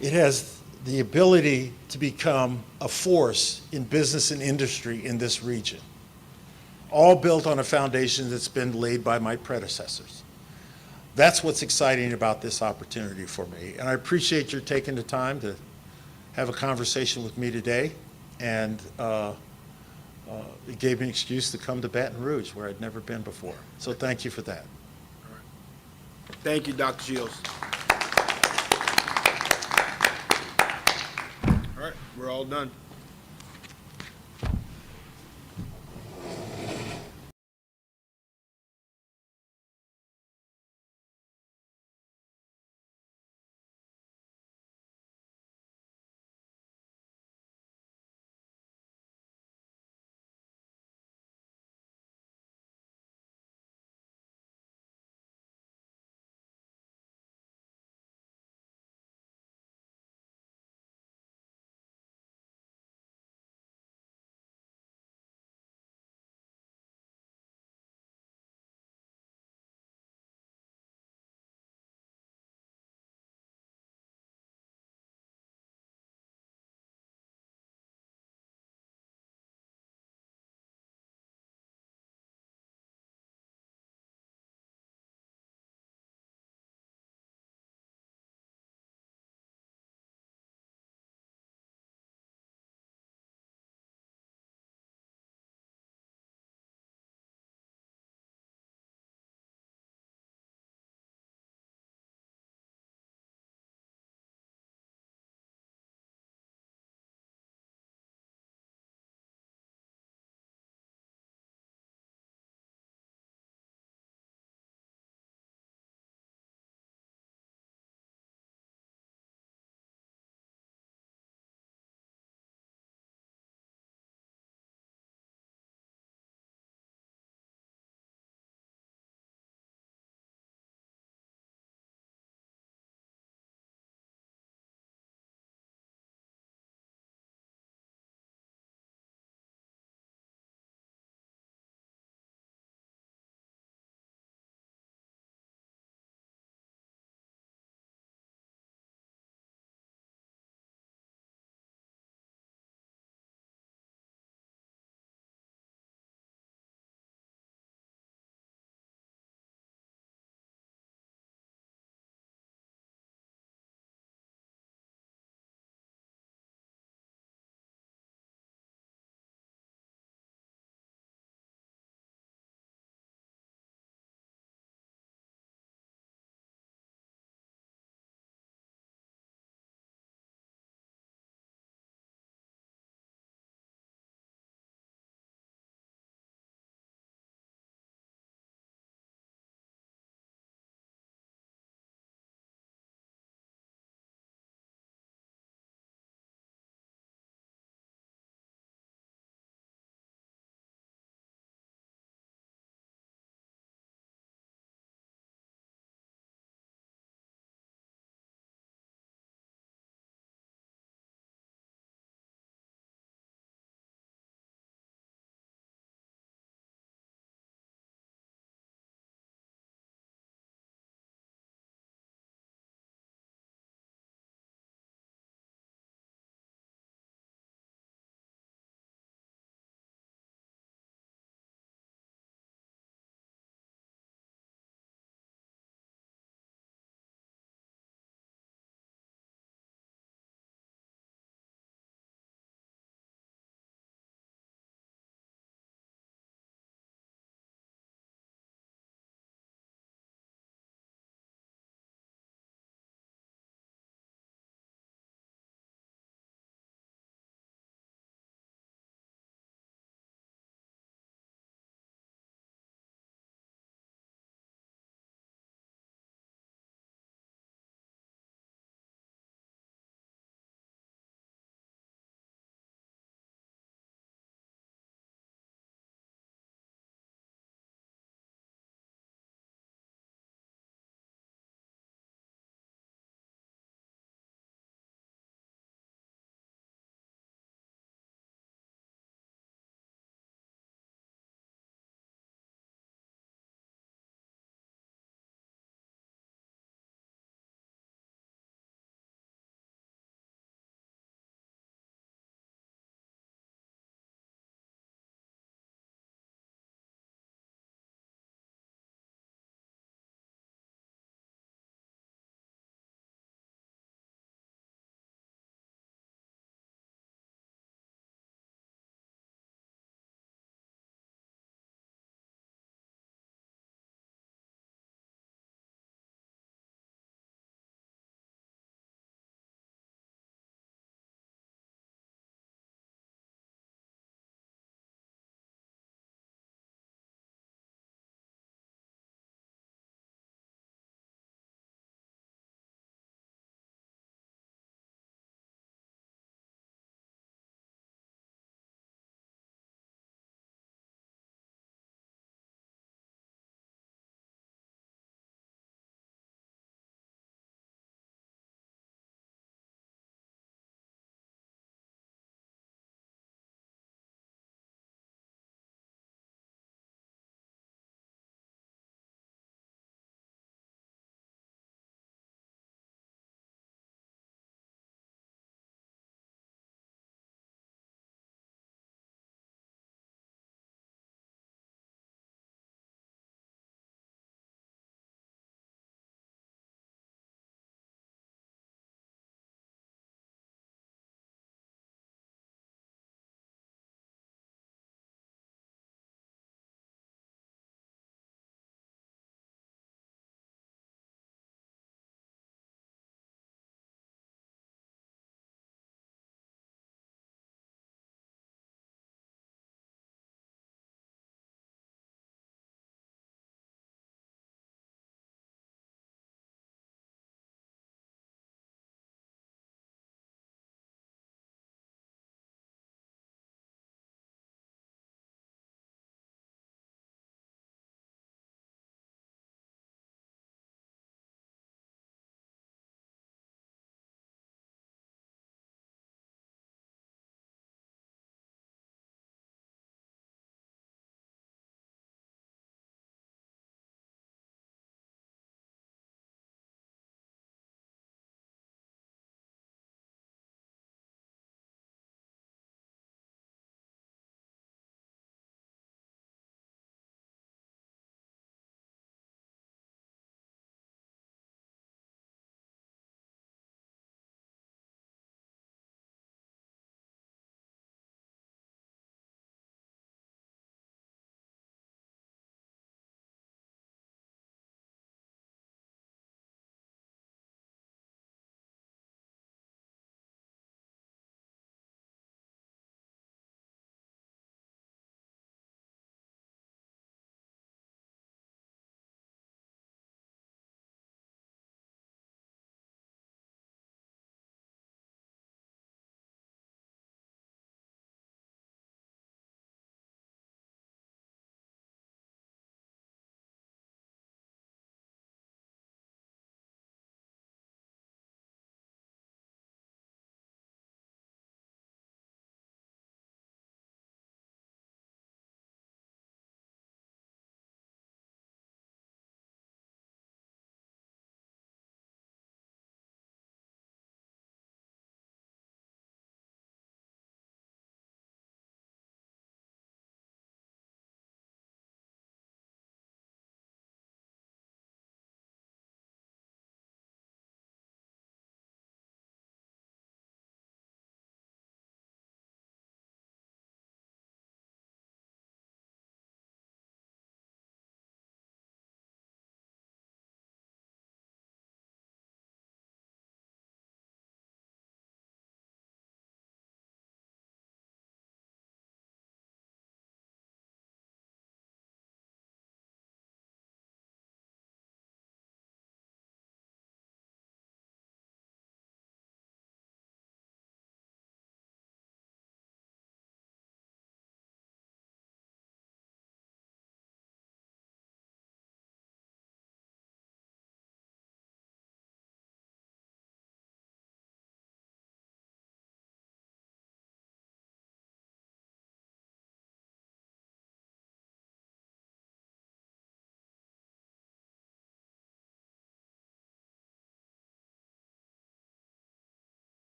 It has the ability to become a force in business and industry in this region, all built on a foundation that's been laid by my predecessors. That's what's exciting about this opportunity for me. And I appreciate your taking the time to have a conversation with me today. And it gave me an excuse to come to Baton Rouge, where I'd never been before. So thank you for that. Thank you, Dr. Shields. All right, we're all done.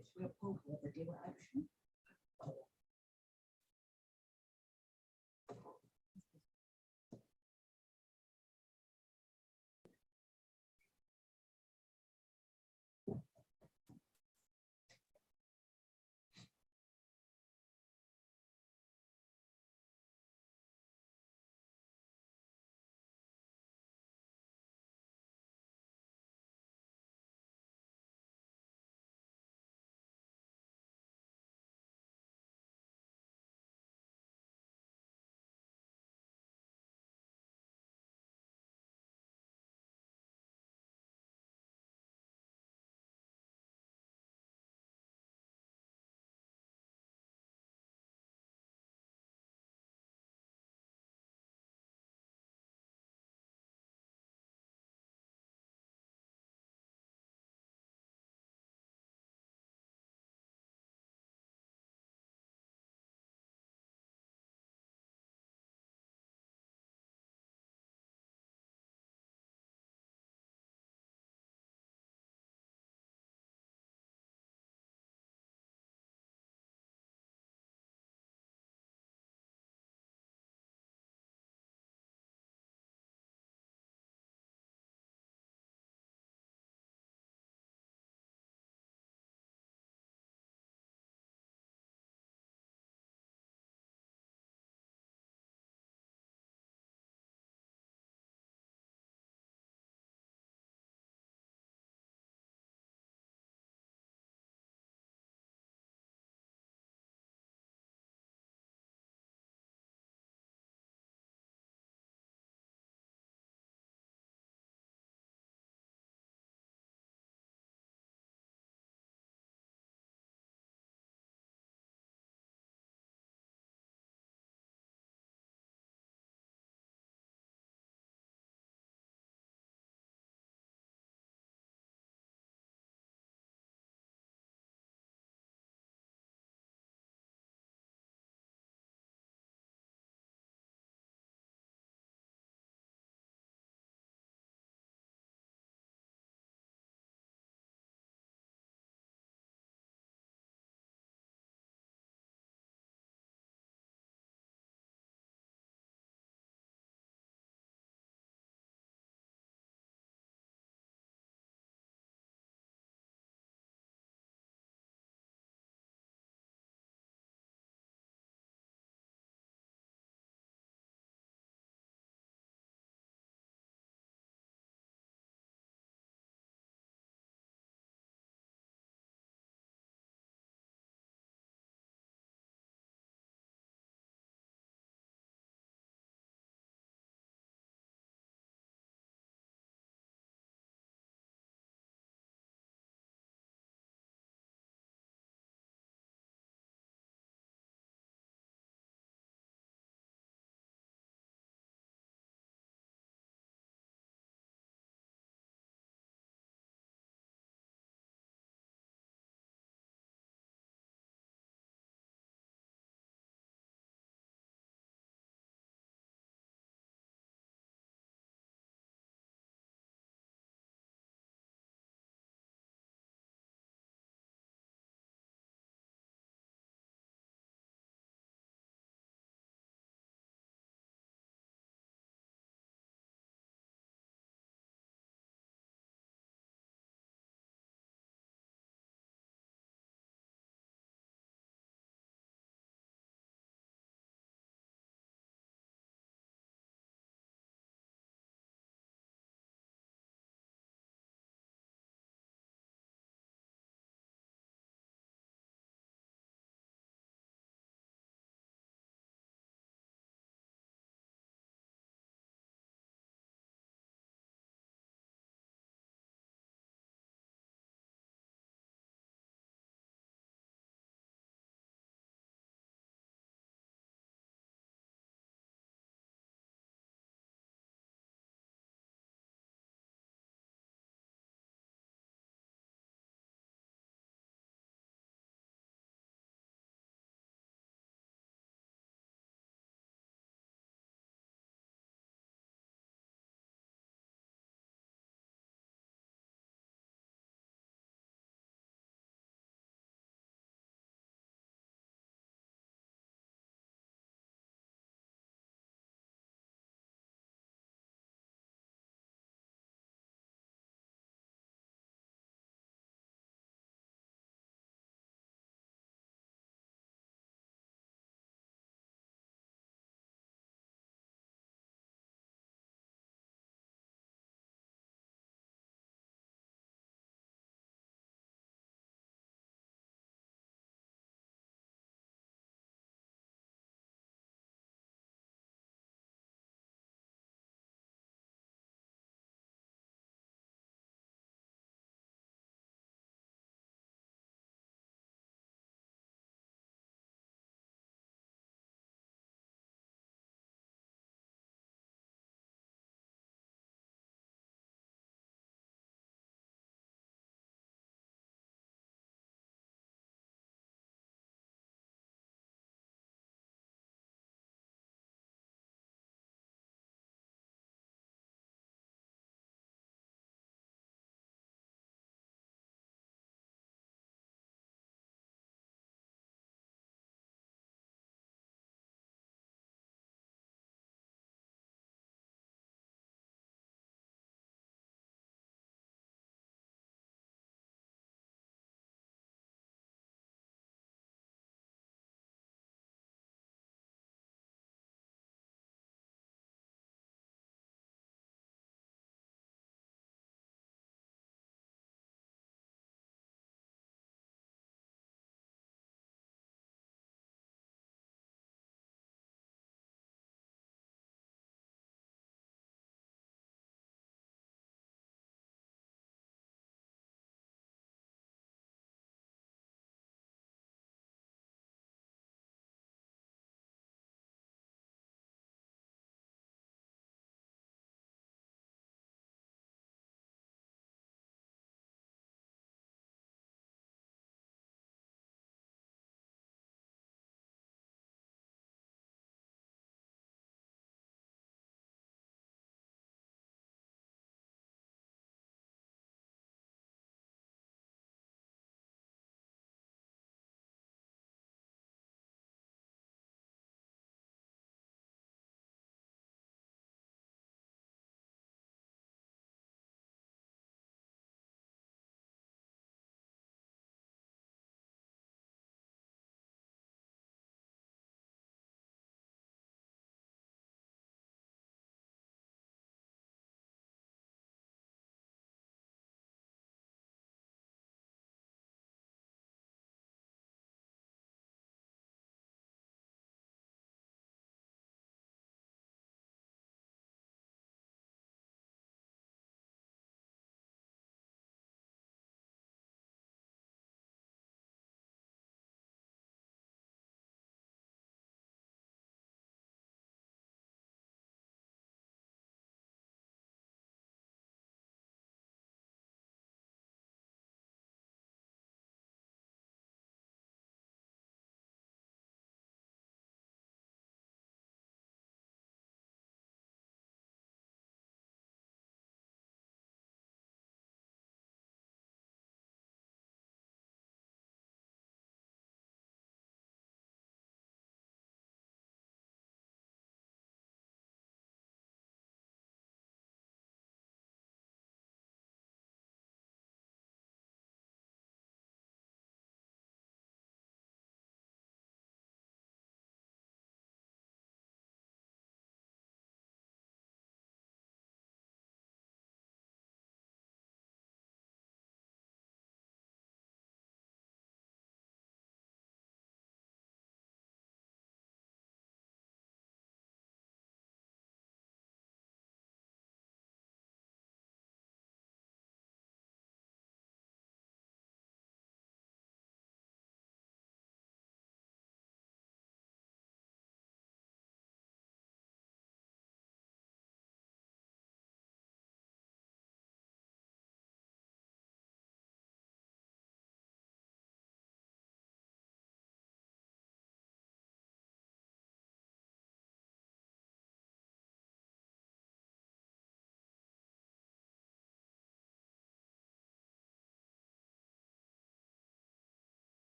it's real popular, the deal option.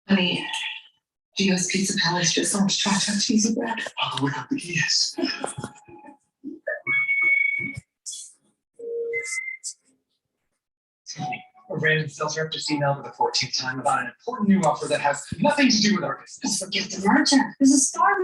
Honey, Gio's Pizza Palace just launched chocolate cheesy bread. I'll go wake up the kids. A random sales rep just emailed for the 14th time about an important new offer that has nothing to do with our business. Forget the merger. This is Star.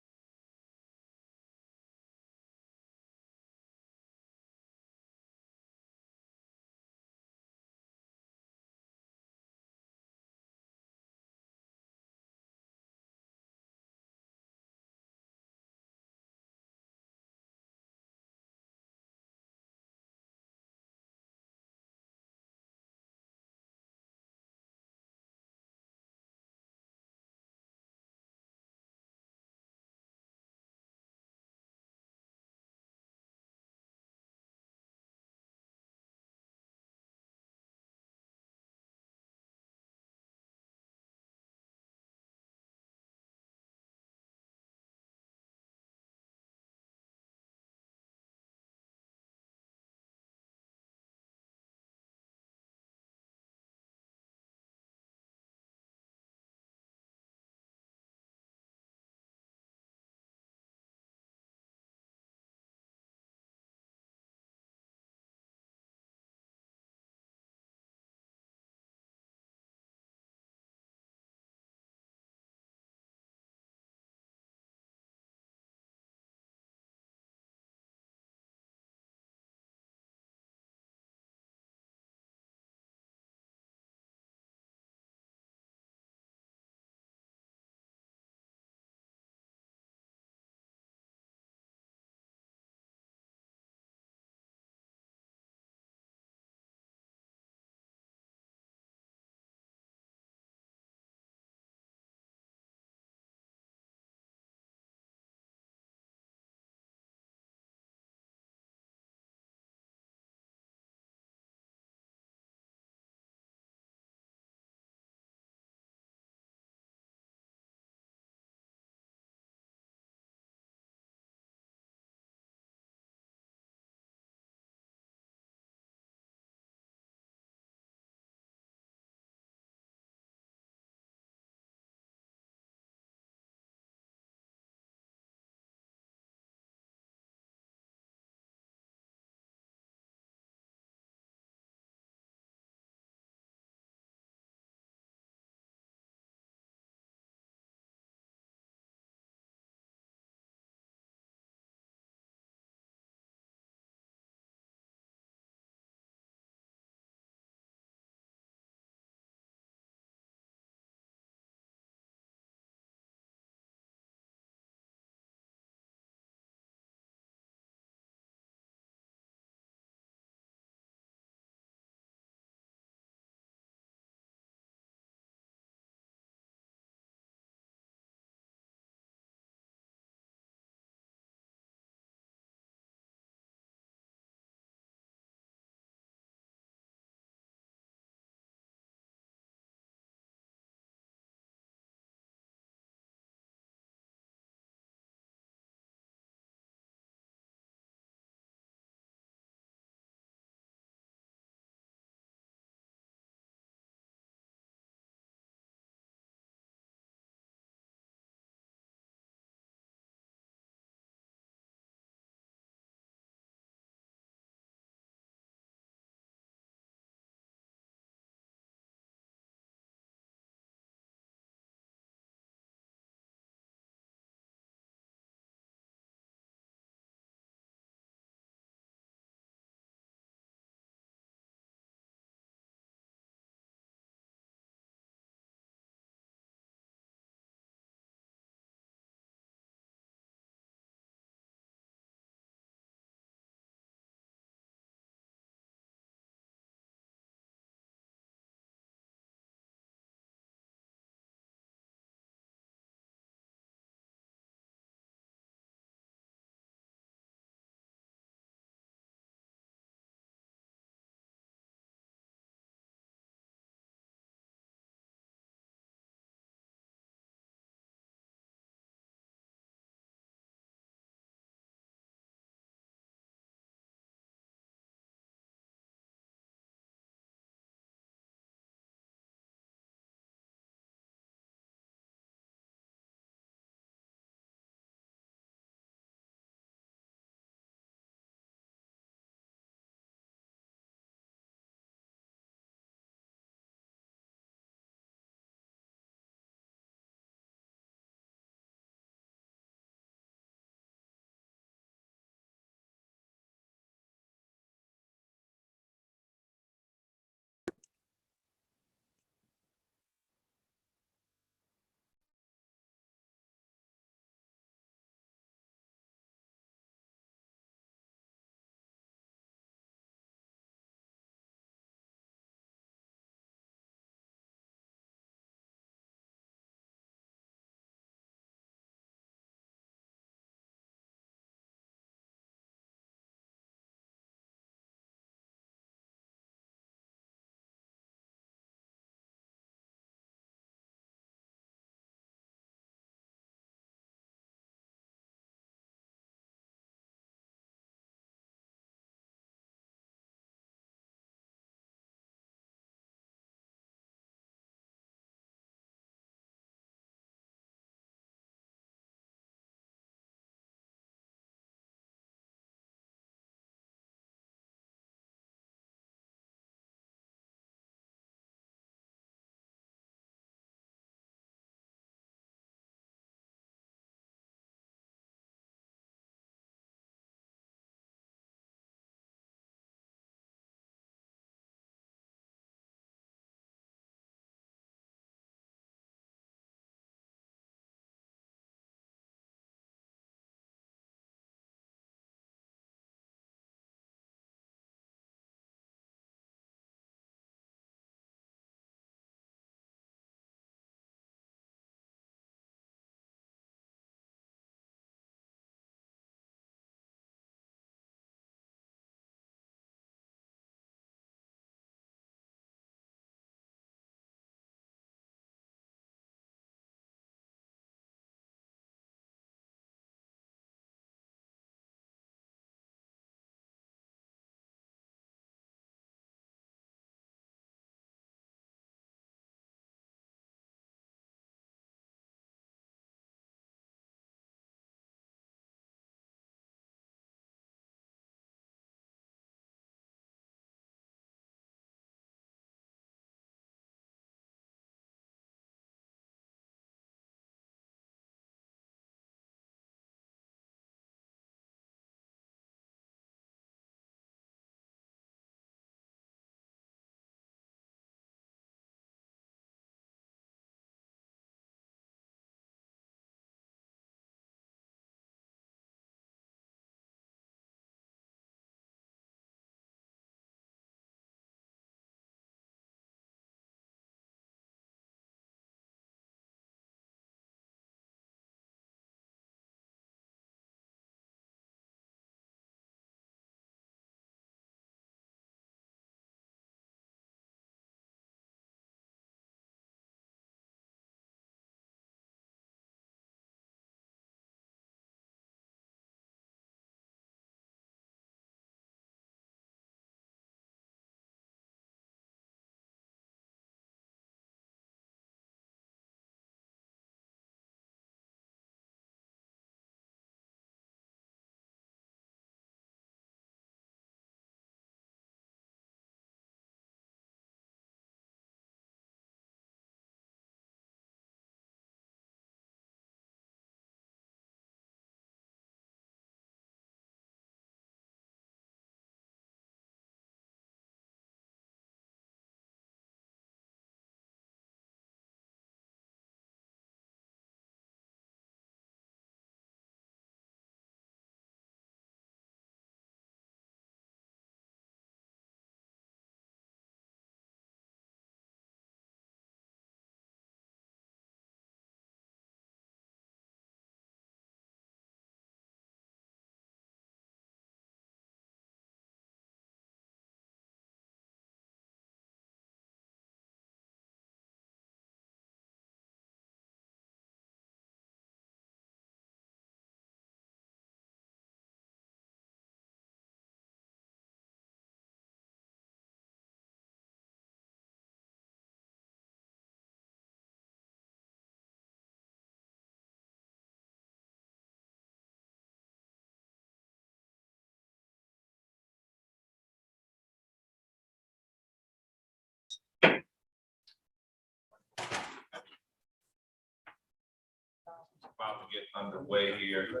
about to get underway here.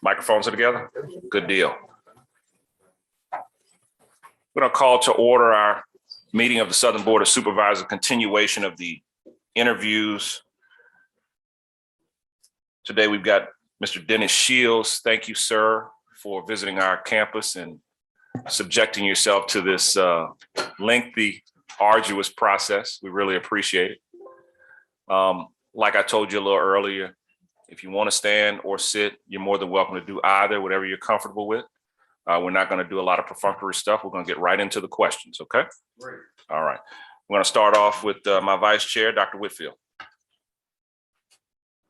Microphones are together? Good deal. We're going to call to order our meeting of the Southern Board of Supervisors, continuation of the interviews. Today we've got Mr. Dennis Shields. Thank you, sir, for visiting our campus and subjecting yourself to this lengthy, arduous process. We really appreciate it. Like I told you a little earlier, if you want to stand or sit, you're more than welcome to do either, whatever you're comfortable with. We're not going to do a lot of perfunctory stuff. We're going to get right into the questions, okay? Great. All right. I'm going to start off with my vice chair, Dr. Whitfield.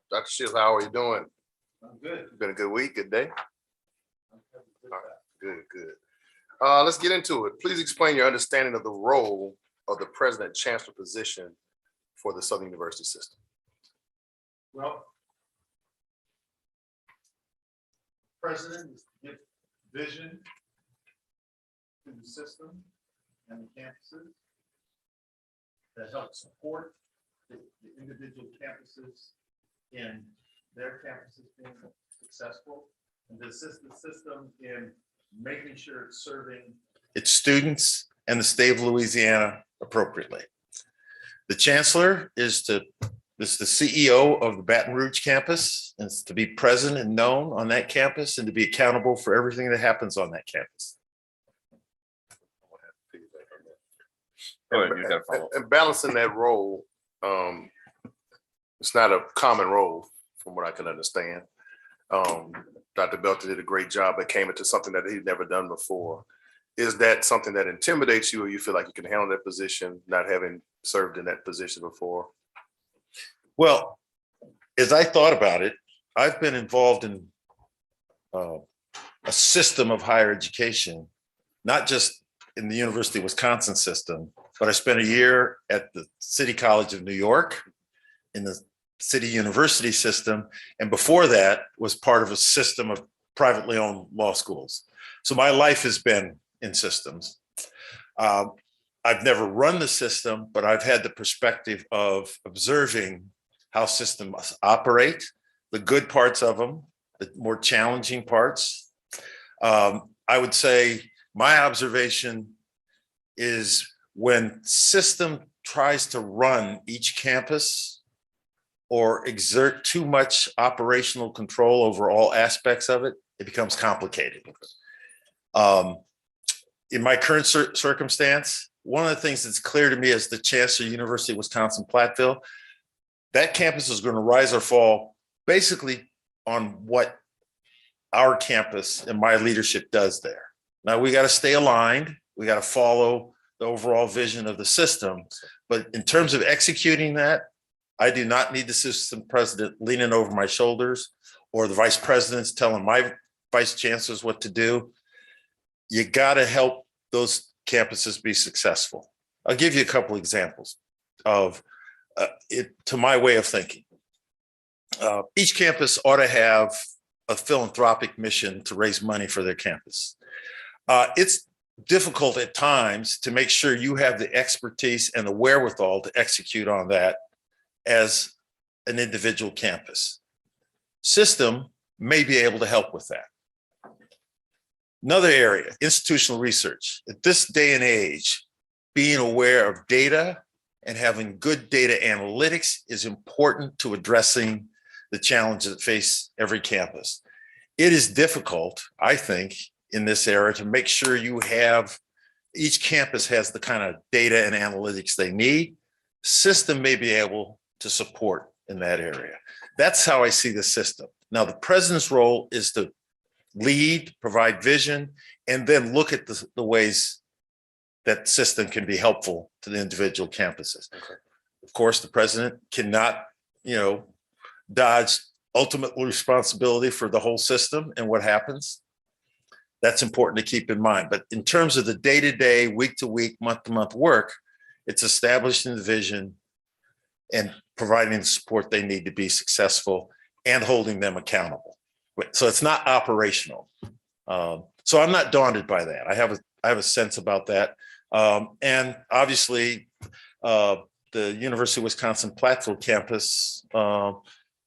Dr. Shields, how are you doing? I'm good. Been a good week, good day? All right, good. Let's get into it. Please explain your understanding of the role of the President Chancellor position for the Southern University system. Well, President is to give vision to the system and the campuses that help support the individual campuses in their campuses being successful, and to assist the system in making sure it's serving its students and the state of Louisiana appropriately. The Chancellor is the CEO of the Baton Rouge campus, and is to be present and known on that campus and to be accountable for everything that happens on that campus. Go ahead, you got to follow. And balancing that role, it's not a common role from what I can understand. Dr. Belton did a great job, but came into something that he'd never done before. Is that something that intimidates you, or you feel like you can handle that position, not having served in that position before? Well, as I thought about it, I've been involved in a system of higher education, not just in the University of Wisconsin system, but I spent a year at the City College of New York in the City University system. And before that was part of a system of privately owned law schools. So my life has been in systems. I've never run the system, but I've had the perspective of observing how systems operate, the good parts of them, the more challenging parts. I would say my observation is when system tries to run each campus or exert too much operational control over all aspects of it, it becomes complicated. In my current circumstance, one of the things that's clear to me as the Chancellor, University of Wisconsin-Platteville, that campus is going to rise or fall basically on what our campus and my leadership does there. Now, we got to stay aligned. We got to follow the overall vision of the system. But in terms of executing that, I do not need the system president leaning over my shoulders or the vice presidents telling my vice chancellors what to do. You got to help those campuses be successful. I'll give you a couple examples of it to my way of thinking. Each campus ought to have a philanthropic mission to raise money for their campus. It's difficult at times to make sure you have the expertise and the wherewithal to execute on that as an individual campus. System may be able to help with that. Another area, institutional research. At this day and age, being aware of data and having good data analytics is important to addressing the challenges that face every campus. It is difficult, I think, in this era to make sure you have, each campus has the kind of data and analytics they need. System may be able to support in that area. That's how I see the system. Now, the president's role is to lead, provide vision, and then look at the ways that system can be helpful to the individual campuses. Okay. Of course, the president cannot, dodge ultimate responsibility for the whole system and what happens. That's important to keep in mind. But in terms of the day-to-day, week-to-week, month-to-month work, it's establishing the vision and providing the support they need to be successful and holding them accountable. So it's not operational. So I'm not daunted by that. I have a sense about that. And obviously, the University of Wisconsin-Platteville campus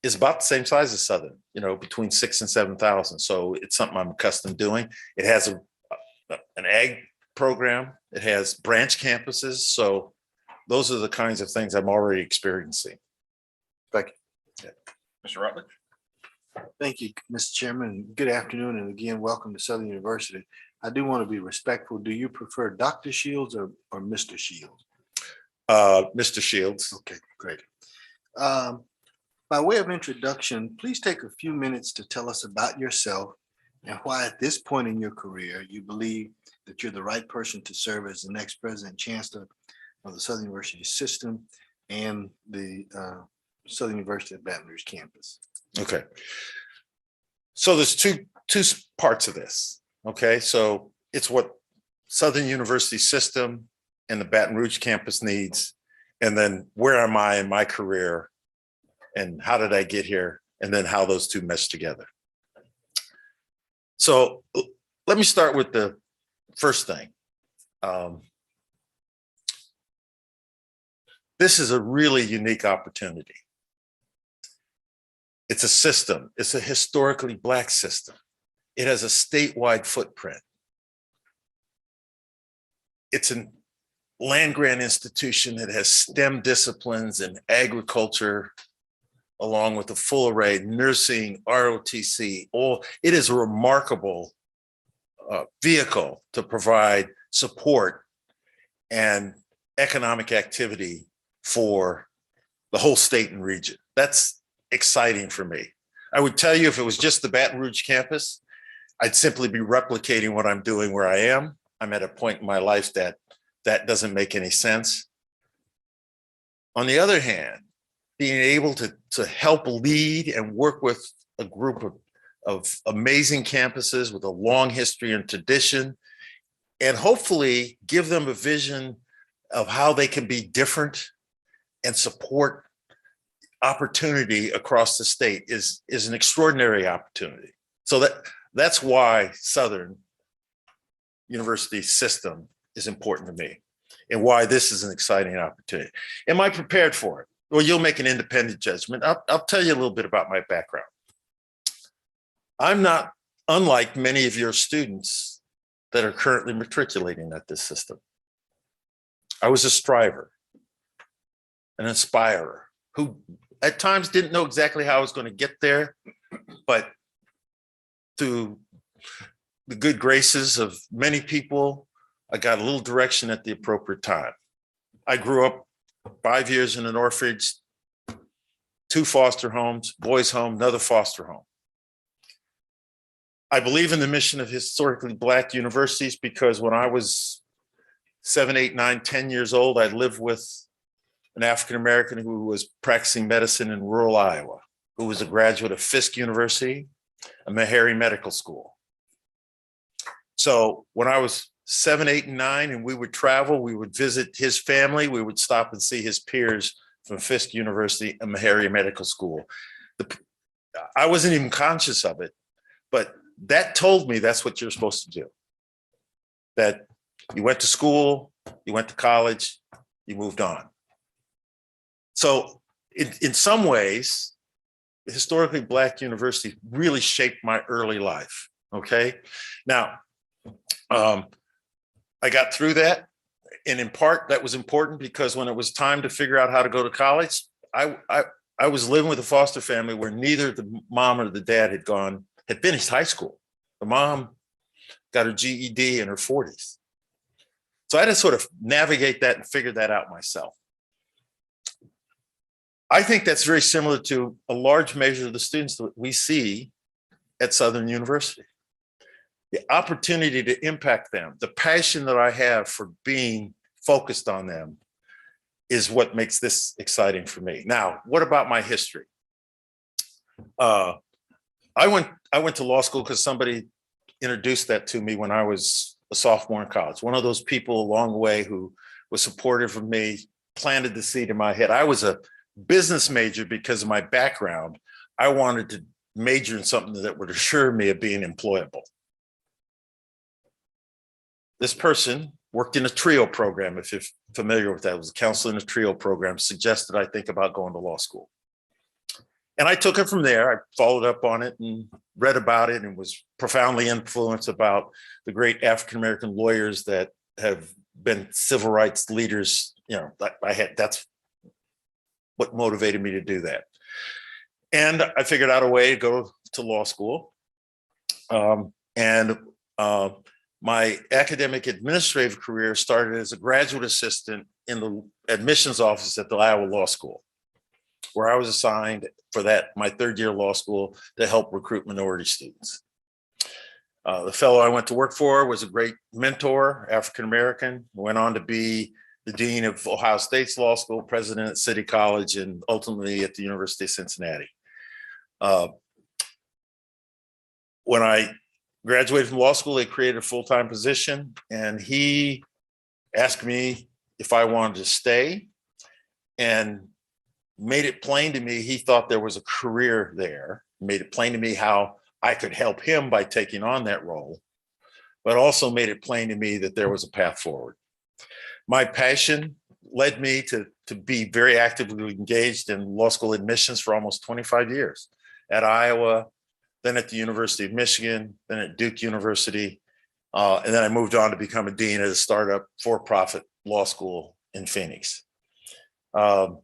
is about the same size as Southern, between 6,000 and 7,000. So it's something I'm accustomed doing. It has an ag program. It has branch campuses. So those are the kinds of things I'm already experiencing. Thank you. Mr. Rutledge? Thank you, Mr. Chairman. Good afternoon, and again, welcome to Southern University. I do want to be respectful. Do you prefer Dr. Shields or Mr. Shields? Mr. Shields. Okay, great. By way of introduction, please take a few minutes to tell us about yourself and why at this point in your career you believe that you're the right person to serve as the next President Chancellor of the Southern University system and the Southern University of Baton Rouge campus. Okay. So there's two parts of this. Okay. So it's what Southern University system and the Baton Rouge campus needs. And then where am I in my career and how did I get here? And then how those two mesh together. So let me start with the first thing. This is a really unique opportunity. It's a system. It's a historically Black system. It has a statewide footprint. It's a land grant institution that has STEM disciplines and agriculture, along with a full array, nursing, ROTC. It is a remarkable vehicle to provide support and economic activity for the whole state and region. That's exciting for me. I would tell you if it was just the Baton Rouge campus, I'd simply be replicating what I'm doing where I am. I'm at a point in my life that doesn't make any sense. On the other hand, being able to help lead and work with a group of amazing campuses with a long history and tradition, and hopefully give them a vision of how they can be different and support opportunity across the state is an extraordinary opportunity. So that's why Southern University system is important to me and why this is an exciting opportunity. Am I prepared for it? Well, you'll make an independent judgment. I'll tell you a little bit about my background. I'm not unlike many of your students that are currently matriculating at this system. I was a striver, an aspirer, who at times didn't know exactly how I was going to get there, but through the good graces of many people, I got a little direction at the appropriate time. I grew up 5 years in an orphanage, 2 foster homes, boys' home, another foster home. I believe in the mission of historically Black universities because when I was 7, 8, 9, 10 years old, I lived with an African-American who was practicing medicine in rural Iowa, who was a graduate of Fiscal University, a Meharry Medical School. So when I was 7, 8, and 9, and we would travel, we would visit his family, we would stop and see his peers from Fisk University and Meharry Medical School. I wasn't even conscious of it, but that told me that's what you're supposed to do. That you went to school, you went to college, you moved on. So in some ways, historically Black university really shaped my early life, okay? Now, I got through that, and in part that was important because when it was time to figure out how to go to college, I was living with a foster family where neither the mom or the dad had finished high school. The mom got her GED in her 40s. So I had to sort of navigate that and figure that out myself. I think that's very similar to a large measure of the students that we see at Southern University. The opportunity to impact them, the passion that I have for being focused on them is what makes this exciting for me. Now, what about my history? I went to law school because somebody introduced that to me when I was a sophomore in college. One of those people along the way who was supportive of me, planted the seed in my head. I was a business major because of my background. I wanted to major in something that would assure me of being employable. This person worked in a TRIO program, if you're familiar with that. It was a counselor in a TRIO program, suggested I think about going to law school. And I took it from there. I followed up on it and read about it and was profoundly influenced about the great African-American lawyers that have been civil rights leaders. You know, that's what motivated me to do that. And I figured out a way to go to law school. My academic administrative career started as a graduate assistant in the admissions office at the Iowa Law School, where I was assigned for my third year law school to help recruit minority students. The fellow I went to work for was a great mentor, African-American, went on to be the dean of Ohio State's law school, president at City College, and ultimately at the University of Cincinnati. When I graduated from law school, they created a full-time position, and he asked me if I wanted to stay and made it plain to me he thought there was a career there, made it plain to me how I could help him by taking on that role, but also made it plain to me that there was a path forward. My passion led me to be very actively engaged in law school admissions for almost 25 years at Iowa, then at the University of Michigan, then at Duke University. And then I moved on to become a dean at a startup for-profit law school in Phoenix. I've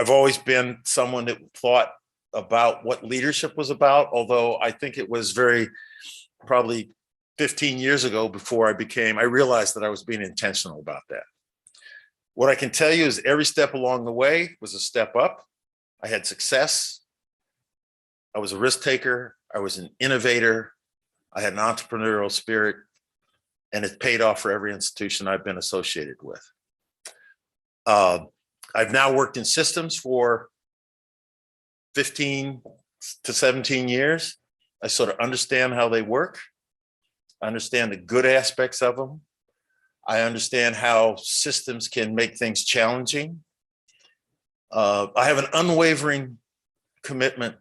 always been someone that thought about what leadership was about, although I think it was probably 15 years ago before I realized that I was being intentional about that. What I can tell you is every step along the way was a step up. I had success. I was a risk taker. I was an innovator. I had an entrepreneurial spirit, and it paid off for every institution I've been associated with. I've now worked in systems for 15 to 17 years. I sort of understand how they work. I understand the good aspects of them. I understand how systems can make things challenging. I have an unwavering commitment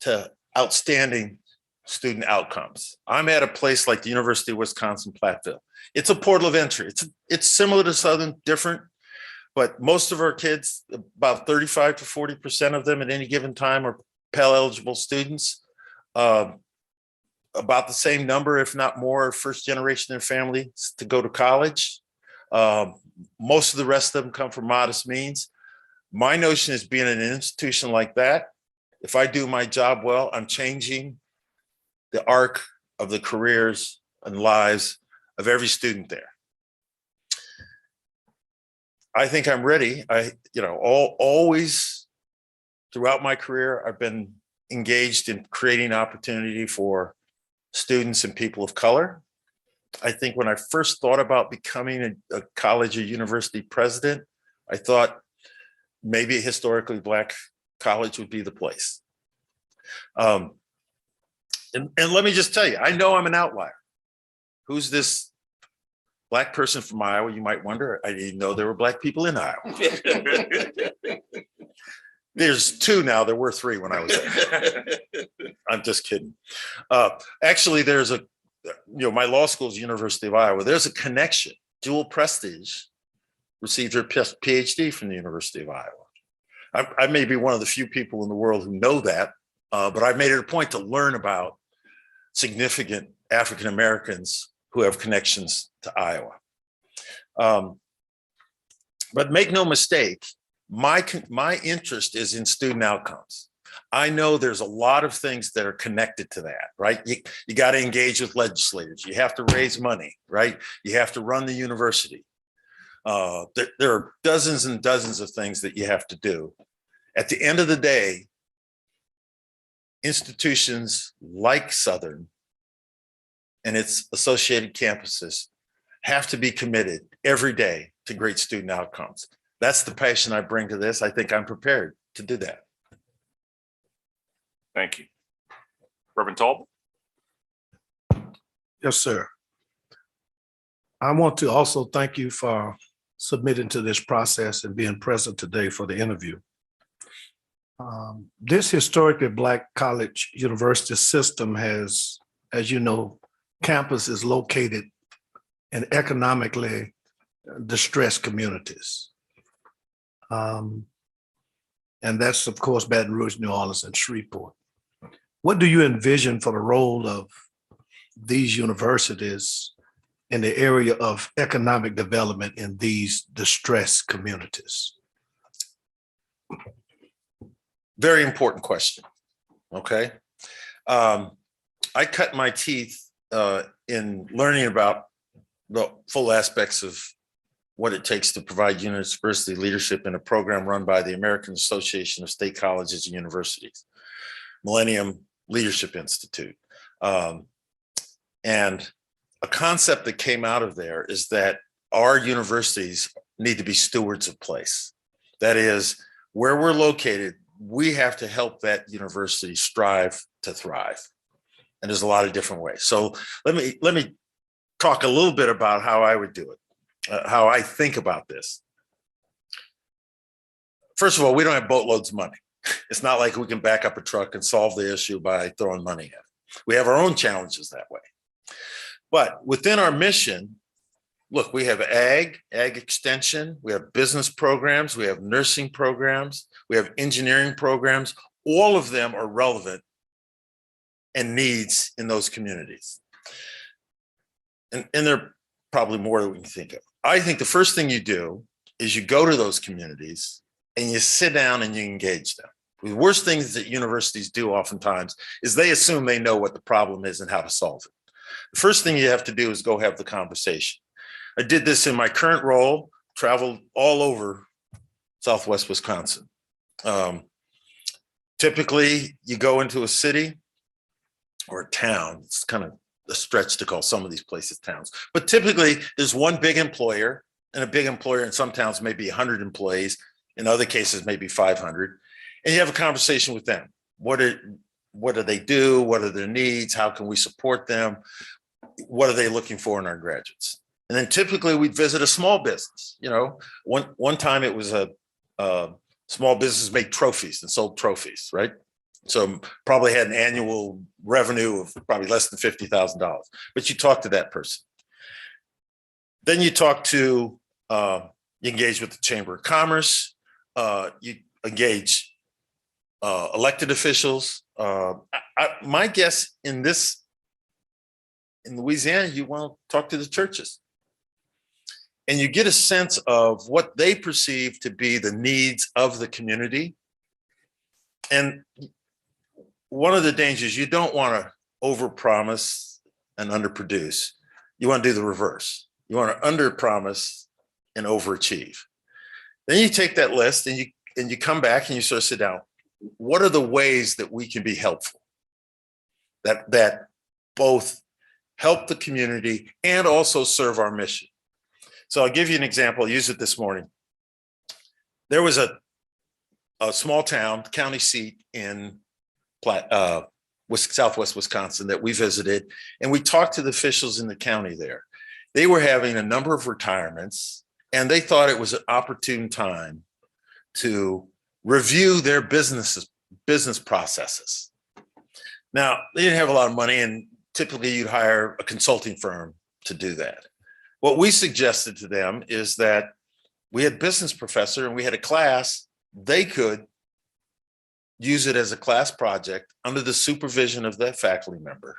to outstanding student outcomes. I'm at a place like the University of Wisconsin-Platteville. It's a portal of entry. It's similar to Southern, different, but most of our kids, about 35 to 40% of them at any given time, are Pell eligible students. About the same number, if not more, first generation in their families to go to college. Most of the rest of them come from modest means. My notion is being in an institution like that, if I do my job well, I'm changing the arc of the careers and lives of every student there. I think I'm ready. Always throughout my career, I've been engaged in creating opportunity for students and people of color. I think when I first thought about becoming a college or university president, I thought maybe a historically Black college would be the place. And let me just tell you, I know I'm an outlier. Who's this Black person from Iowa? You might wonder. I didn't know there were Black people in Iowa. There's two now. There were three when I was there. I'm just kidding. Actually, there's my law school is University of Iowa. There's a connection. Jewel Prestige received her PhD from the University of Iowa. I may be one of the few people in the world who know that, but I've made it a point to learn about significant African Americans who have connections to Iowa. But make no mistake, my interest is in student outcomes. I know there's a lot of things that are connected to that, right? You got to engage with legislators. You have to raise money, right? You have to run the university. There are dozens and dozens of things that you have to do. At the end of the day, institutions like Southern and its associated campuses have to be committed every day to great student outcomes. That's the passion I bring to this. I think I'm prepared to do that. Thank you. Reverend Talbot. Yes, sir. I want to also thank you for submitting to this process and being present today for the interview. This historically Black college university system has, as you know, campus is located in economically distressed communities. And that's, of course, Baton Rouge, New Orleans, and Shreveport. What do you envision for the role of these universities in the area of economic development in these distressed communities? Very important question. Okay. I cut my teeth in learning about the full aspects of what it takes to provide university leadership in a program run by the American Association of State Colleges and Universities, Millennium Leadership Institute. And a concept that came out of there is that our universities need to be stewards of place. That is, where we're located, we have to help that university strive to thrive. And there's a lot of different ways. So let me talk a little bit about how I would do it, how I think about this. First of all, we don't have boatloads of money. It's not like we can back up a truck and solve the issue by throwing money at it. We have our own challenges that way. But within our mission, look, we have ag extension, we have business programs, we have nursing programs, we have engineering programs. All of them are relevant and needs in those communities. And there are probably more that we can think of. I think the first thing you do is you go to those communities and you sit down and you engage them. The worst things that universities do oftentimes is they assume they know what the problem is and how to solve it. The first thing you have to do is go have the conversation. I did this in my current role, traveled all over Southwest Wisconsin. Typically, you go into a city or a town. It's kind of a stretch to call some of these places towns, but typically there's one big employer, and a big employer in some towns may be 100 employees. In other cases, maybe 500. And you have a conversation with them. What do they do? What are their needs? How can we support them? What are they looking for in our graduates? And then typically we'd visit a small business. You know, one time it was a small business made trophies and sold trophies, right? So probably had an annual revenue of probably less than $50,000, but you talk to that person. Then you talk to, you engage with the Chamber of Commerce, you engage elected officials. My guess in Louisiana, you want to talk to the churches. And you get a sense of what they perceive to be the needs of the community. And one of the dangers, you don't want to overpromise and underproduce. You want to do the reverse. You want to underpromise and overachieve. Then you take that list and you come back and you sort of sit down. What are the ways that we can be helpful? That both help the community and also serve our mission. So I'll give you an example. I used it this morning. There was a small town, county seat in Southwest Wisconsin that we visited, and we talked to the officials in the county there. They were having a number of retirements, and they thought it was an opportune time to review their business processes. Now, they didn't have a lot of money, and typically you'd hire a consulting firm to do that. What we suggested to them is that we had a business professor and we had a class. They could use it as a class project under the supervision of that faculty member,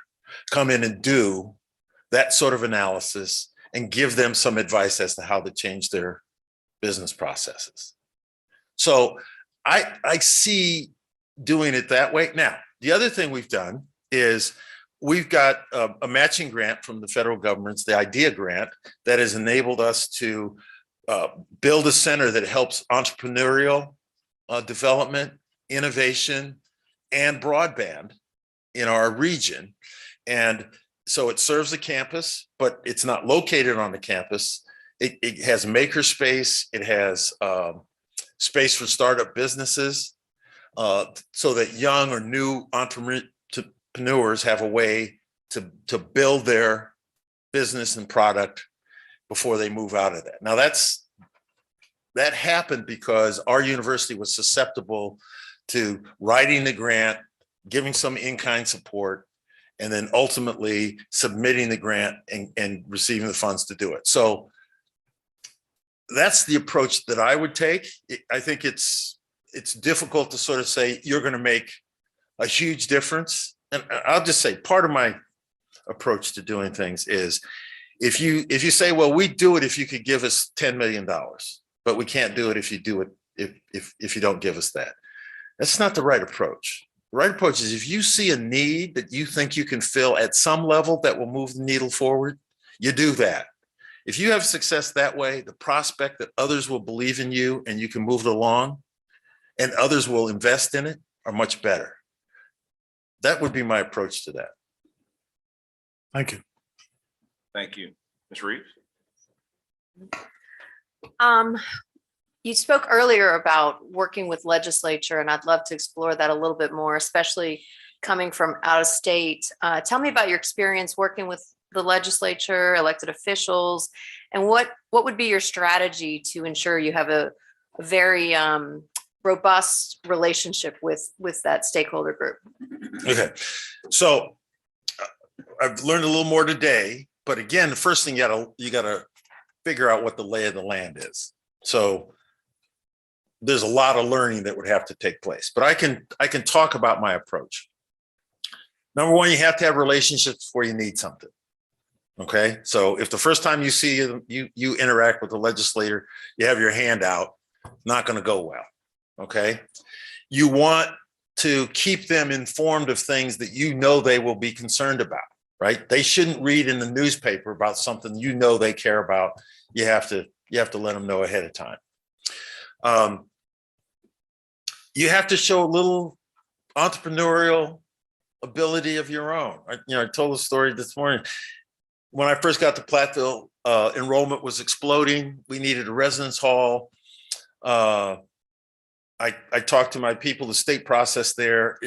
come in and do that sort of analysis and give them some advice as to how to change their business processes. So I see doing it that way. Now, the other thing we've done is we've got a matching grant from the federal government's, the IDEA grant, that has enabled us to build a center that helps entrepreneurial development, innovation, and broadband in our region. And so it serves the campus, but it's not located on the campus. It has maker space. It has space for startup businesses so that young or new entrepreneurs have a way to build their business and product before they move out of that. Now that's that happened because our university was susceptible to writing the grant, giving some in-kind support, and then ultimately submitting the grant and receiving the funds to do it. So that's the approach that I would take. I think it's difficult to sort of say you're going to make a huge difference. And I'll just say part of my approach to doing things is if you say, well, we do it if you could give us $10 million, but we can't do it if you do it if you don't give us that. That's not the right approach. The right approach is if you see a need that you think you can fill at some level that will move the needle forward, you do that. If you have success that way, the prospect that others will believe in you and you can move it along and others will invest in it are much better. That would be my approach to that. Thank you. Thank you. Ms. Reeves? You spoke earlier about working with legislature, and I'd love to explore that a little bit more, especially coming from out of state. Tell me about your experience working with the legislature, elected officials, and what would be your strategy to ensure you have a very robust relationship with that stakeholder group? Okay, so I've learned a little more today, but again, the first thing you gotta figure out what the lay of the land is. So there's a lot of learning that would have to take place, but I can talk about my approach. Number one, you have to have relationships before you need something. Okay, so if the first time you see you interact with the legislator, you have your hand out, not going to go well. Okay, you want to keep them informed of things that you know they will be concerned about. Right? They shouldn't read in the newspaper about something you know they care about. You have to let them know ahead of time. You have to show a little entrepreneurial ability of your own. I told a story this morning. When I first got to Platteville, enrollment was exploding. We needed a residence hall. I talked to my people, the state process there.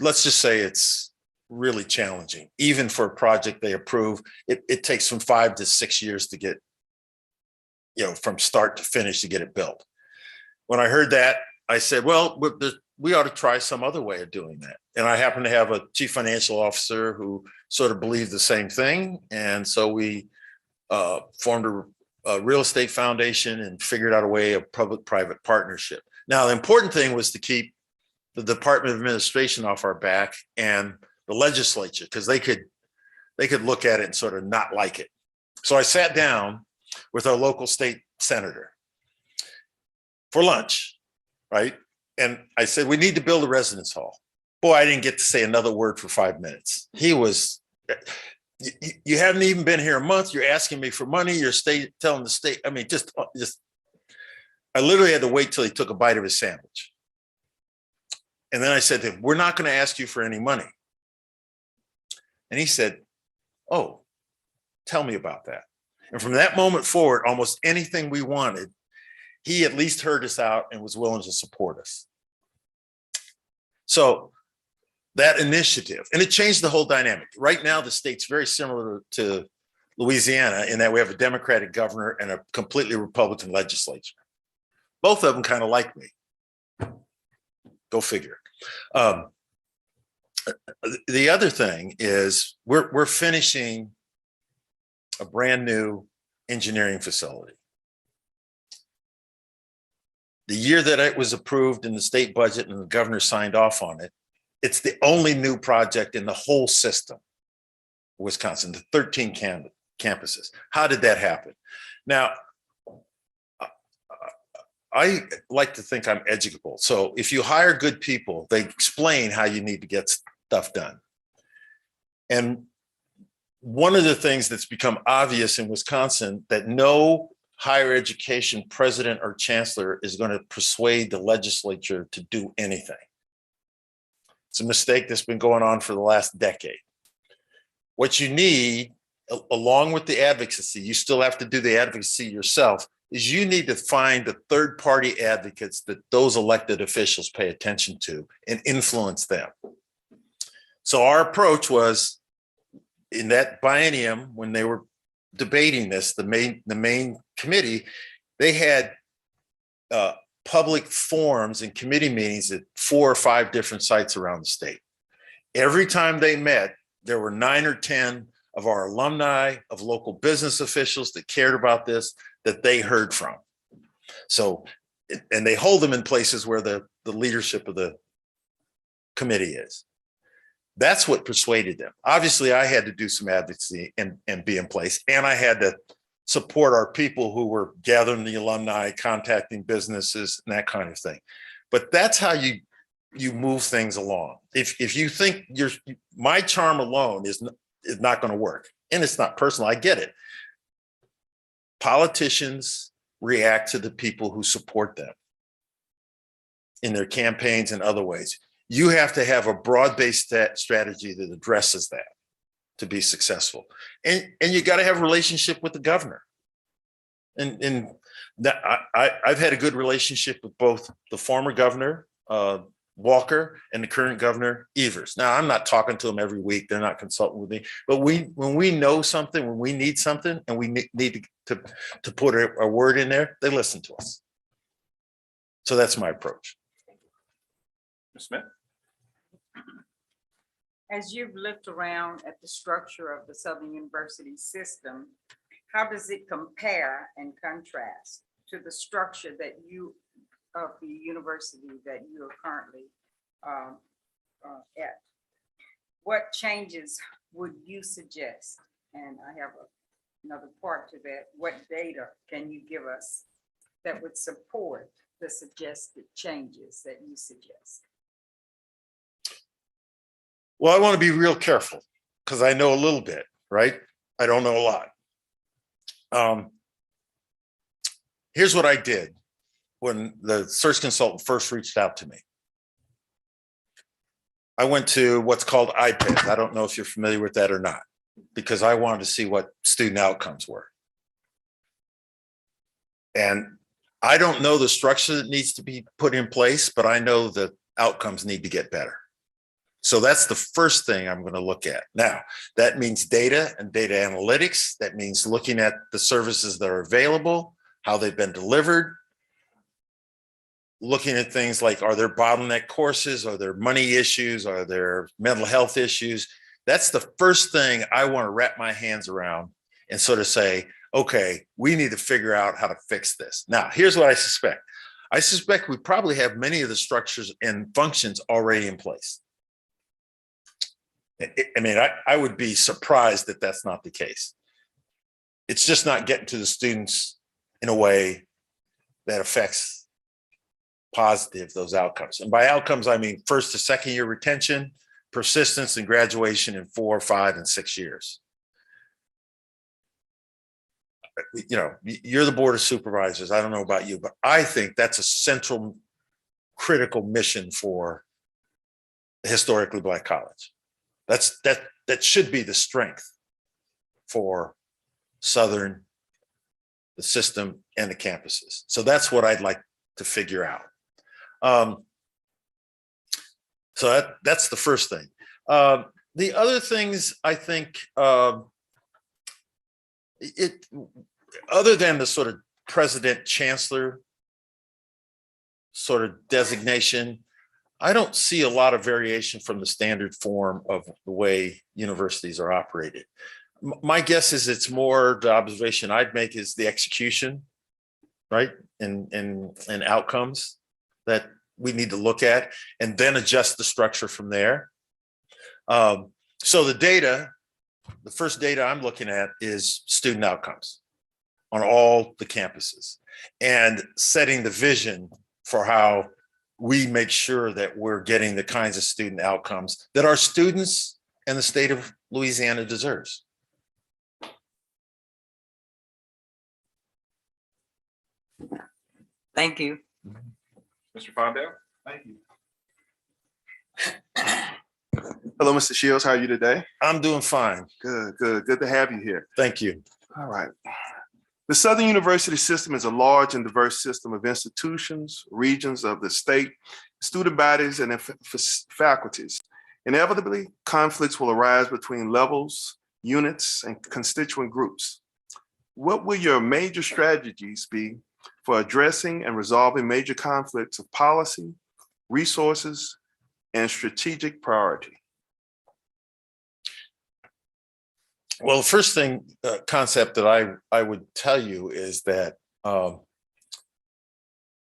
Let's just say it's really challenging. Even for a project they approve, it takes from 5 to 6 years to get, from start to finish to get it built. When I heard that, I said, well, we ought to try some other way of doing that. And I happen to have a chief financial officer who sort of believed the same thing. And so we formed a real estate foundation and figured out a way of public-private partnership. Now, the important thing was to keep the Department of Administration off our back and the legislature, because they could look at it and sort of not like it. So I sat down with our local state senator for lunch, right? And I said, we need to build a residence hall. Boy, I didn't get to say another word for 5 minutes. He was, you haven't even been here a month. You're asking me for money. You're telling the state. I mean, just, I literally had to wait till he took a bite of his sandwich. And then I said to him, we're not going to ask you for any money. And he said, oh, tell me about that. And from that moment forward, almost anything we wanted, he at least heard us out and was willing to support us. So that initiative, and it changed the whole dynamic. Right now, the state's very similar to Louisiana in that we have a Democratic governor and a completely Republican legislature. Both of them kind of like me. Go figure. The other thing is we're finishing a brand new engineering facility. The year that it was approved in the state budget and the governor signed off on it, it's the only new project in the whole system, Wisconsin, the 13 campuses. How did that happen? Now, I like to think I'm educable. So if you hire good people, they explain how you need to get stuff done. And one of the things that's become obvious in Wisconsin that no higher education president or chancellor is going to persuade the legislature to do anything. It's a mistake that's been going on for the last decade. What you need, along with the advocacy, you still have to do the advocacy yourself, is you need to find the third-party advocates that those elected officials pay attention to and influence them. So our approach was, in that biennium, when they were debating this, the main committee, they had public forums and committee meetings at 4 or 5 different sites around the state. Every time they met, there were 9 or 10 of our alumni, of local business officials that cared about this, that they heard from. So, and they hold them in places where the leadership of the committee is. That's what persuaded them. Obviously, I had to do some advocacy and be in place, and I had to support our people who were gathering the alumni, contacting businesses, and that kind of thing. But that's how you move things along. If you think my charm alone is not going to work, and it's not personal, I get it. Politicians react to the people who support them in their campaigns and other ways. You have to have a broad-based strategy that addresses that to be successful. And you got to have a relationship with the governor. And I've had a good relationship with both the former governor, Walker, and the current governor, Evers. Now, I'm not talking to them every week. They're not consulting with me. But when we know something, when we need something, and we need to put a word in there, they listen to us. So that's my approach. Ms. Smith? As you've looked around at the structure of the Southern University system, how does it compare and contrast to the structure that of the university that you are currently at? What changes would you suggest? And I have another part to that. What data can you give us that would support the suggested changes that you suggest? Well, I want to be real careful because I know a little bit, right? I don't know a lot. Here's what I did when the search consultant first reached out to me. I went to what's called IPED. I don't know if you're familiar with that or not, because I wanted to see what student outcomes were. And I don't know the structure that needs to be put in place, but I know the outcomes need to get better. So that's the first thing I'm going to look at. Now, that means data and data analytics. That means looking at the services that are available, how they've been delivered, looking at things like, are there bottleneck courses? Are there money issues? Are there mental health issues? That's the first thing I want to wrap my hands around and sort of say, okay, we need to figure out how to fix this. Now, here's what I suspect. I suspect we probably have many of the structures and functions already in place. I mean, I would be surprised that that's not the case. It's just not getting to the students in a way that affects positive those outcomes. And by outcomes, I mean first to second year retention, persistence, and graduation in 4, 5, and 6 years. You know, you're the board of supervisors. I don't know about you, but I think that's a central, critical mission for a historically Black college. That should be the strength for Southern, the system, and the campuses. So that's what I'd like to figure out. So that's the first thing. The other things I think, other than the sort of president chancellor sort of designation, I don't see a lot of variation from the standard form of the way universities are operated. My guess is it's more, the observation I'd make is the execution, right? And outcomes that we need to look at and then adjust the structure from there. So the data, the first data I'm looking at is student outcomes on all the campuses and setting the vision for how we make sure that we're getting the kinds of student outcomes that our students and the state of Louisiana deserves. Thank you. Mr. Fondale? Thank you. Hello, Mr. Shields. How are you today? I'm doing fine. Good, good. Good to have you here. Thank you. All right. The Southern University system is a large and diverse system of institutions, regions of the state, student bodies, and faculties. Inevitably, conflicts will arise between levels, units, and constituent groups. what will your major strategies be for addressing and resolving major conflicts of policy, resources, and strategic priority? Well, the first thing, concept that I would tell you is that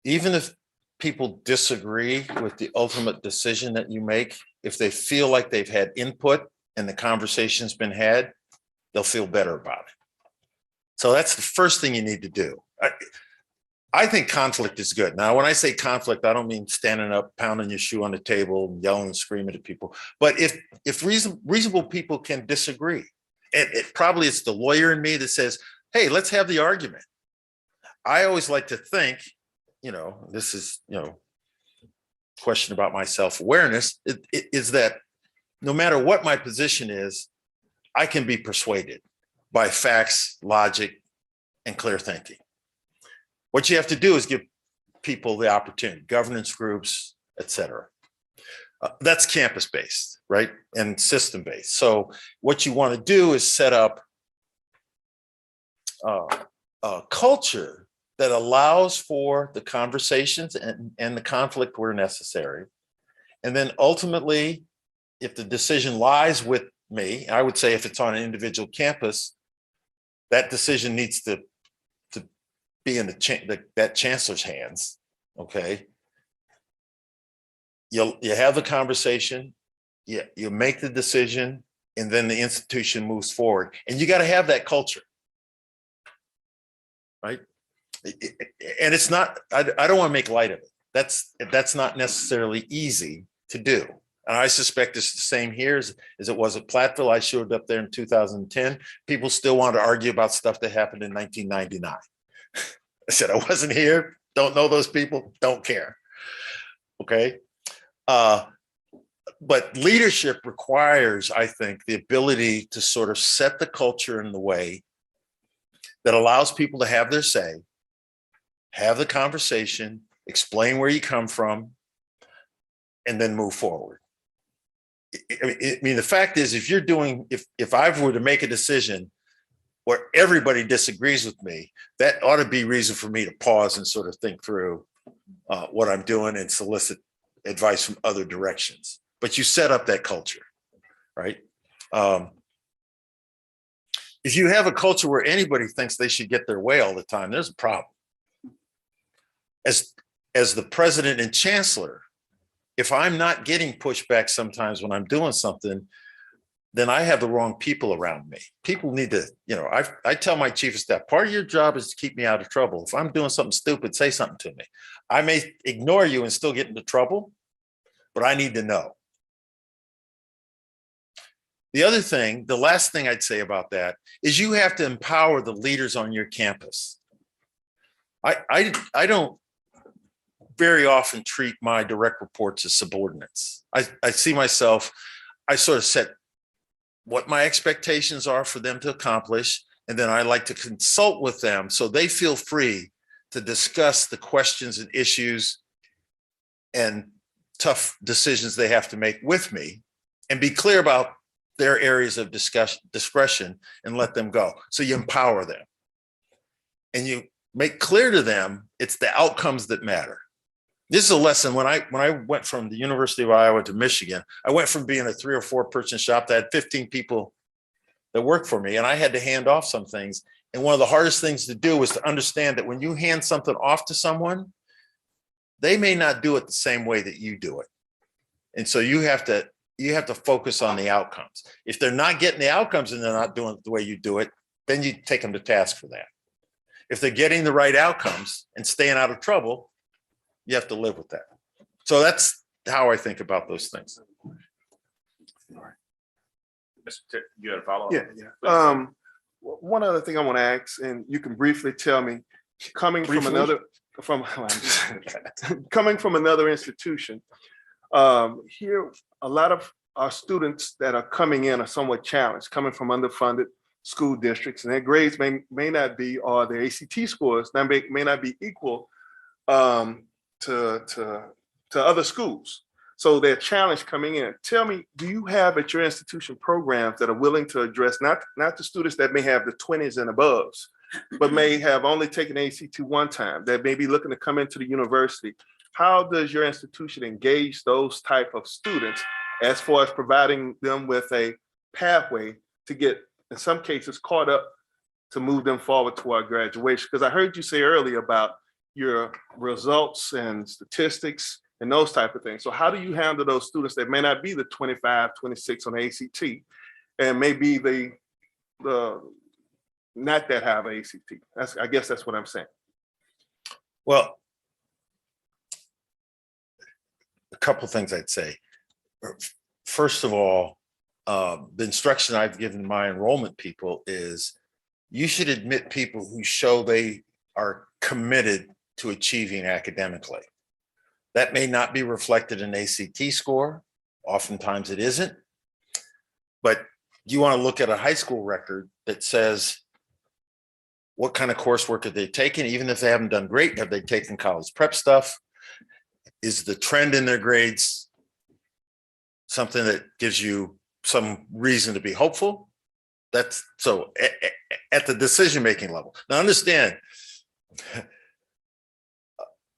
even if people disagree with the ultimate decision that you make, if they feel like they've had input and the conversation's been had, they'll feel better about it. So that's the first thing you need to do. I think conflict is good. Now, when I say conflict, I don't mean standing up, pounding your shoe on the table, and yelling and screaming at people. But if reasonable people can disagree, and it probably it's the lawyer in me that says, hey, let's have the argument. I always like to think, this is, question about my self-awareness, is that no matter what my position is, I can be persuaded by facts, logic, and clear thinking. What you have to do is give people the opportunity, governance groups, et cetera. That's campus-based, right? And system-based. So what you want to do is set up a culture that allows for the conversations and the conflict where necessary. And then ultimately, if the decision lies with me, I would say if it's on an individual campus, that decision needs to be in that chancellor's hands, okay? You have the conversation, you make the decision, and then the institution moves forward. And you got to have that culture, right? And it's not, I don't want to make light of it. That's not necessarily easy to do. And I suspect it's the same here as it was at Platteville. I showed up there in 2010. People still want to argue about stuff that happened in 1999. I said, I wasn't here, don't know those people, don't care. Okay. But leadership requires, I think, the ability to sort of set the culture in the way that allows people to have their say, have the conversation, explain where you come from, and then move forward. I mean, the fact is, if I were to make a decision where everybody disagrees with me, that ought to be reason for me to pause and sort of think through what I'm doing and solicit advice from other directions. But you set up that culture, right? If you have a culture where anybody thinks they should get their way all the time, there's a problem. As the president and chancellor, if I'm not getting pushback sometimes when I'm doing something, then I have the wrong people around me. People need to, I tell my chief of staff, part of your job is to keep me out of trouble. If I'm doing something stupid, say something to me. I may ignore you and still get into trouble, but I need to know. The other thing, the last thing I'd say about that is you have to empower the leaders on your campus. I don't very often treat my direct reports as subordinates. I see myself, I sort of set what my expectations are for them to accomplish, and then I like to consult with them so they feel free to discuss the questions and issues and tough decisions they have to make with me, and be clear about their areas of discretion and let them go. So you empower them and you make clear to them it's the outcomes that matter. This is a lesson when I went from the University of Iowa to Michigan. I went from being a 3 or 4 person shop that had 15 people that worked for me, and I had to hand off some things. And one of the hardest things to do was to understand that when you hand something off to someone, they may not do it the same way that you do it. And so you have to focus on the outcomes. If they're not getting the outcomes and they're not doing it the way you do it, then you take them to task for that. If they're getting the right outcomes and staying out of trouble, you have to live with that. So that's how I think about those things. You had a follow-up? Yeah. One other thing I want to ask, and you can briefly tell me, coming from another institution, here a lot of our students that are coming in are somewhat challenged, coming from underfunded school districts, and their grades may not be, or their ACT scores may not be equal to other schools. So they're challenged coming in. Tell me, do you have at your institution programs that are willing to address not the students that may have the 20s and above, but may have only taken ACT one time, that may be looking to come into the university. How does your institution engage those type of students as far as providing them with a pathway to get, in some cases, caught up to move them forward toward graduation? Because I heard you say earlier about your results and statistics and those type of things. So how do you handle those students that may not be the 25, 26 on the ACT and maybe the not that high of ACT? I guess that's what I'm saying. Well, a couple of things I'd say. First of all, the instruction I've given my enrollment people is you should admit people who show they are committed to achieving academically. That may not be reflected in ACT score. Oftentimes it isn't. But you want to look at a high school record that says, what kind of coursework have they taken? Even if they haven't done great, have they taken college prep stuff? Is the trend in their grades something that gives you some reason to be hopeful? That's so at the decision-making level. Now understand,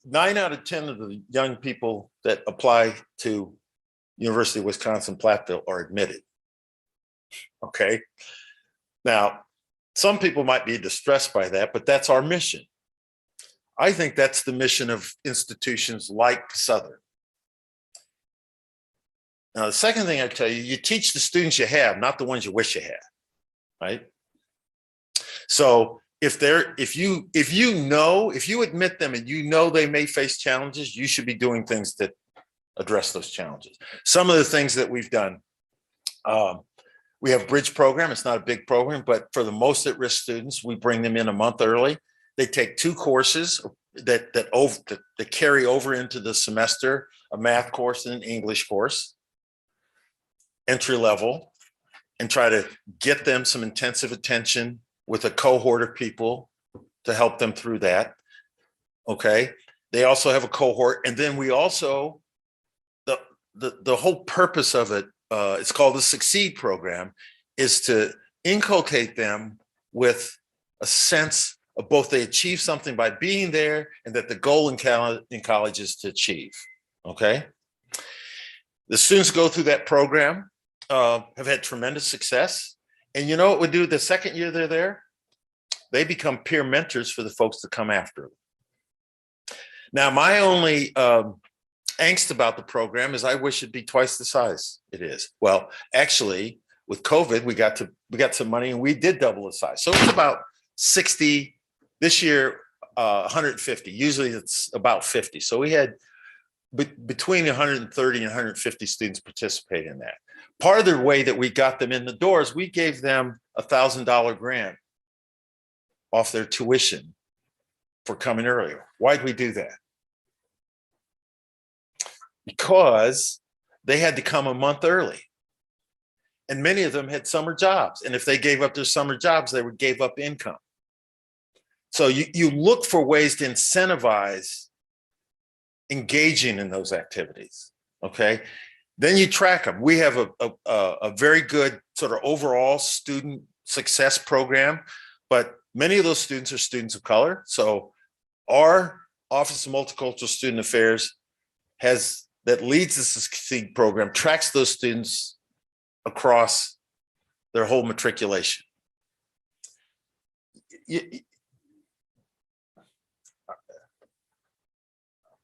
9 out of 10 of the young people that apply to University of Wisconsin-Platteville are admitted. Okay. Now, some people might be distressed by that, but that's our mission. I think that's the mission of institutions like Southern. Now, the second thing I tell you, you teach the students you have, not the ones you wish you had, right? So if you admit them and you know they may face challenges, you should be doing things that address those challenges. Some of the things that we've done, we have bridge program. It's not a big program, but for the most at-risk students, we bring them in a month early. They take 2 courses that carry over into the semester, a math course and an English course, entry level, and try to get them some intensive attention with a cohort of people to help them through that. Okay. They also have a cohort. And then we also, the whole purpose of it, it's called the Succeed program, is to inculcate them with a sense of both they achieve something by being there and that the goal in college is to achieve. Okay. The students go through that program, have had tremendous success. And you know what we do the second year they're there? They become peer mentors for the folks that come after them. Now, my only angst about the program is I wish it'd be twice the size it is. Well, actually, with COVID, we got some money and we did double the size. So it's about 60 this year, 150. Usually it's about 50. So we had between 130 and 150 students participate in that. Part of the way that we got them in the doors, we gave them a $1,000 grant off their tuition for coming earlier. Why'd we do that? Because they had to come a month early. And many of them had summer jobs. And if they gave up their summer jobs, they would give up income. So you look for ways to incentivize engaging in those activities, okay? Then you track them. We have a very good sort of overall student success program, but many of those students are students of color. So our Office of Multicultural Student Affairs that leads the Succeed program, tracks those students across their whole matriculation.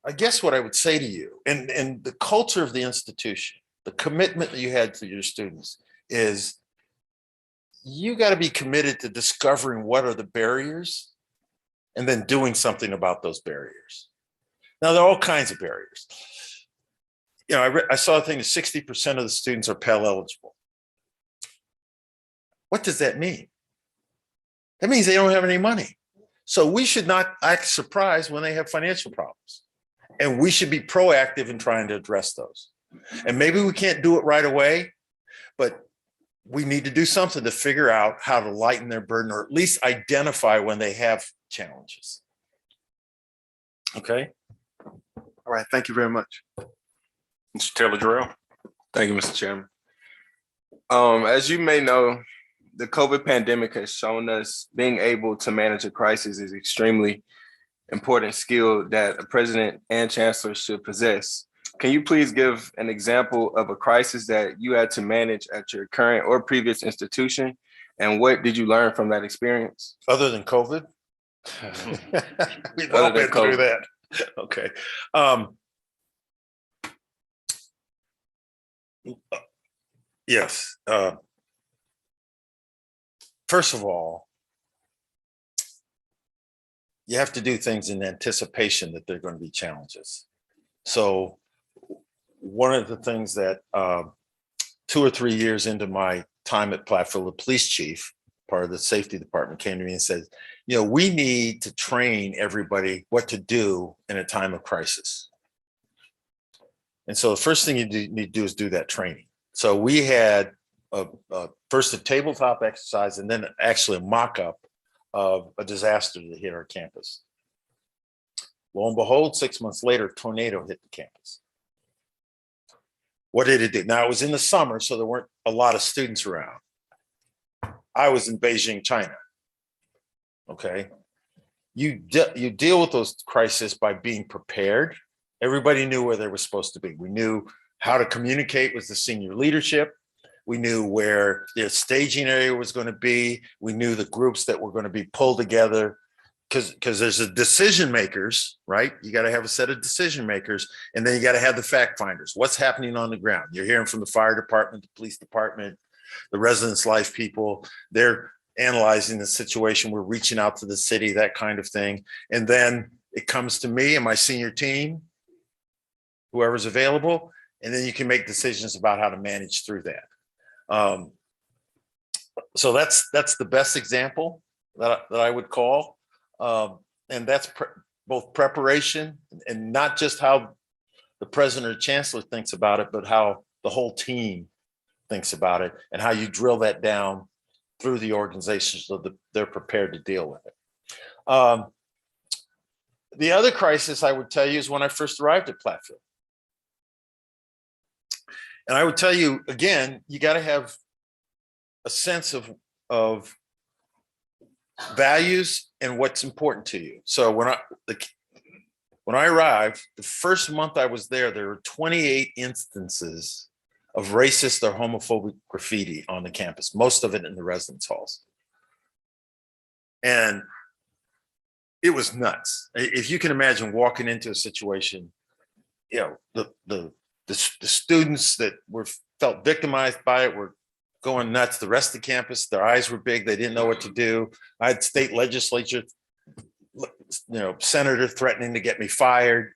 I guess what I would say to you, and the culture of the institution, the commitment that you had to your students is you got to be committed to discovering what are the barriers and then doing something about those barriers. Now, there are all kinds of barriers. You know, I saw a thing that 60% of the students are Pell eligible. What does that mean? That means they don't have any money. So we should not act surprised when they have financial problems. And we should be proactive in trying to address those. And maybe we can't do it right away, but we need to do something to figure out how to lighten their burden or at least identify when they have challenges. Okay. All right. Thank you very much. Mr. Taylor Jarrell. Thank you, Mr. Chairman. As you may know, the COVID pandemic has shown us being able to manage a crisis is extremely important skill that a president and chancellor should possess. Can you please give an example of a crisis that you had to manage at your current or previous institution? And what did you learn from that experience? Other than COVID? We've all Other than been through COVID. that. Okay. Yes. First of all, you have to do things in anticipation that there are going to be challenges. So one of the things that 2 or 3 years into my time at Platteville, the police chief, part of the safety department, came to me and said, you know, we need to train everybody what to do in a time of crisis. And so the first thing you need to do is do that training. So we had first a tabletop exercise and then actually a mock-up of a disaster that hit our campus. Lo and behold, 6 months later, a tornado hit the campus. What did it do? Now, it was in the summer, so there weren't a lot of students around. I was in Beijing, China. Okay. You deal with those crises by being prepared. Everybody knew where they were supposed to be. We knew how to communicate with the senior leadership. We knew where their staging area was going to be. We knew the groups that were going to be pulled together because there's a decision makers, right? You got to have a set of decision makers, and then you got to have the fact finders. What's happening on the ground? You're hearing from the fire department, the police department, the residence life people. They're analyzing the situation. We're reaching out to the city, that kind of thing. And then it comes to me and my senior team, whoever's available, and then you can make decisions about how to manage through that. So that's the best example that I would call. And that's both preparation and not just how the president or chancellor thinks about it, but how the whole team thinks about it and how you drill that down through the organization so that they're prepared to deal with it. The other crisis I would tell you is when I first arrived at Platteville. And I would tell you, again, you got to have a sense of values and what's important to you. So when I arrived, the first month I was there were 28 instances of racist or homophobic graffiti on the campus, most of it in the residence halls. And it was nuts. If you can imagine walking into a situation, you know, the students that felt victimized by it were going nuts. The rest of the campus, their eyes were big. They didn't know what to do. I had state legislature, senator threatening to get me fired.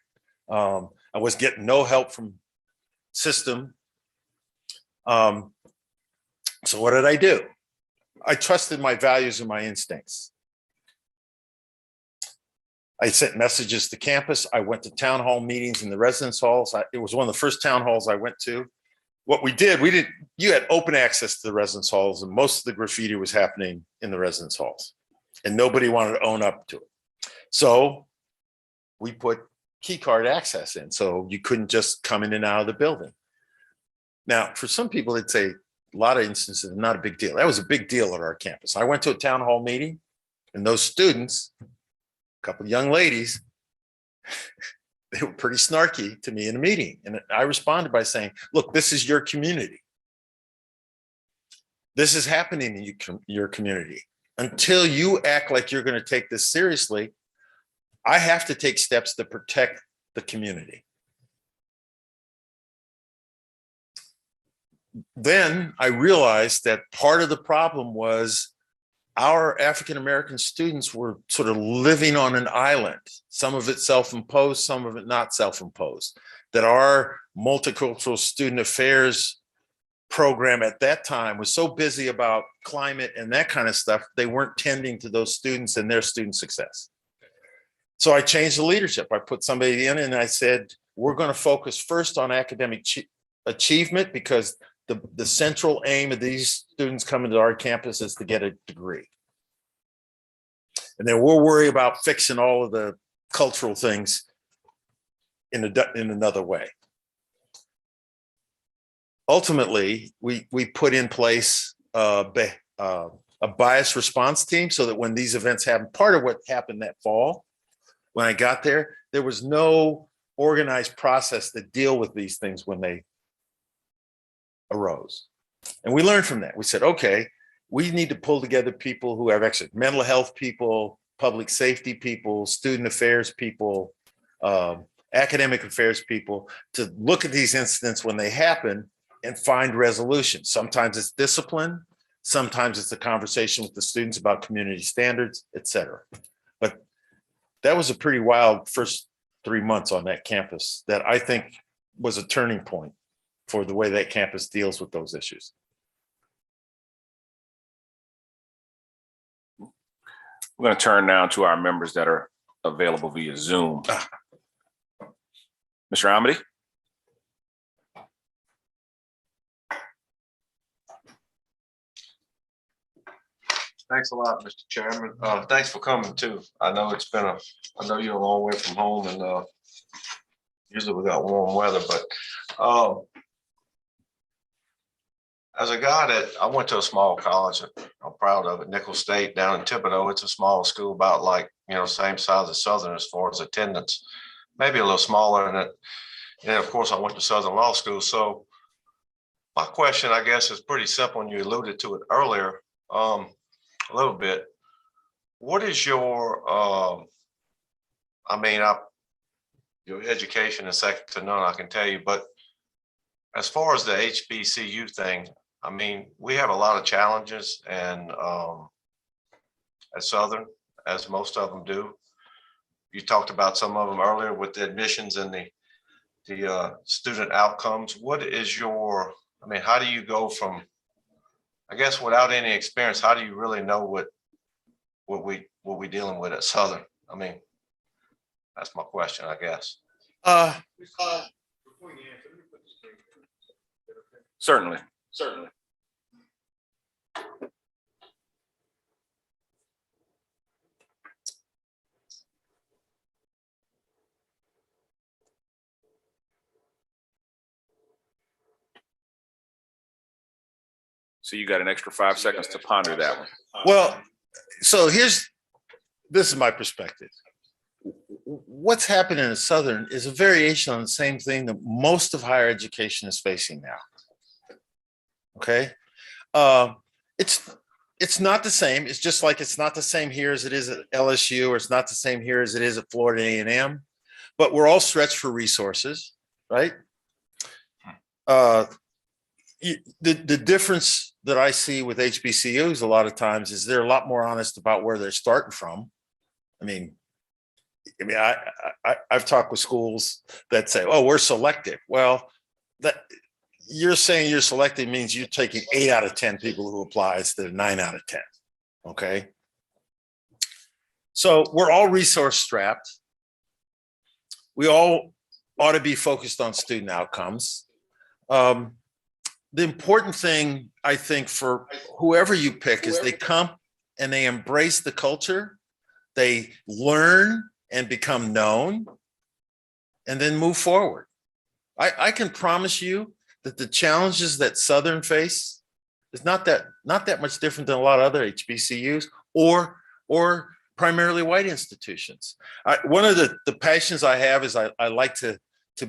I was getting no help from system. So what did I do? I trusted my values and my instincts. I sent messages to campus. I went to town hall meetings in the residence halls. It was one of the first town halls I went to. What we did, you had open access to the residence halls, and most of the graffiti was happening in the residence halls, and nobody wanted to own up to it. So we put key card access in, so you couldn't just come in and out of the building. Now, for some people, they'd say a lot of instances, not a big deal. That was a big deal at our campus. I went to a town hall meeting, and those students, a couple of young ladies, they were pretty snarky to me in a meeting. And I responded by saying, look, this is your community. This is happening in your community. Until you act like you're going to take this seriously, I have to take steps to protect the community. Then I realized that part of the problem was our African-American students were sort of living on an island, some of it self-imposed, some of it not self-imposed, that our multicultural student affairs program at that time was so busy about climate and that kind of stuff, they weren't tending to those students and their student success. So I changed the leadership. I put somebody in and I said, we're going to focus first on academic achievement because the central aim of these students coming to our campus is to get a degree. And then we'll worry about fixing all of the cultural things in another way. Ultimately, we put in place a bias response team so that when these events happen, part of what happened that fall, when I got there, there was no organized process to deal with these things when they arose. And we learned from that. We said, okay, we need to pull together people who have actually mental health people, public safety people, student affairs people, academic affairs people to look at these incidents when they happen and find resolution. Sometimes it's discipline. Sometimes it's a conversation with the students about community standards, et cetera. But that was a pretty wild first 3 months on that campus that I think was a turning point for the way that campus deals with those issues. We're going to turn now to our members that are available via Zoom. Mr. Amity? Thanks a lot, Mr. Chairman. Thanks for coming too. I know I know you're a long way from home and usually we got warm weather, but as a guy I went to a small college, I'm proud of it, Nicholls State down in Thibodeau. It's a small school about like, same size as Southern as far as attendance, maybe a little smaller than it. And of course I went to Southern Law School. So my question, I guess, is pretty simple and you alluded to it earlier. A little bit. What is your, your education is second to none, I can tell you, but as far as the HBCU thing, we have a lot of challenges and at Southern, as most of them do. You talked about some of them earlier with the admissions and the student outcomes. What is your, how do you go from, I guess without any experience, how do you really know what we dealing with at Southern? That's my question, I guess. Certainly. So you got an extra 5 seconds to ponder that one. Well, so this is my perspective. What's happening in Southern is a variation on the same thing that most of higher education is facing now. Okay. It's not the same. It's just like it's not the same here as it is at LSU, or it's not the same here as it is at Florida A&M, but we're all stretched for resources, right? The difference that I see with HBCUs a lot of times is they're a lot more honest about where they're starting from. I've talked with schools that say, "Oh, we're selective." Well, that you're saying you're selective means you're taking 8 out of 10 people who apply instead of 9 out of 10. Okay. So we're all resource strapped. We all ought to be focused on student outcomes. The important thing, I think, for whoever you pick is they come and they embrace the culture, they learn and become known, and then move forward. I can promise you that the challenges that Southern face is not that much different than a lot of other HBCUs or primarily white institutions. One of the passions I have is I like to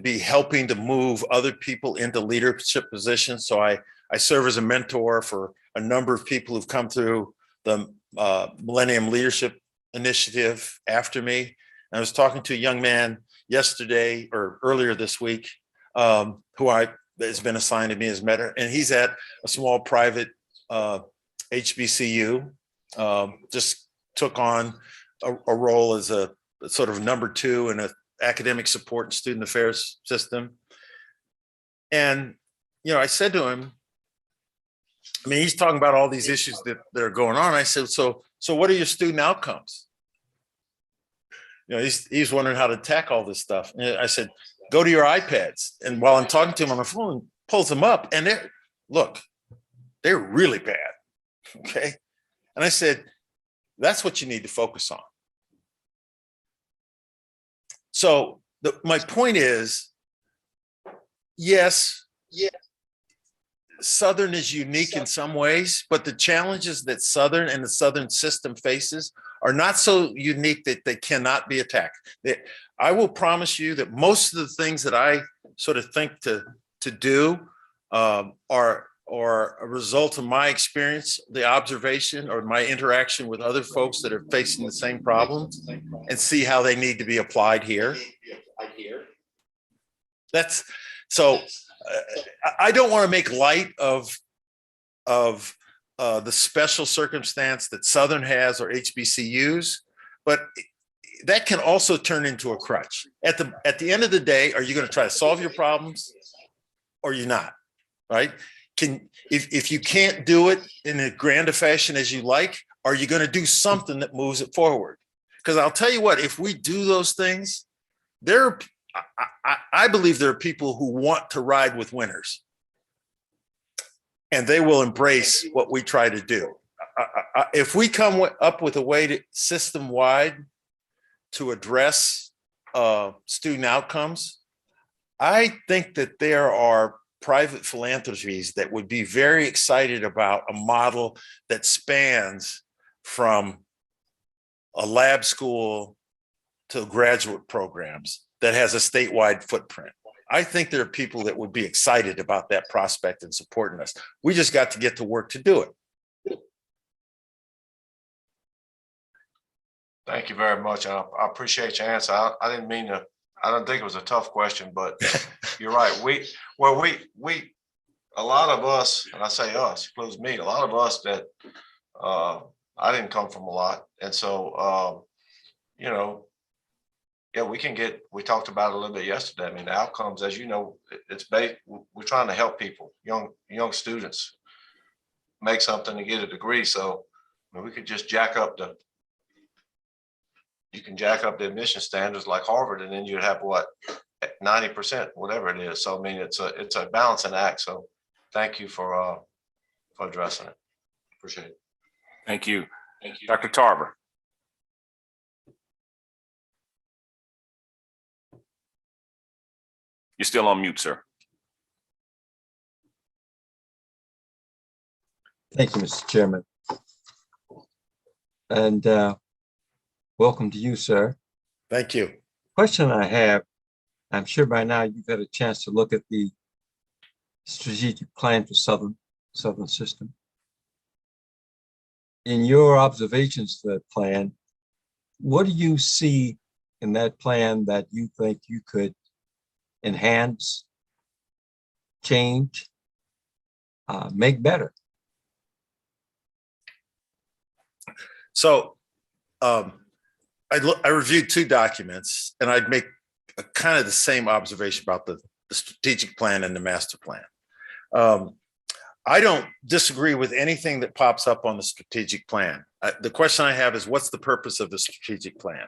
be helping to move other people into leadership positions. So I serve as a mentor for a number of people who've come through the Millennium Leadership Initiative after me. And I was talking to a young man yesterday or earlier this week who has been assigned to me as mentor, and he's at a small private HBCU, just took on a role as a sort of number 2 in a academic support and student affairs system. And, I said to him, he's talking about all these issues that are going on. I said, so what are your student outcomes? He's wondering how to tackle all this stuff. And I said, go to your iPads. And while I'm talking to him on the phone, pulls them up and they're really bad. Okay. And I said, that's what you need to focus on. So my point is, yes, Southern is unique in some ways, but the challenges that Southern and the Southern system faces are not so unique that they cannot be attacked. I will promise you that most of the things that I sort of think to do are a result of my experience, the observation, or my interaction with other folks that are facing the same problems, and see how they need to be applied here. That's so. I don't want to make light of the special circumstance that Southern has or HBCUs, but that can also turn into a crutch. At the end of the day, are you going to try to solve your problems, or you're not? Right? If you can't do it in as grand a fashion as you like, are you going to do something that moves it forward? Because I'll tell you what, if we do those things, I believe there are people who want to ride with winners, and they will embrace what we try to do. If we come up with a way to system-wide to address student outcomes, I think that there are private philanthropies that would be very excited about a model that spans from a lab school to graduate programs that has a statewide footprint. I think there are people that would be excited about that prospect and supporting us. We just got to get to work to do it. Thank you very much. I appreciate your answer. I didn't mean to, I don't think it was a tough question, but you're right. We, a lot of us, and I say us, includes me, a lot of us that I didn't come from a lot. And so, you know, yeah, we talked about it a little bit yesterday. I mean, the outcomes, as you know, we're trying to help people, young students make something to get a degree. So I mean, we could just you can jack up the admission standards like Harvard, and then you'd have what, 90%, whatever it is. So I mean, it's a balancing act. So thank you for addressing it. Appreciate it. Thank you. Thank you. Dr. Tarver. You're still on mute, sir. Thank you, Mr. Chairman. And welcome to you, sir. Thank you. Question I have, I'm sure by now you've had a chance to look at the strategic plan for Southern system. In your observations of that plan, what do you see in that plan that you think you could enhance, change, make better? So I reviewed two documents, and I'd make kind of the same observation about the strategic plan and the master plan. I don't disagree with anything that pops up on the strategic plan. The question I have is, what's the purpose of the strategic plan?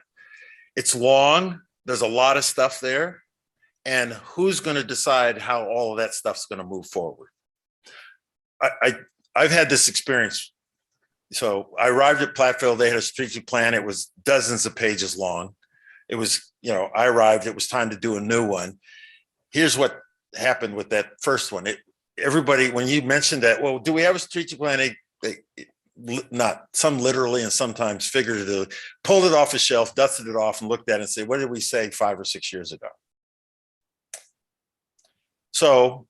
It's long, there's a lot of stuff there, and who's going to decide how all of that stuff's going to move forward? I've had this experience. So I arrived at Platteville, they had a strategic plan. It was dozens of pages long. It was, I arrived, it was time to do a new one. Here's what happened with that first one. Everybody, when you mentioned that, well, do we have a strategic plan? Not some literally and sometimes figuratively, pulled it off a shelf, dusted it off, and looked at it and said, what did we say 5 or 6 years ago? So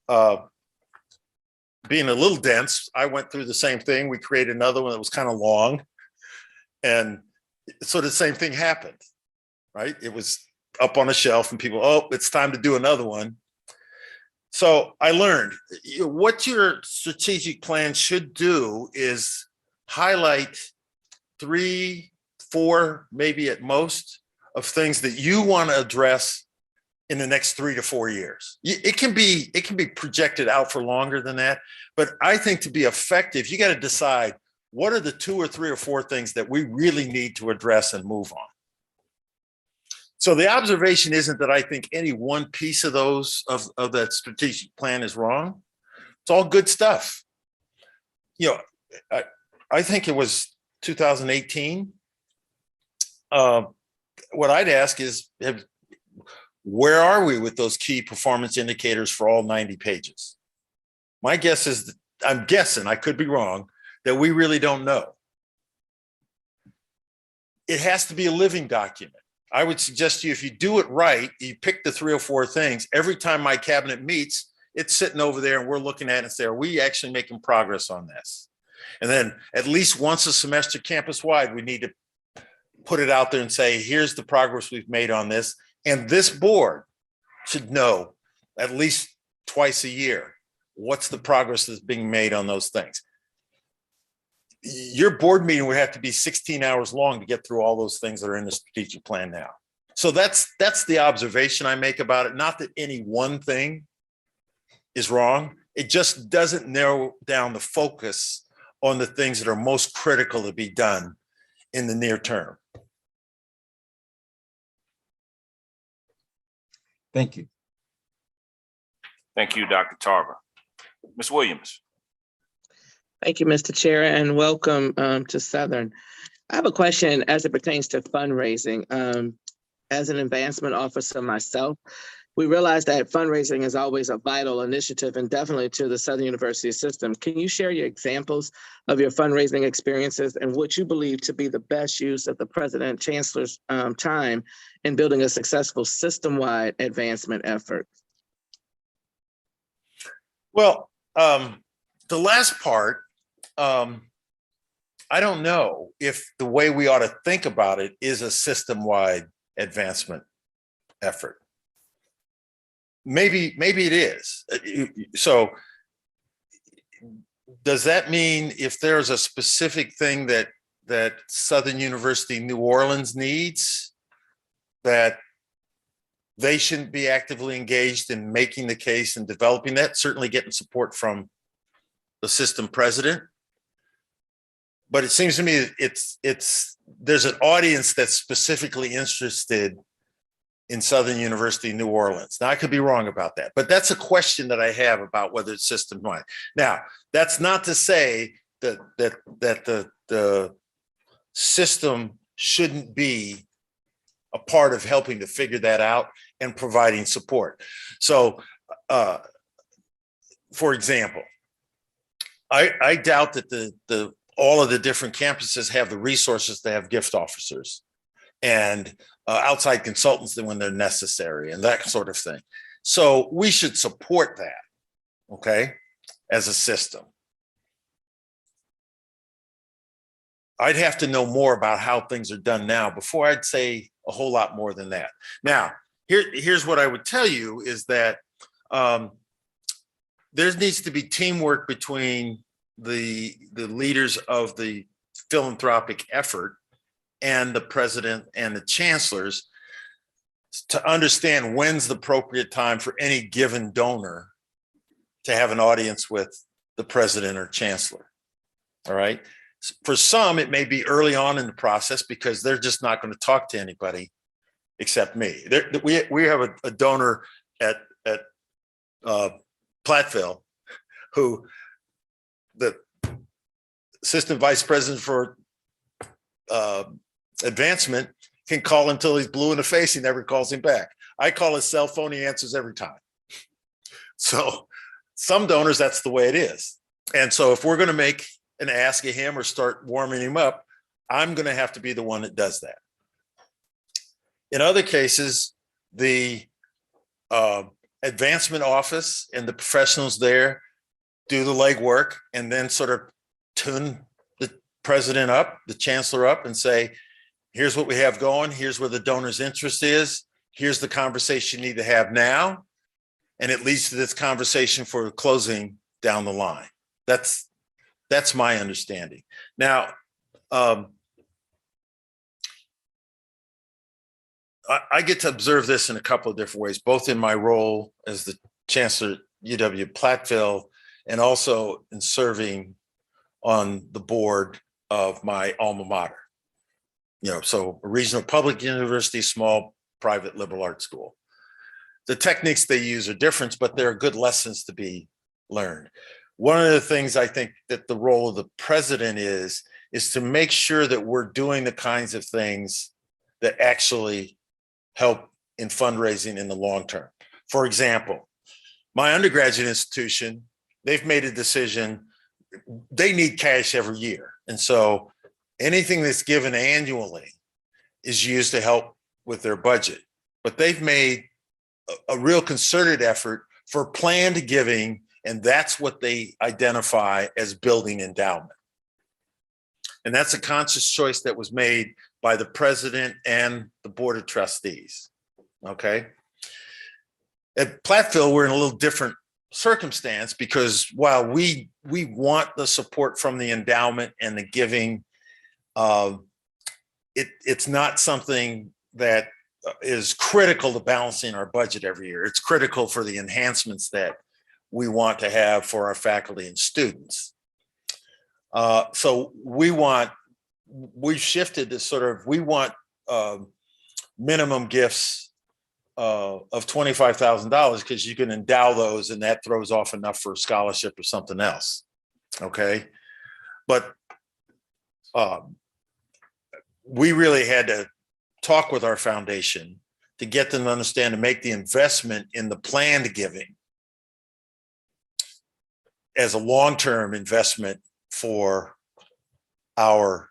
being a little dense, I went through the same thing. We created another one that was kind of long. And so the same thing happened, right? It was up on a shelf and people, oh, it's time to do another one. So I learned what your strategic plan should do is highlight 3, 4, maybe at most, of things that you want to address in the next 3 to 4 years. It can be projected out for longer than that, but I think to be effective, you got to decide what are the 2 or 3 or 4 things that we really need to address and move on. So the observation isn't that I think any one piece of those of that strategic plan is wrong. It's all good stuff. I think it was 2018. What I'd ask is, where are we with those key performance indicators for all 90 pages? My guess is, I'm guessing, I could be wrong, that we really don't know. It has to be a living document. I would suggest to you, if you do it right, you pick the 3 or 4 things. Every time my cabinet meets, it's sitting over there and we're looking at it and say, are we actually making progress on this? And then at least once a semester campus-wide, we need to put it out there and say, here's the progress we've made on this. And this board should know at least twice a year, what's the progress that's being made on those things. Your board meeting would have to be 16 hours long to get through all those things that are in the strategic plan now. So that's the observation I make about it. Not that any one thing is wrong. It just doesn't narrow down the focus on the things that are most critical to be done in the near term. Thank you. Thank you, Dr. Tarver. Ms. Williams. Thank you, Mr. Chair, and welcome to Southern. I have a question as it pertains to fundraising. As an advancement officer myself, we realize that fundraising is always a vital initiative and definitely to the Southern University system. Can you share your examples of your fundraising experiences and what you believe to be the best use of the President Chancellor's time in building a successful system-wide advancement effort? Well, the last part, I don't know if the way we ought to think about it is a system-wide advancement effort. Maybe it is. So does that mean if there's a specific thing that Southern University New Orleans needs, that they shouldn't be actively engaged in making the case and developing that, certainly getting support from the system president? But it seems to me there's an audience that's specifically interested in Southern University New Orleans. Now, I could be wrong about that, but that's a question that I have about whether it's system-wide. Now, that's not to say that the system shouldn't be a part of helping to figure that out and providing support. So, for example, I doubt that all of the different campuses have the resources to have gift officers and outside consultants when they're necessary and that sort of thing. So we should support that, okay, as a system. I'd have to know more about how things are done now before I'd say a whole lot more than that. Now, here's what I would tell you is that there needs to be teamwork between the leaders of the philanthropic effort and the president and the chancellors to understand when's the appropriate time for any given donor to have an audience with the president or chancellor. All right. For some, it may be early on in the process because they're just not going to talk to anybody except me. We have a donor at Platteville who the assistant vice president for advancement can call until he's blue in the face. He never calls him back. I call his cell phone. He answers every time. So some donors, that's the way it is. And so if we're going to make an ask of him or start warming him up, I'm going to have to be the one that does that. In other cases, the advancement office and the professionals there do the legwork and then sort of tune the president up, the chancellor up, and say, here's what we have going. Here's where the donor's interest is. Here's the conversation you need to have now. And it leads to this conversation for closing down the line. That's my understanding. Now, I get to observe this in a couple of different ways, both in my role as the chancellor at UW-Platteville and also in serving on the board of my alma mater. You know, so a regional public university, small private liberal arts school. The techniques they use are different, but there are good lessons to be learned. One of the things I think that the role of the president is to make sure that we're doing the kinds of things that actually help in fundraising in the long term. For example, my undergraduate institution, they've made a decision. They need cash every year. And so anything that's given annually is used to help with their budget. But they've made a real concerted effort for planned giving, and that's what they identify as building endowment. And that's a conscious choice that was made by the president and the board of trustees. Okay. At Platteville, we're in a little different circumstance because while we want the support from the endowment and the giving, it's not something that is critical to balancing our budget every year. It's critical for the enhancements that we want to have for our faculty and students. So we've shifted to sort of, we want minimum gifts of $25,000 because you can endow those and that throws off enough for a scholarship or something else. Okay. But we really had to talk with our foundation to get them to understand to make the investment in the planned giving as a long-term investment for our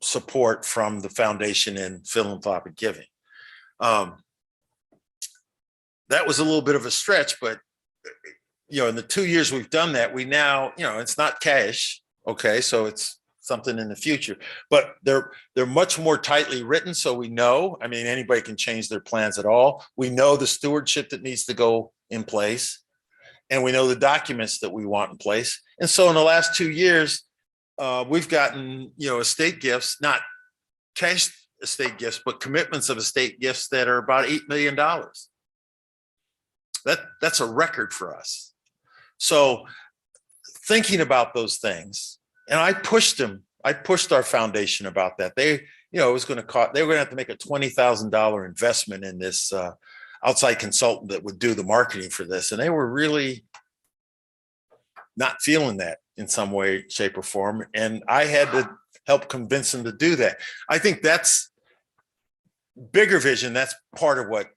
support from the foundation and philanthropic giving. That was a little bit of a stretch, but in the 2 years we've done that, we now, it's not cash, okay, so it's something in the future, but they're much more tightly written, so we know, anybody can change their plans at all. We know the stewardship that needs to go in place, and we know the documents that we want in place. And so in the last 2 years, we've gotten, estate gifts, not cash estate gifts, but commitments of estate gifts that are about $8 million. That's a record for us. So thinking about those things, and I pushed our foundation about that. It was going to cost, they were going to have to make a $20,000 investment in this outside consultant that would do the marketing for this. And they were really not feeling that in some way, shape, or form. And I had to help convince them to do that. I think that's bigger vision. That's part of what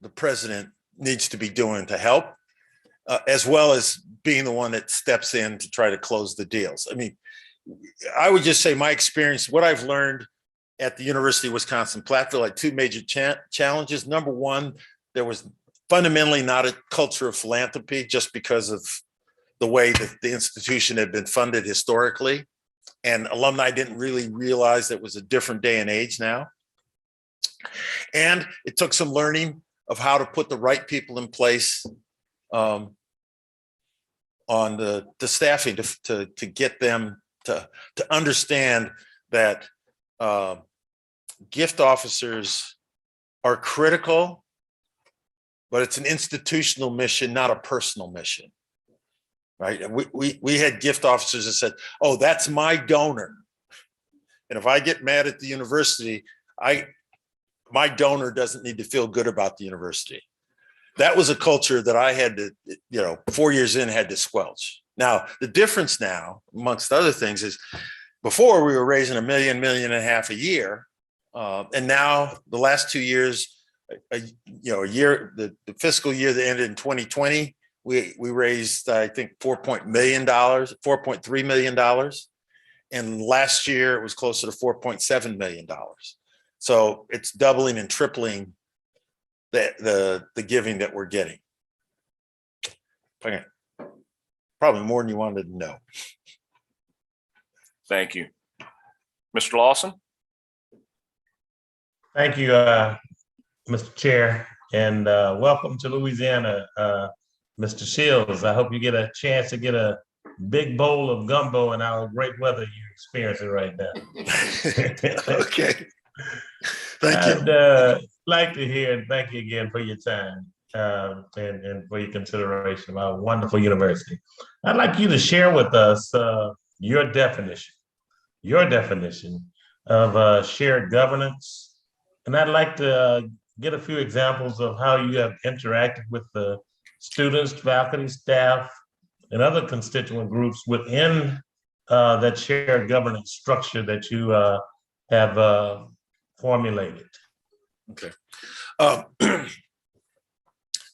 the president needs to be doing to help, as well as being the one that steps in to try to close the deals. I would just say my experience, what I've learned at the University of Wisconsin-Platteville had two major challenges. Number one, there was fundamentally not a culture of philanthropy just because of the way that the institution had been funded historically. And alumni didn't really realize that it was a different day and age now. And it took some learning of how to put the right people in place on the staffing to get them to understand that gift officers are critical, but it's an institutional mission, not a personal mission, right? And we had gift officers that said, "Oh, that's my donor, and if I get mad at the university, my donor doesn't need to feel good about the university." That was a culture that I had to, 4 years in, had to squelch. Now, the difference now, amongst other things, is before we were raising $1 million, $1.5 million a year. And now the last 2 years, the fiscal year that ended in 2020, we raised, I think, $4.3 million. And last year it was closer to $4.7 million. So it's doubling and tripling the giving that we're getting. Okay. Probably more than you wanted to know. Thank you. Mr. Lawson? Thank you, Mr. Chair, and welcome to Louisiana, Mr. Shields. I hope you get a chance to get a big bowl of gumbo in our great weather you're experiencing right now. Okay. Thank you. I'd like to hear, and thank you again for your time and for your consideration of our wonderful university. I'd like you to share with us your definition of shared governance. And I'd like to get a few examples of how you have interacted with the students, faculty, staff, and other constituent groups within that shared governance structure that you have formulated. Okay.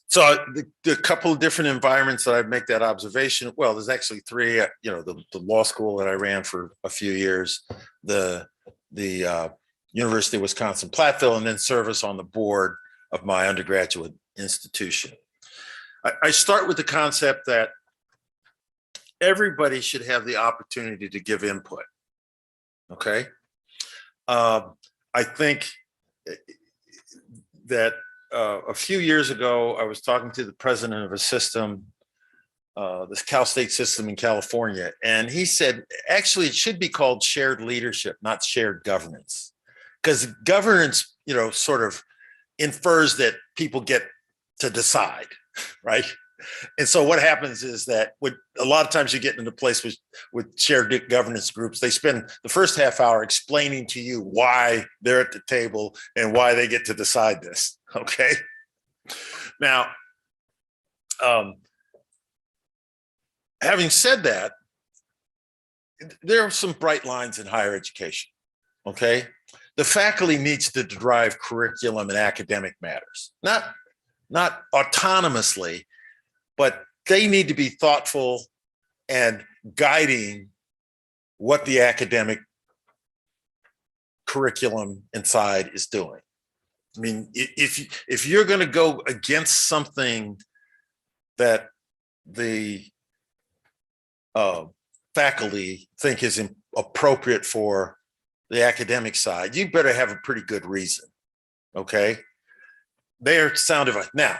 So the couple of different environments that I make that observation, well, there's actually three, the law school that I ran for a few years, the University of Wisconsin-Platteville, and then service on the board of my undergraduate institution. I start with the concept that everybody should have the opportunity to give input, okay? I think that a few years ago, I was talking to the president of a system, this Cal State system in California, and he said, actually, it should be called shared leadership, not shared governance. Because governance, sort of infers that people get to decide, right? And so what happens is that a lot of times you get into a place with shared governance groups, they spend the first half hour explaining to you why they're at the table and why they get to decide this, okay? Now, having said that, there are some bright lines in higher education, okay? The faculty needs to drive curriculum and academic matters, not autonomously, but they need to be thoughtful and guiding what the academic curriculum inside is doing. I mean, if you're going to go against something that the faculty think is appropriate for the academic side, you better have a pretty good reason, okay? They're sound advice. Now,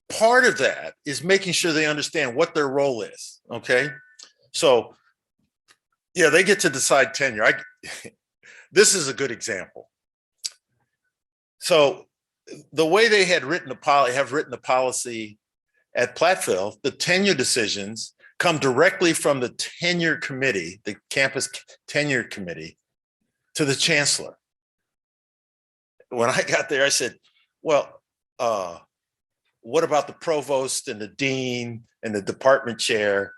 part of that is making sure they understand what their role is, okay? So, yeah, they get to decide tenure. This is a good example. So the way they had written the policy at Platteville, the tenure decisions come directly from the tenure committee, the campus tenure committee, to the chancellor. When I got there, I said, well, what about the provost and the dean and the department chair?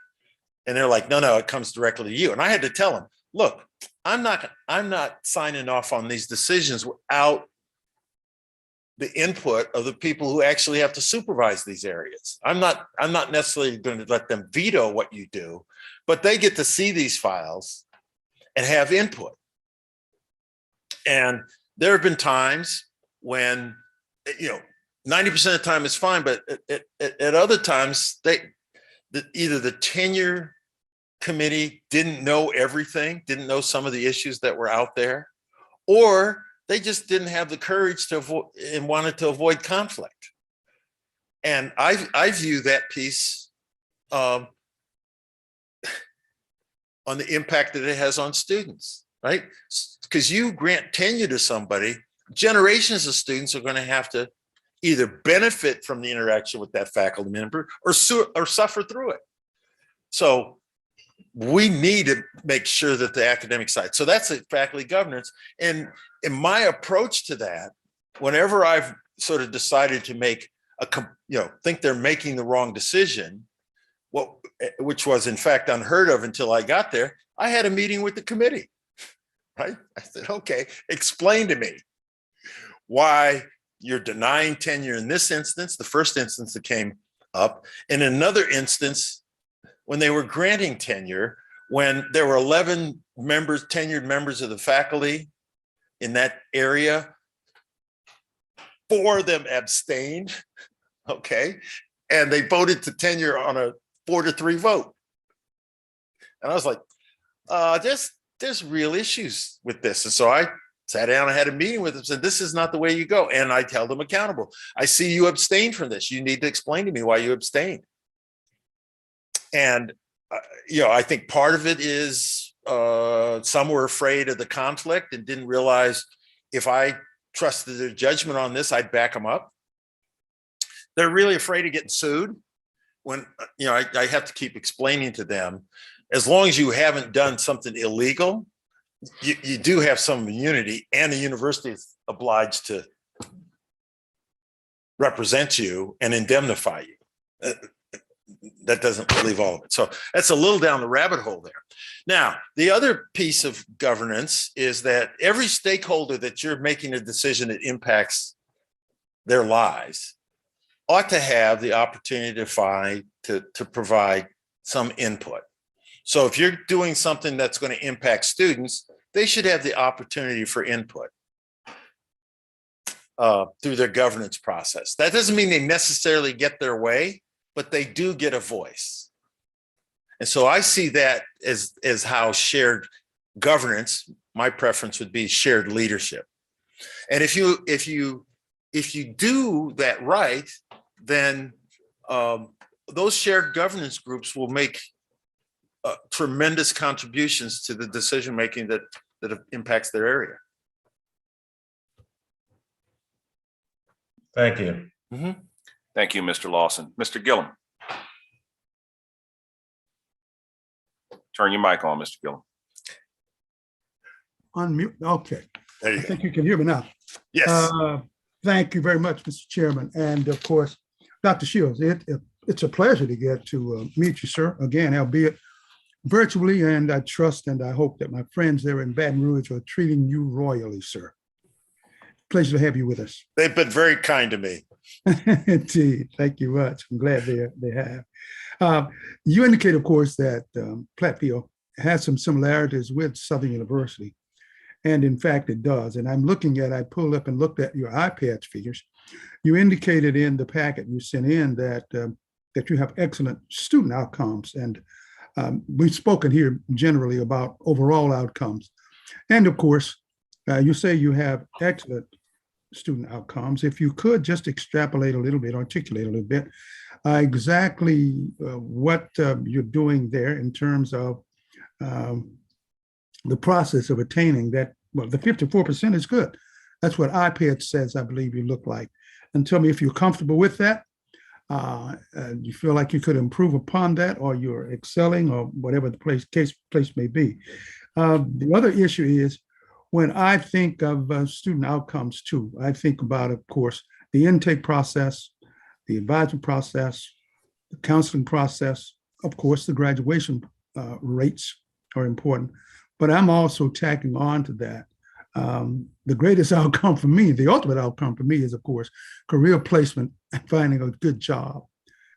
And they're like, no, it comes directly to you. And I had to tell them, look, I'm not signing off on these decisions without the input of the people who actually have to supervise these areas. I'm not necessarily going to let them veto what you do, but they get to see these files and have input. And there have been times when, 90% of the time it's fine, but at other times, either the tenure committee didn't know everything, didn't know some of the issues that were out there, or they just didn't have the courage to avoid and wanted to avoid conflict. And I view that piece on the impact that it has on students, right? Because you grant tenure to somebody, generations of students are going to have to either benefit from the interaction with that faculty member or suffer through it. So we need to make sure that the academic side, so that's a faculty governance. And in my approach to that, whenever I've sort of decided to make think they're making the wrong decision, which was in fact unheard of until I got there, I had a meeting with the committee, right? I said, okay, explain to me why you're denying tenure in this instance, the first instance that came up, in another instance, when they were granting tenure, when there were 11 tenured members of the faculty in that area, 4 of them abstained, okay? And they voted to tenure on a 4-3 vote. And I was like, there's real issues with this. And so I sat down and had a meeting with them, said, this is not the way you go. And I held them accountable. I see you abstained from this. You need to explain to me why you abstained. And, I think part of it is some were afraid of the conflict and didn't realize if I trusted their judgment on this, I'd back them up. They're really afraid of getting sued. When, I have to keep explaining to them, as long as you haven't done something illegal, you do have some immunity, and the university is obliged to represent you and indemnify you. That doesn't leave all of it. So that's a little down the rabbit hole there. Now, the other piece of governance is that every stakeholder that you're making a decision that impacts their lives ought to have the opportunity to provide some input. So if you're doing something that's going to impact students, they should have the opportunity for input through their governance process. That doesn't mean they necessarily get their way, but they do get a voice. And so I see that as how shared governance, my preference would be shared leadership. And if you do that right, then those shared governance groups will make tremendous contributions to the decision making that impacts their area. Thank you. Thank you, Mr. Lawson. Mr. Gillum. Turn your mic on, Mr. Gillum. Unmute. Okay. There you I go. think you can hear me now. Yes. Thank you very much, Mr. Chairman. And of course, Dr. Shields, it's a pleasure to get to meet you, sir, again, albeit virtually. And I trust and I hope that my friends there in Baton Rouge are treating you royally, sir. Pleasure to have you with us. They've been very kind to me. Indeed. Thank you much. I'm glad they have. You indicate, of course, that Platteville has some similarities with Southern University. And in fact, it does. And I'm looking at, I pulled up and looked at your iPad figures. You indicated in the packet you sent in that that you have excellent student outcomes. And we've spoken here generally about overall outcomes. And of course, you say you have excellent student outcomes. If you could just extrapolate a little bit, articulate a little bit, exactly what you're doing there in terms of the process of attaining that. Well, the 54% is good. That's what iPad says, I believe you look like. And tell me if you're comfortable with that. You feel like you could improve upon that, or you're excelling, or whatever the place may be. The other issue is, when I think of student outcomes too, I think about, of course, the intake process, the advisement process, the counseling process, of course, the graduation rates are important. But I'm also tacking on to that. The greatest outcome for me, the ultimate outcome for me is, of course, career placement and finding a good job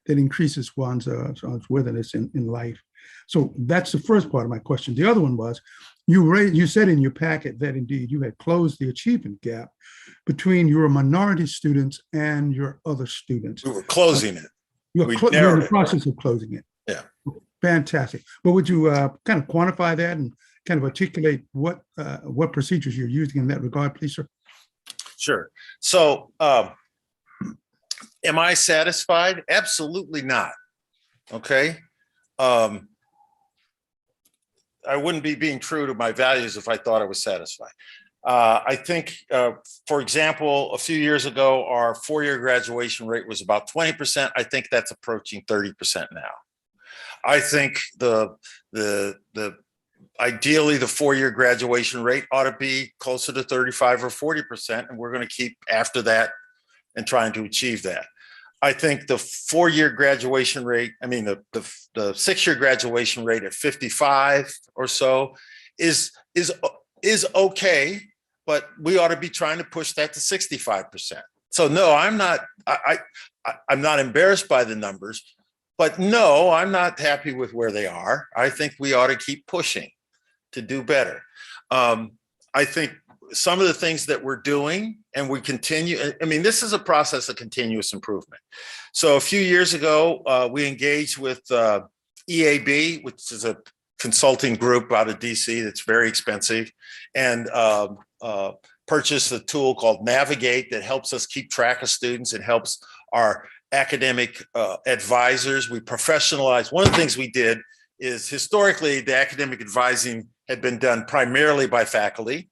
that increases one's worthiness in life. So that's the first part of my question. The other one was, you said in your packet that indeed you had closed the achievement gap between your minority students and your other students. We were closing it. You're in the process of closing it. Yeah. Fantastic. But would you kind of quantify that and kind of articulate what procedures you're using in that regard, please, sir? Sure. So am I satisfied? Absolutely not. Okay. I wouldn't be being true to my values if I thought I was satisfied. I think, for example, a few years ago, our four-year graduation rate was about 20%. I think that's approaching 30% now. I think ideally the four-year graduation rate ought to be closer to 35 or 40%, and we're going to keep after that and trying to achieve that. I think the four-year graduation rate, I mean, the six-year graduation rate at 55 or so is okay, but we ought to be trying to push that to 65%. So no, I'm not embarrassed by the numbers, but no, I'm not happy with where they are. I think we ought to keep pushing to do better. I think some of the things that we're doing, and we continue, I mean, this is a process of continuous improvement. So a few years ago, we engaged with EAB, which is a consulting group out of DC that's very expensive, and purchased a tool called Navigate that helps us keep track of students. It helps our academic advisors. We professionalized. One of the things we did is, historically, the academic advising had been done primarily by faculty.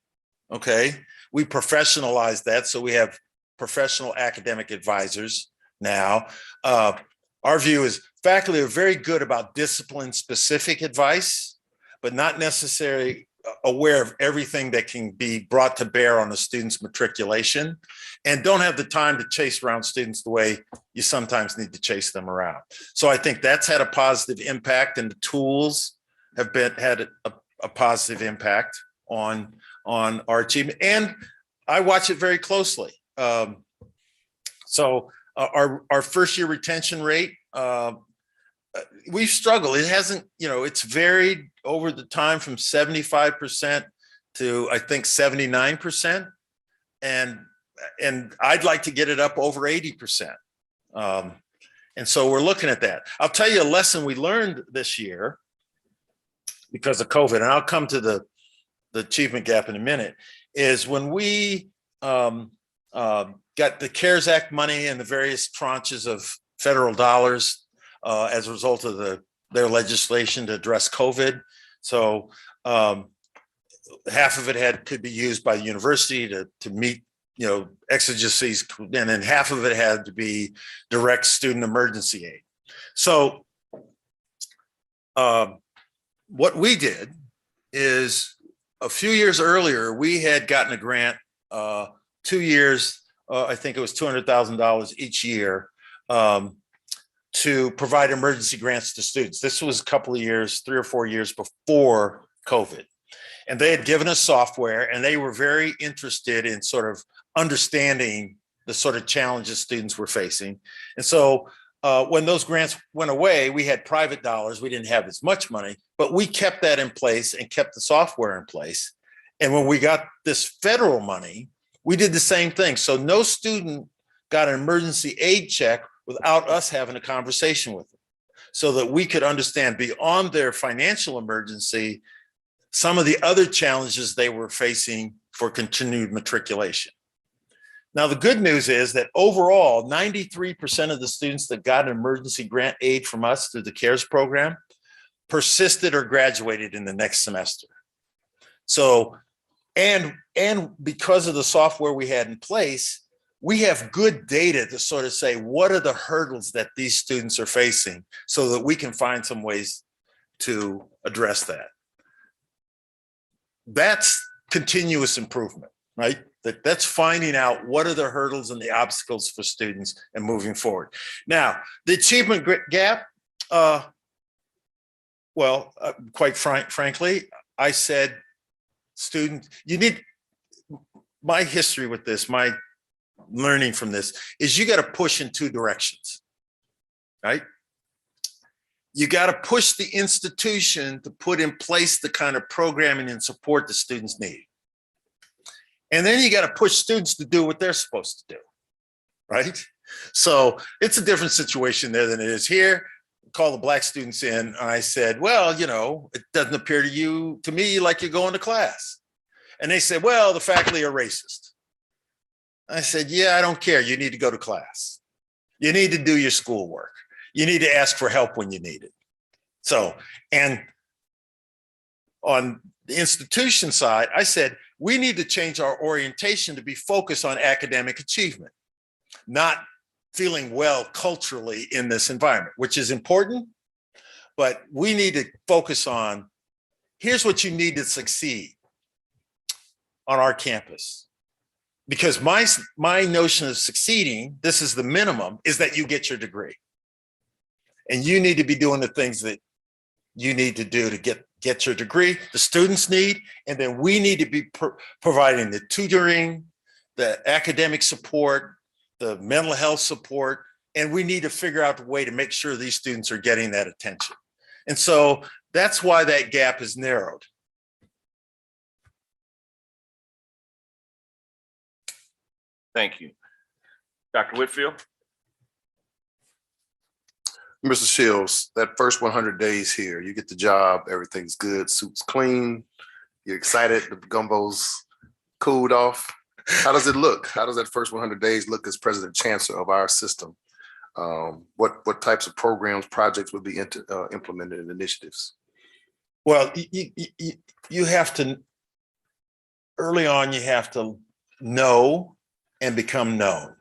Okay, we professionalized that, so we have professional academic advisors now. Our view is faculty are very good about discipline-specific advice, but not necessarily aware of everything that can be brought to bear on a student's matriculation, and don't have the time to chase around students the way you sometimes need to chase them around. So I think that's had a positive impact, and the tools have had a positive impact on our achievement, and I watch it very closely. So Our first year retention rate, we've struggled. It hasn't, it's varied over the time from 75% to I think 79%. And I'd like to get it up over 80%. And so we're looking at that. I'll tell you a lesson we learned this year because of COVID, and I'll come to the achievement gap in a minute, is when we got the CARES Act money and the various tranches of federal dollars as a result of their legislation to address COVID. So half of it could be used by the university to meet exigencies, and then half of it had to be direct student emergency aid. So what we did is a few years earlier, we had gotten a grant 2 years, I think it was $200,000 each year to provide emergency grants to students. This was a couple of years, 3 or 4 years before COVID. And they had given us software, and they were very interested in sort of understanding the sort of challenges students were facing. And so when those grants went away, we had private dollars. We didn't have as much money, but we kept that in place and kept the software in place. And when we got this federal money, we did the same thing. So no student got an emergency aid check without us having a conversation with them, so that we could understand beyond their financial emergency some of the other challenges they were facing for continued matriculation. Now, the good news is that overall, 93% of the students that got an emergency grant aid from us through the CARES program persisted or graduated in the next semester. So, and because of the software we had in place, we have good data to sort of say, what are the hurdles that these students are facing, so that we can find some ways to address that. That's continuous improvement, right? That's finding out what are the hurdles and the obstacles for students and moving forward. Now, the achievement gap, quite frankly, I said, student, my history with this, my learning from this is you got to push in 2 directions, right? You got to push the institution to put in place the kind of programming and support the students need. And then you got to push students to do what they're supposed to do, right? So it's a different situation there than it is here. Call the Black students in, and I said, well, it doesn't appear to me like you're going to class. And they said, well, the faculty are racist. I said, yeah, I don't care. You need to go to class. You need to do your schoolwork. You need to ask for help when you need it. So, and on the institution side, I said, we need to change our orientation to be focused on academic achievement, not feeling well culturally in this environment, which is important, but we need to focus on, here's what you need to succeed on our campus. Because my notion of succeeding, this is the minimum, is that you get your degree. And you need to be doing the things that you need to do to get your degree, the students need, and then we need to be providing the tutoring, the academic support, the mental health support, and we need to figure out a way to make sure these students are getting that attention. And so that's why that gap is narrowed. Thank you. Dr. Whitfield? Mr. Shields, that first 100 days here, you get the job, everything's good, suit's clean, you're excited, the gumbo's cooled off. How does it look? How does that first 100 days look as President Chancellor of our system? What types of programs, projects would be implemented and initiatives? Well, you have to, early on, you have to know and become known,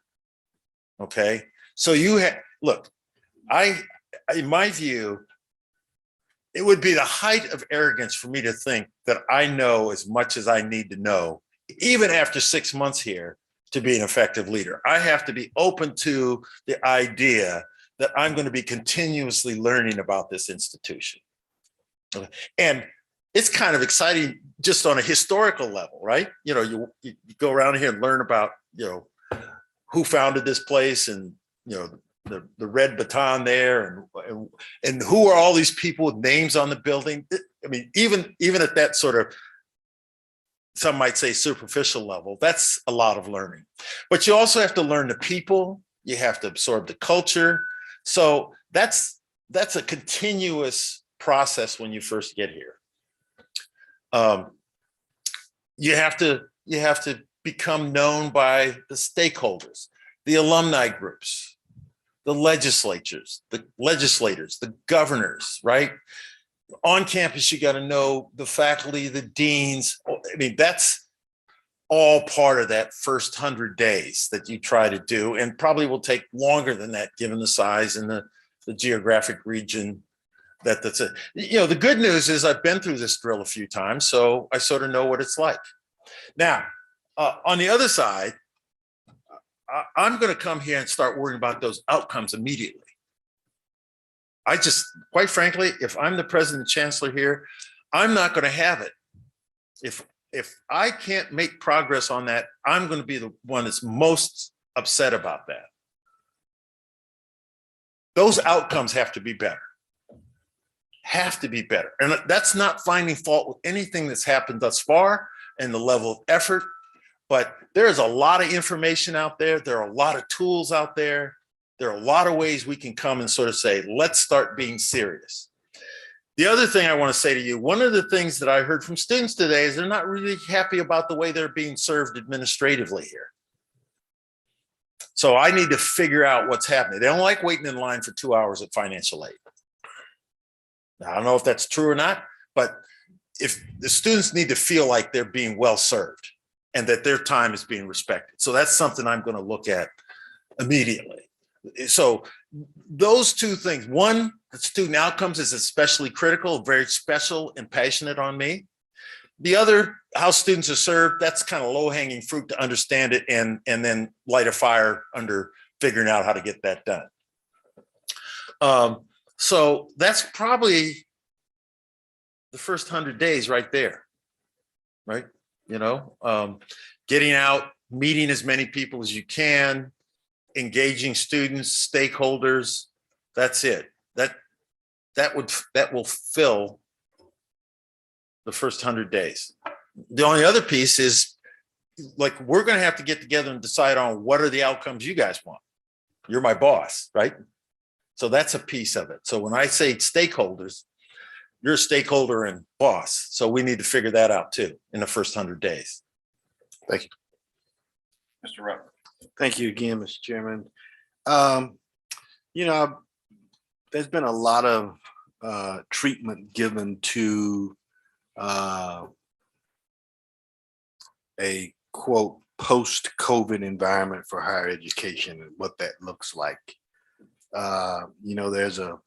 okay? So look, in my view, it would be the height of arrogance for me to think that I know as much as I need to know, even after 6 months here, to be an effective leader. I have to be open to the idea that I'm going to be continuously learning about this institution. And it's kind of exciting just on a historical level, right? You go around here and learn about, who founded this place and the red baton there, and who are all these people with names on the building? I mean, even at that sort of, some might say superficial level, that's a lot of learning. But you also have to learn the people, you have to absorb the culture. So that's a continuous process when you first get here. You have to become known by the stakeholders, the alumni groups, the legislators, the governors, right? On campus, you got to know the faculty, the deans. I mean, that's all part of that first 100 days that you try to do, and probably will take longer than that given the size and the geographic region that's it. The good news is I've been through this drill a few times, so I sort of know what it's like. Now, on the other side, I'm going to come here and start worrying about those outcomes immediately. I just, quite frankly, if I'm the president and chancellor here, I'm not going to have it. If I can't make progress on that, I'm going to be the one that's most upset about that. Those outcomes have to be better. Have to be better. And that's not finding fault with anything that's happened thus far and the level of effort, but there's a lot of information out there. There are a lot of tools out there. There are a lot of ways we can come and sort of say, let's start being serious. The other thing I want to say to you, one of the things that I heard from students today is they're not really happy about the way they're being served administratively here. So I need to figure out what's happening. They don't like waiting in line for 2 hours at financial aid. Now, I don't know if that's true or not, but if the students need to feel like they're being well served and that their time is being respected. So that's something I'm going to look at immediately. So those two things, one, the student outcomes is especially critical, very special and passionate on me. The other, how students are served, that's kind of low-hanging fruit to understand it and then light a fire under figuring out how to get that done. So that's probably the first 100 days right there, right? Getting out, meeting as many people as you can, engaging students, stakeholders, that's it. That will fill the first 100 days. The only other piece is, like, we're going to have to get together and decide on what are the outcomes you guys want. You're my boss, right? So that's a piece of it. So when I say stakeholders, you're a stakeholder and boss. So we need to figure that out too in the first 100 days. Thank you. Mr. Rupp. Thank you again, Mr. Chairman. There's been a lot of treatment given to a quote post-COVID environment for higher education and what that looks like. There's a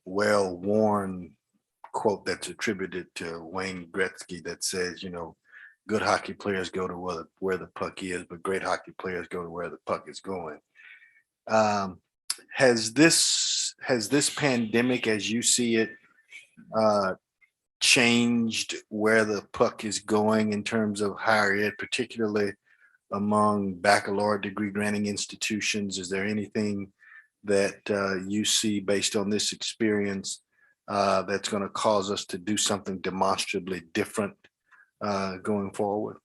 well-worn quote that's attributed to Wayne Gretzky that says, good hockey players go to where the puck is, but great hockey players go to where the puck is going. Has this pandemic, as you see it, changed where the puck is going in terms of higher ed, particularly among baccalaureate degree granting institutions? Is there anything that you see based on this experience that's going to cause us to do something demonstrably different going forward?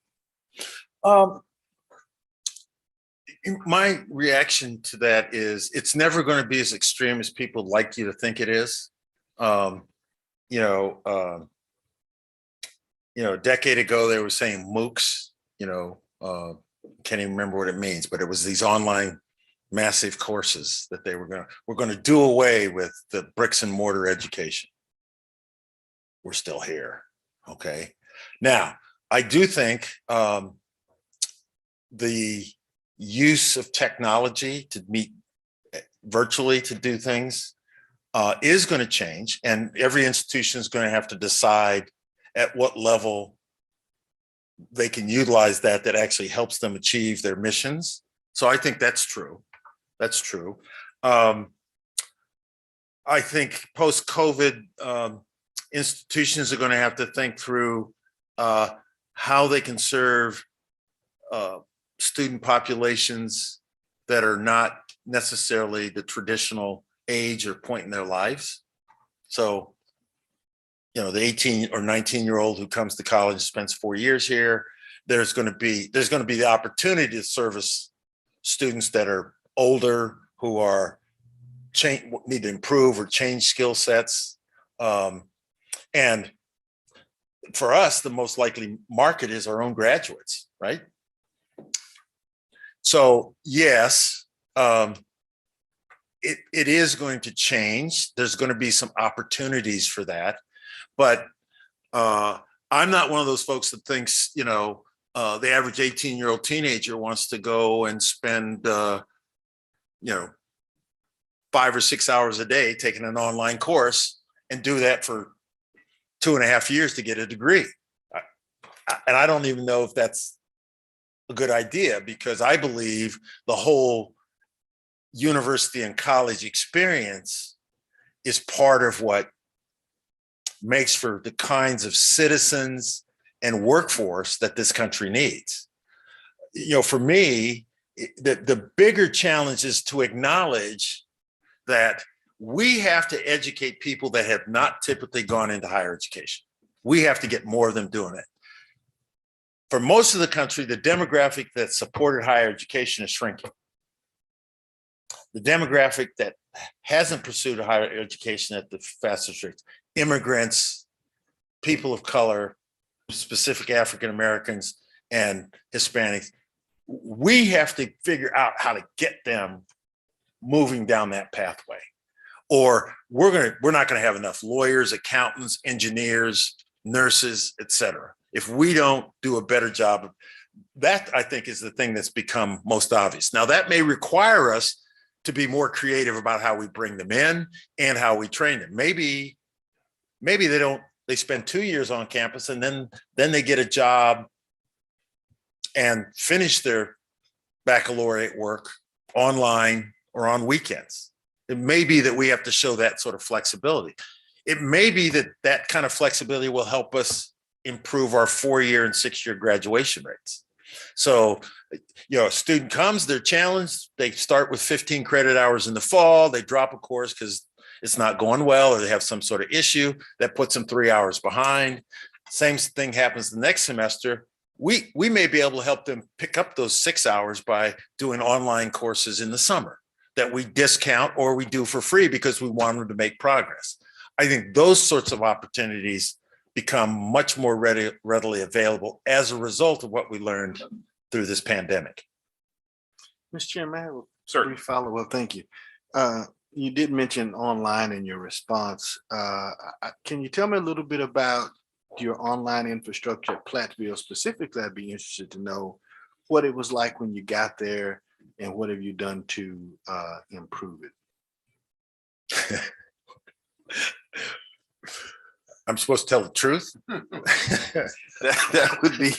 My reaction to that is it's never going to be as extreme as people like you to think it is. A decade ago, they were saying MOOCs, can't even remember what it means, but it was these online massive courses that we're going to do away with the bricks and mortar education. We're still here. Okay. Now, I do think the use of technology to meet virtually to do things is going to change, and every institution is going to have to decide at what level they can utilize that actually helps them achieve their missions. So I think that's true. That's true. I think post-COVID institutions are going to have to think through how they can serve student populations that are not necessarily the traditional age or point in their lives. So, you know, the 18 or 19-year-old who comes to college and spends 4 years here, there's going to be the opportunity to service students that are older, who are need to improve or change skill sets. And for us, the most likely market is our own graduates, right? So yes, it is going to change. There's going to be some opportunities for that, but I'm not one of those folks that thinks, you know, the average 18-year-old teenager wants to go and spend, you know, 5 or 6 hours a day taking an online course and do that for 2.5 years to get a degree. And I don't even know if that's a good idea, because I believe the whole university and college experience is part of what makes for the kinds of citizens and workforce that this country needs. You know, for me, the bigger challenge is to acknowledge that we have to educate people that have not typically gone into higher education. We have to get more of them doing it. For most of the country, the demographic that supported higher education is shrinking. The demographic that hasn't pursued a higher education at the fastest rate, immigrants, people of color, specific African Americans and Hispanics, we have to figure out how to get them moving down that pathway. Or we're not going to have enough lawyers, accountants, engineers, nurses, et cetera, if we don't do a better job of that. I think is the thing that's become most obvious. Now, that may require us to be more creative about how we bring them in and how we train them. Maybe they spend 2 years on campus and then they get a job and finish their baccalaureate work online or on weekends. It may be that we have to show that sort of flexibility. It may be that that kind of flexibility will help us improve our 4-year and 6-year graduation rates. So, you know, a student comes, they're challenged, they start with 15 credit hours in the fall, they drop a course because it's not going well or they have some sort of issue that puts them 3 hours behind. Same thing happens the next semester. We may be able to help them pick up those 6 hours by doing online courses in the summer that we discount or we do for free because we want them to make progress. I think those sorts of opportunities become much more readily available as a result of what we learned through this pandemic. Mr. Chairman, I have a brief follow-up. Thank you. You did mention online in your response. Can you tell me a little bit about your online infrastructure at Platteville specifically? I'd be interested to know what it was like when you got there and what have you done to improve it? I'm supposed to tell the truth? that would be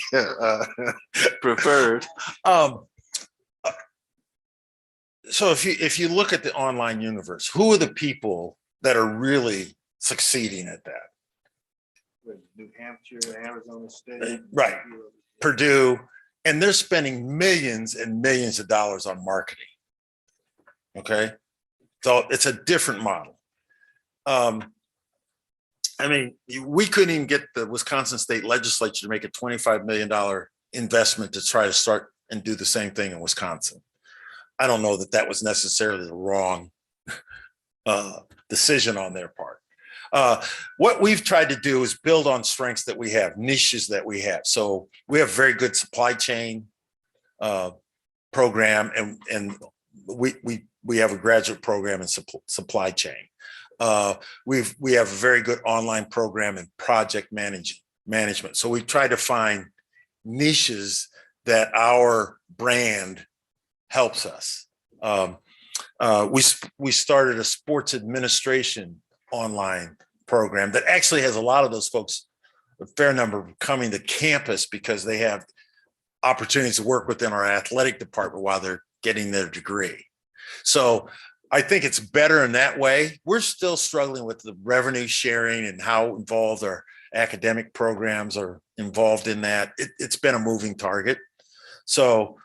preferred. So if you look at the online universe, who are the people that are really succeeding at that? New Hampshire, Arizona State. Right. Purdue. And they're spending millions and millions of dollars on marketing. Okay. So it's a different model. I mean, we couldn't even get the Wisconsin State Legislature to make a $25 million investment to try to start and do the same thing in Wisconsin. I don't know that that was necessarily the wrong decision on their part. What we've tried to do is build on strengths that we have, niches that we have. So we have a very good supply chain program, and we have a graduate program in supply chain. We have a very good online program in project management. So we try to find niches that our brand helps us. We started a sports administration online program that actually has a lot of those folks, a fair number coming to campus because they have opportunities to work within our athletic department while they're getting their degree. So I think it's better in that way. We're still struggling with the revenue sharing and how involved our academic programs are involved in that. It's been a moving target. So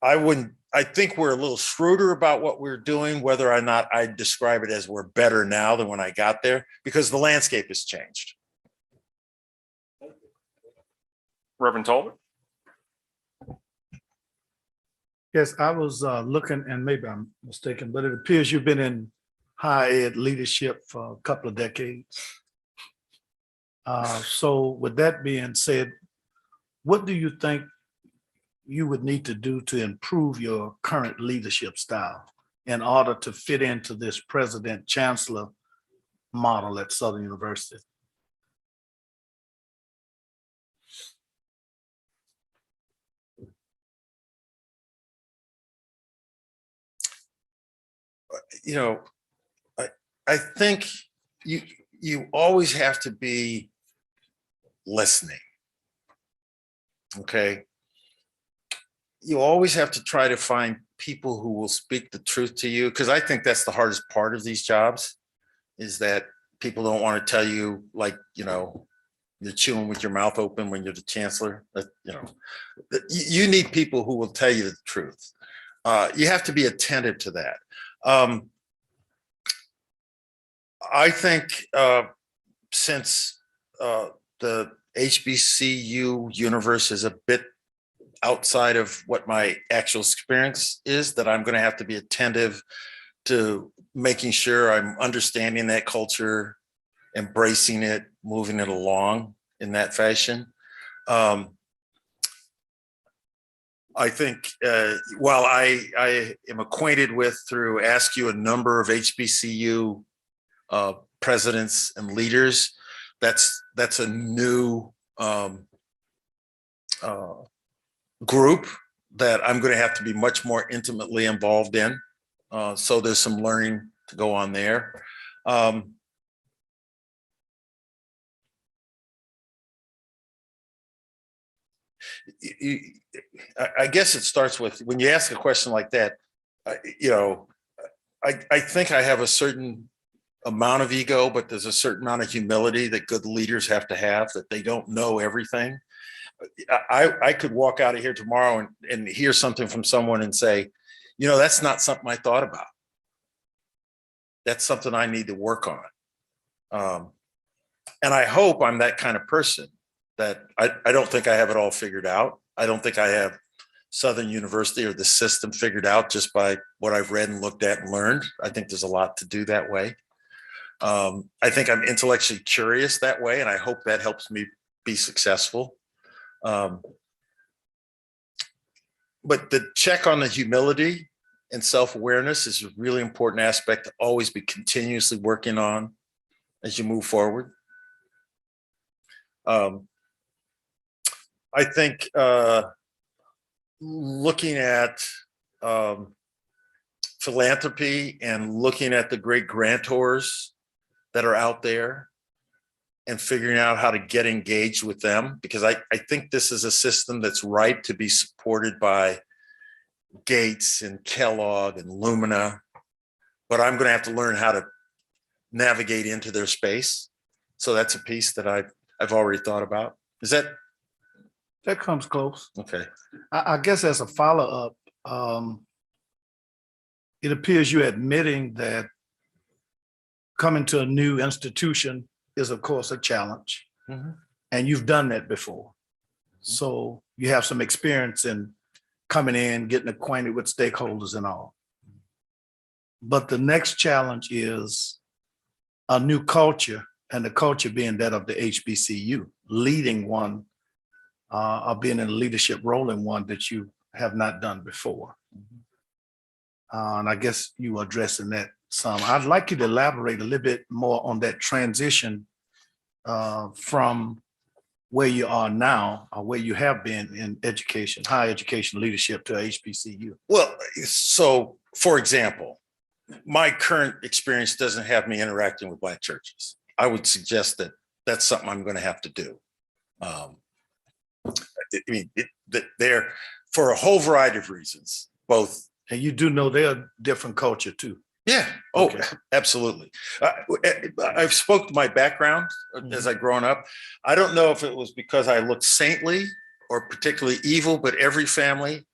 I wouldn't I think we're a little shrewder about what we're doing, whether or not I describe it as we're better now than when I got there, because the landscape has changed. Reverend Tolbert? Yes, I was looking, and maybe I'm mistaken, but it appears you've been in higher ed leadership for a couple of decades. So with that being said, what do you think you would need to do to improve your current leadership style in order to fit into this president chancellor model at Southern University? You know, I think you always have to be listening. Okay. You always have to try to find people who will speak the truth to you, because I think that's the hardest part of these jobs, is that people don't want to tell you, like, you know, you're chewing with your mouth open when you're the chancellor. That, you know, you need people who will tell you the truth. You have to be attentive to that. I think since the HBCU universe is a bit outside of what my actual experience is, that I'm going to have to be attentive to making sure I'm understanding that culture, embracing it, moving it along in that fashion. I think while I am acquainted with, through ASKU, a number of HBCU presidents and leaders, that's a new group that I'm going to have to be much more intimately involved in. So there's some learning to go on there. I guess it starts with, when you ask a question like that, you know, I think I have a certain amount of ego, but there's a certain amount of humility that good leaders have to have, that they don't know everything. I could walk out of here tomorrow and hear something from someone and say, you know, that's not something I thought about. That's something I need to work on. And I hope I'm that kind of person, that I don't think I have it all figured out. I don't think I have Southern University or the system figured out just by what I've read and looked at and learned. I think there's a lot to do that way. I think I'm intellectually curious that way, and I hope that helps me be successful. But the check on the humility and self-awareness is a really important aspect to always be continuously working on as you move forward. I think looking at philanthropy and looking at the great grantors that are out there and figuring out how to get engaged with them, because I think this is a system that's ripe to be supported by Gates and Kellogg and Lumina, but I'm going to have to learn how to navigate into their space. So that's a piece that I've already thought about. Is that? That comes close. Okay. I guess as a follow-up, it appears you're admitting that coming to a new institution is, of course, a challenge. Mm-hmm. And you've done that before. So you have some experience in coming in, getting acquainted with stakeholders and all. But the next challenge is a new culture, and the culture being that of the HBCU, leading one or being in a leadership role in one that you have not done before. And I guess you were addressing that some. I'd like you to elaborate a little bit more on that transition from where you are now, or where you have been in education, higher education leadership, to HBCU. Well, so for example, my current experience doesn't have me interacting with Black churches. I would suggest that that's something I'm going to have to do. I mean, they're, for a whole variety of reasons, both. And you do know they're a different culture too. Yeah. Oh, okay. Absolutely. I've spoke to my background as I've grown up. I don't know if it was because I looked saintly or particularly evil, but every family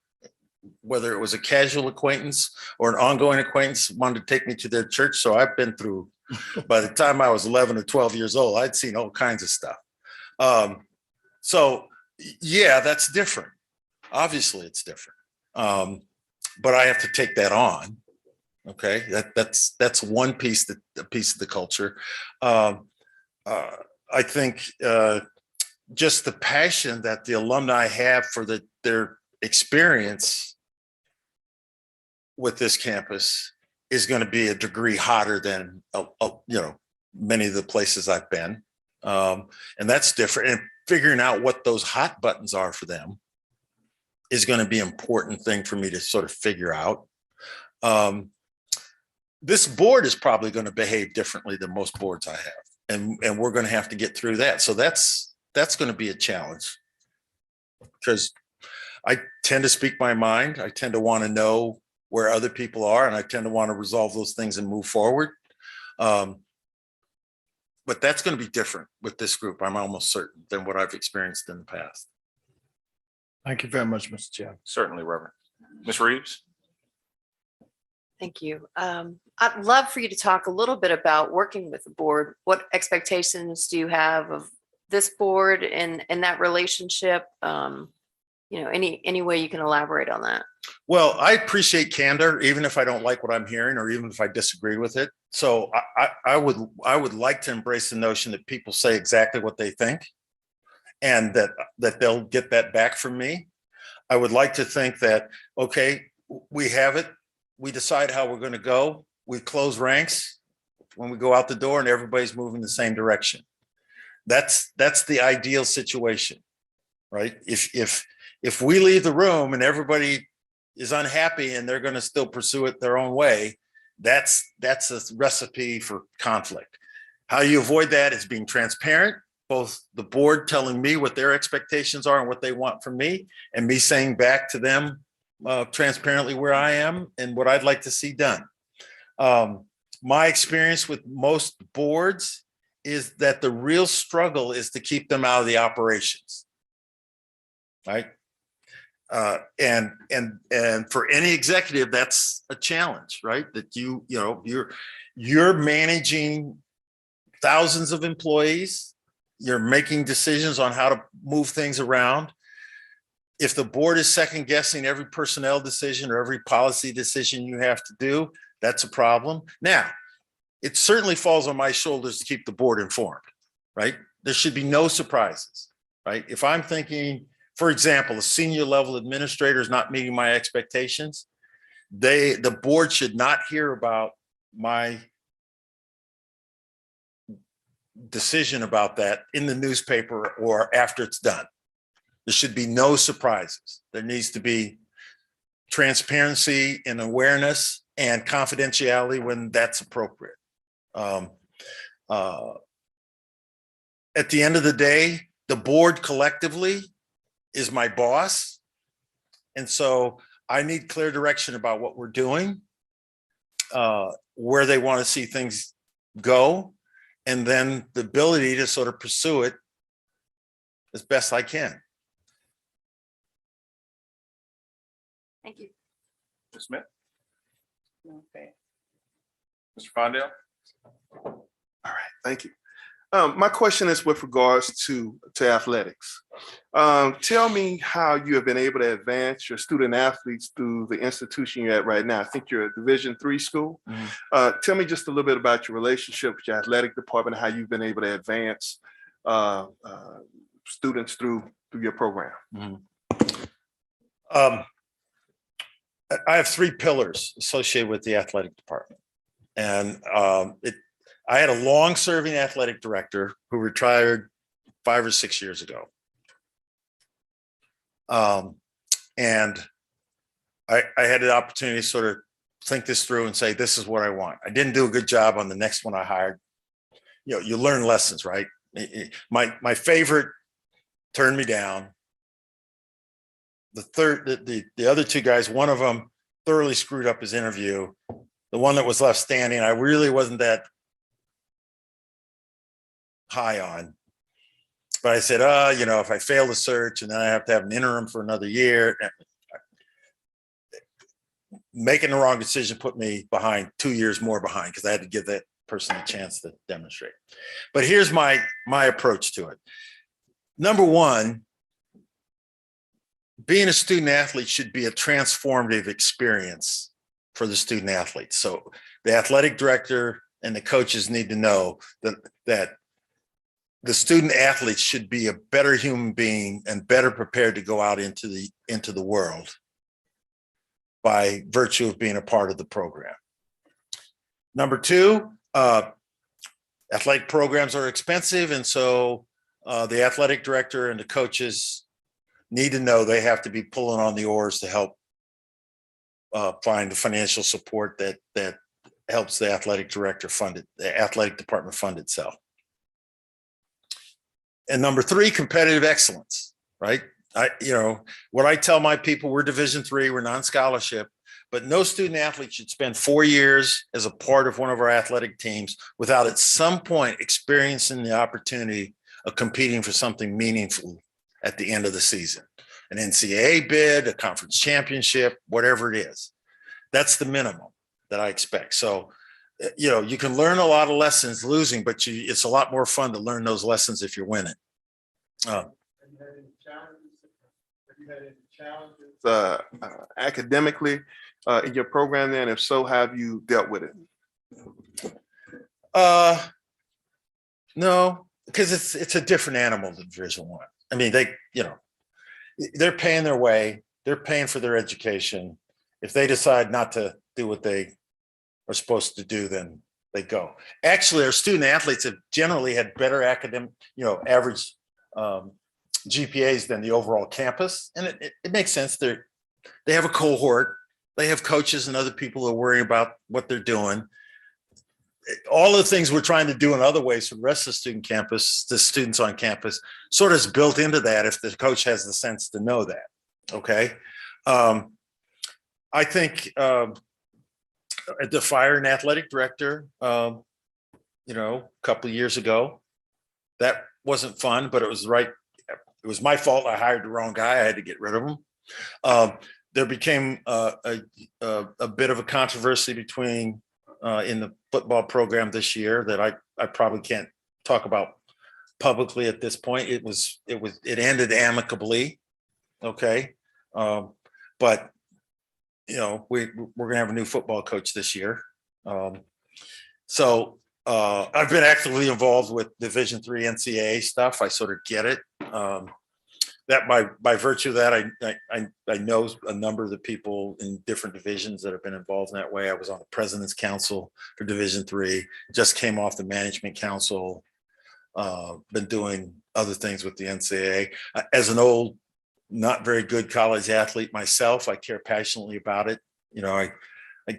whether it was a casual acquaintance or an ongoing acquaintance, wanted to take me to their church. So I've been through, by the time I was 11 or 12 years old, I'd seen all kinds of stuff. So yeah, that's different. Obviously it's different. But I have to take that on. Okay, that's one piece, a piece of the culture. I think just the passion that the alumni have for their experience with this campus is going to be a degree hotter than many of the places I've been, and that's different. And figuring out what those hot buttons are for them is going to be an important thing for me to sort of figure out. This board is probably going to behave differently than most boards I have, and we're going to have to get through that. So that's going to be a challenge, because I tend to speak my mind. I tend to want to know where other people are, and I tend to want to resolve those things and move forward. But that's going to be different with this group, I'm almost certain, than what I've experienced in the past. Thank you very much, Mr. Chair. Certainly, Reverend. Ms. Reeves? Thank you. I'd love for you to talk a little bit about working with the board. What expectations do you have of this board and that relationship? Any way you can elaborate on that? Well, I appreciate candor, even if I don't like what I'm hearing, or even if I disagree with it. So I would like to embrace the notion that people say exactly what they think, and that they'll get that back from me. I would like to think that, okay, we have it. We decide how we're going to go. We close ranks when we go out the door, and everybody's moving the same direction. That's the ideal situation, right? If we leave the room and everybody is unhappy and they're going to still pursue it their own way, that's a recipe for conflict. How you avoid that is being transparent, both the board telling me what their expectations are and what they want from me, and me saying back to them transparently where I am and what I'd like to see done. My experience with most boards is that the real struggle is to keep them out of the operations, right? And for any executive, that's a challenge, right? That you're managing thousands of employees, you're making decisions on how to move things around. If the board is second guessing every personnel decision or every policy decision you have to do, that's a problem. Now, it certainly falls on my shoulders to keep the board informed, right? There should be no surprises, right? If I'm thinking, for example, a senior level administrator is not meeting my expectations, the board should not hear about my decision about that in the newspaper or after it's done. There should be no surprises. There needs to be transparency and awareness and confidentiality when that's appropriate. At the end of the day, the board collectively is my boss. And so I need clear direction about what we're doing, where they want to see things go, and then the ability to sort of pursue it as best I can. Thank you. Ms. Smith? Okay. Mr. Fondale? All right, thank you. My question is with regards to athletics. Tell me how you have been able to advance your student athletes through the institution you're at right now. I think you're a Division III school. Mm-hmm. Tell me just a little bit about your relationship with your athletic department, how you've been able to advance students through your program. Mm-hmm. I have 3 pillars associated with the athletic department. And I had a long-serving athletic director who retired 5 or 6 years ago. And I had the opportunity to sort of think this through and say, this is what I want. I didn't do a good job on the next one I hired. You learn lessons, right? My favorite turned me down. The other 2 guys, one of them thoroughly screwed up his interview. The one that was left standing, I really wasn't that high on. But I said, if I fail the search and then I have to have an interim for another year. making the wrong decision put me behind 2 years more behind because I had to give that person a chance to demonstrate. But here's my approach to it. Number one, being a student athlete should be a transformative experience for the student athlete. So the athletic director and the coaches need to know that the student athlete should be a better human being and better prepared to go out into the world by virtue of being a part of the program. Number two, athletic programs are expensive, and so the athletic director and the coaches need to know they have to be pulling on the oars to help find the financial support that helps the athletic director fund it, the athletic department fund itself. And number three, competitive excellence, right? What I tell my people, we're Division III, we're non-scholarship, but no student athlete should spend 4 years as a part of one of our athletic teams without at some point experiencing the opportunity of competing for something meaningful at the end of the season. An NCAA bid, a conference championship, whatever it is. That's the minimum that I expect. So, you can learn a lot of lessons losing, but it's a lot more fun to learn those lessons if you're winning. Academically in your program then? If so, have you dealt with it? No, because it's a different animal than Division I. I mean, they're paying their way, they're paying for their education. If they decide not to do what they are supposed to do, then they go. Actually, our student athletes have generally had better academic, average GPAs than the overall campus. And it makes sense. They have a cohort, they have coaches and other people who are worrying about what they're doing. All the things we're trying to do in other ways for the rest of the students on campus sort of is built into that if the coach has the sense to know that, okay? I think to fire an athletic director, a couple of years ago, that wasn't fun, but it was right. It was my fault. I hired the wrong guy. I had to get rid of him. There became a bit of a controversy between in the football program this year that I probably can't talk about publicly at this point. It ended amicably, okay, but we're gonna have a new football coach this year. So I've been actively involved with Division III NCAA stuff. I sort of get it. That by virtue of that, I know a number of the people in different divisions that have been involved in that way. I was on the President's Council for Division III, just came off the Management Council, been doing other things with the NCAA. As an old, not very good college athlete myself, I care passionately about it. I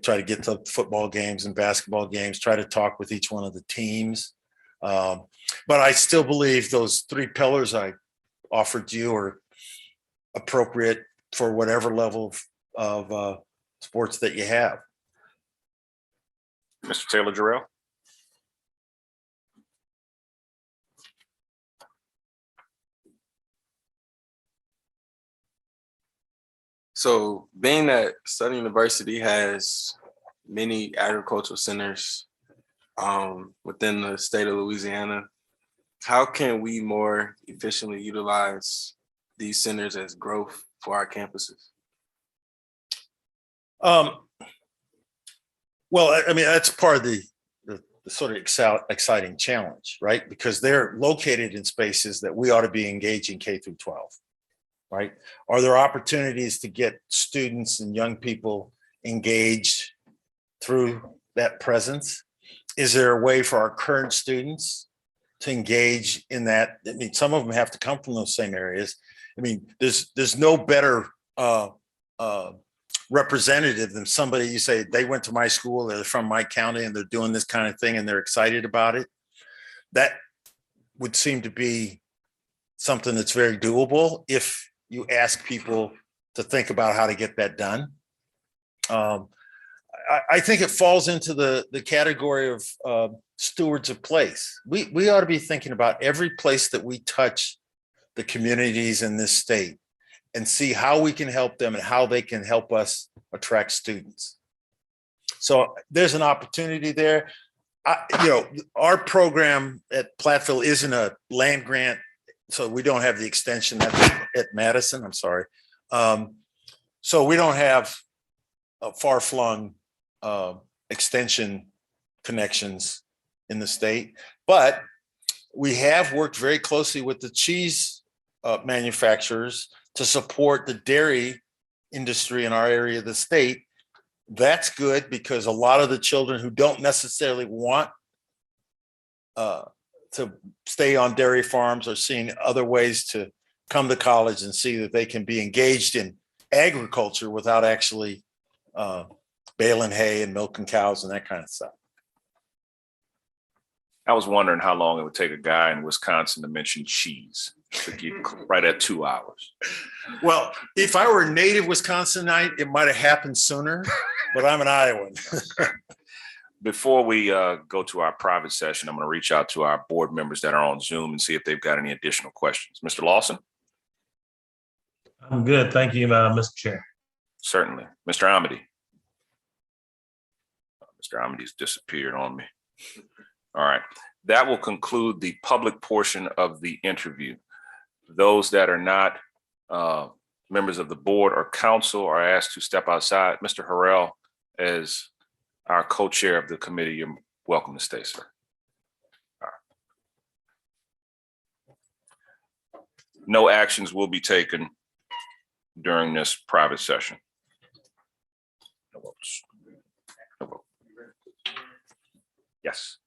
try to get to football games and basketball games, try to talk with each one of the teams. But I still believe those three pillars I offered you are appropriate for whatever level of sports that you have. Mr. Taylor Jarrell. So being that Southern University has many agricultural centers within the state of Louisiana, how can we more efficiently utilize these centers as growth for our campuses? Well, I mean, that's part of the sort of exciting challenge, right? Because they're located in spaces that we ought to be engaging K through 12, right? Are there opportunities to get students and young people engaged through that presence? Is there a way for our current students to engage in that? I mean, some of them have to come from those same areas. I mean, there's no better representative than somebody you say, they went to my school, they're from my county, and they're doing this kind of thing, and they're excited about it. That would seem to be something that's very doable if you ask people to think about how to get that done. I think it falls into the category of stewards of place. We ought to be thinking about every place that we touch the communities in this state and see how we can help them and how they can help us attract students. So there's an opportunity there. Our program at Platteville isn't a land grant, so we don't have the extension at Madison. I'm sorry. So we don't have far-flung extension connections in the state, but we have worked very closely with the cheese manufacturers to support the dairy industry in our area of the state. That's good because a lot of the children who don't necessarily want to stay on dairy farms are seeing other ways to come to college and see that they can be engaged in agriculture without actually baling hay and milking cows and that kind of stuff. I was wondering how long it would take a guy in Wisconsin to mention cheese to get right at 2 hours. Well, if I were a native Wisconsinite, it might have happened sooner, but I'm an Iowan. Before we go to our private session, I'm going to reach out to our board members that are on Zoom and see if they've got any additional questions. Mr. Lawson? I'm good. Thank you, Mr. Chair. Certainly. Mr. Amity? Mr. Amity's disappeared on me. All right. That will conclude the public portion of the interview. Those that are not members of the board or council are asked to step outside. Mr. Harrell, as our co-chair of the committee, you're welcome to stay, sir. All right. No actions will be taken during this private session. No votes. No vote. Yes.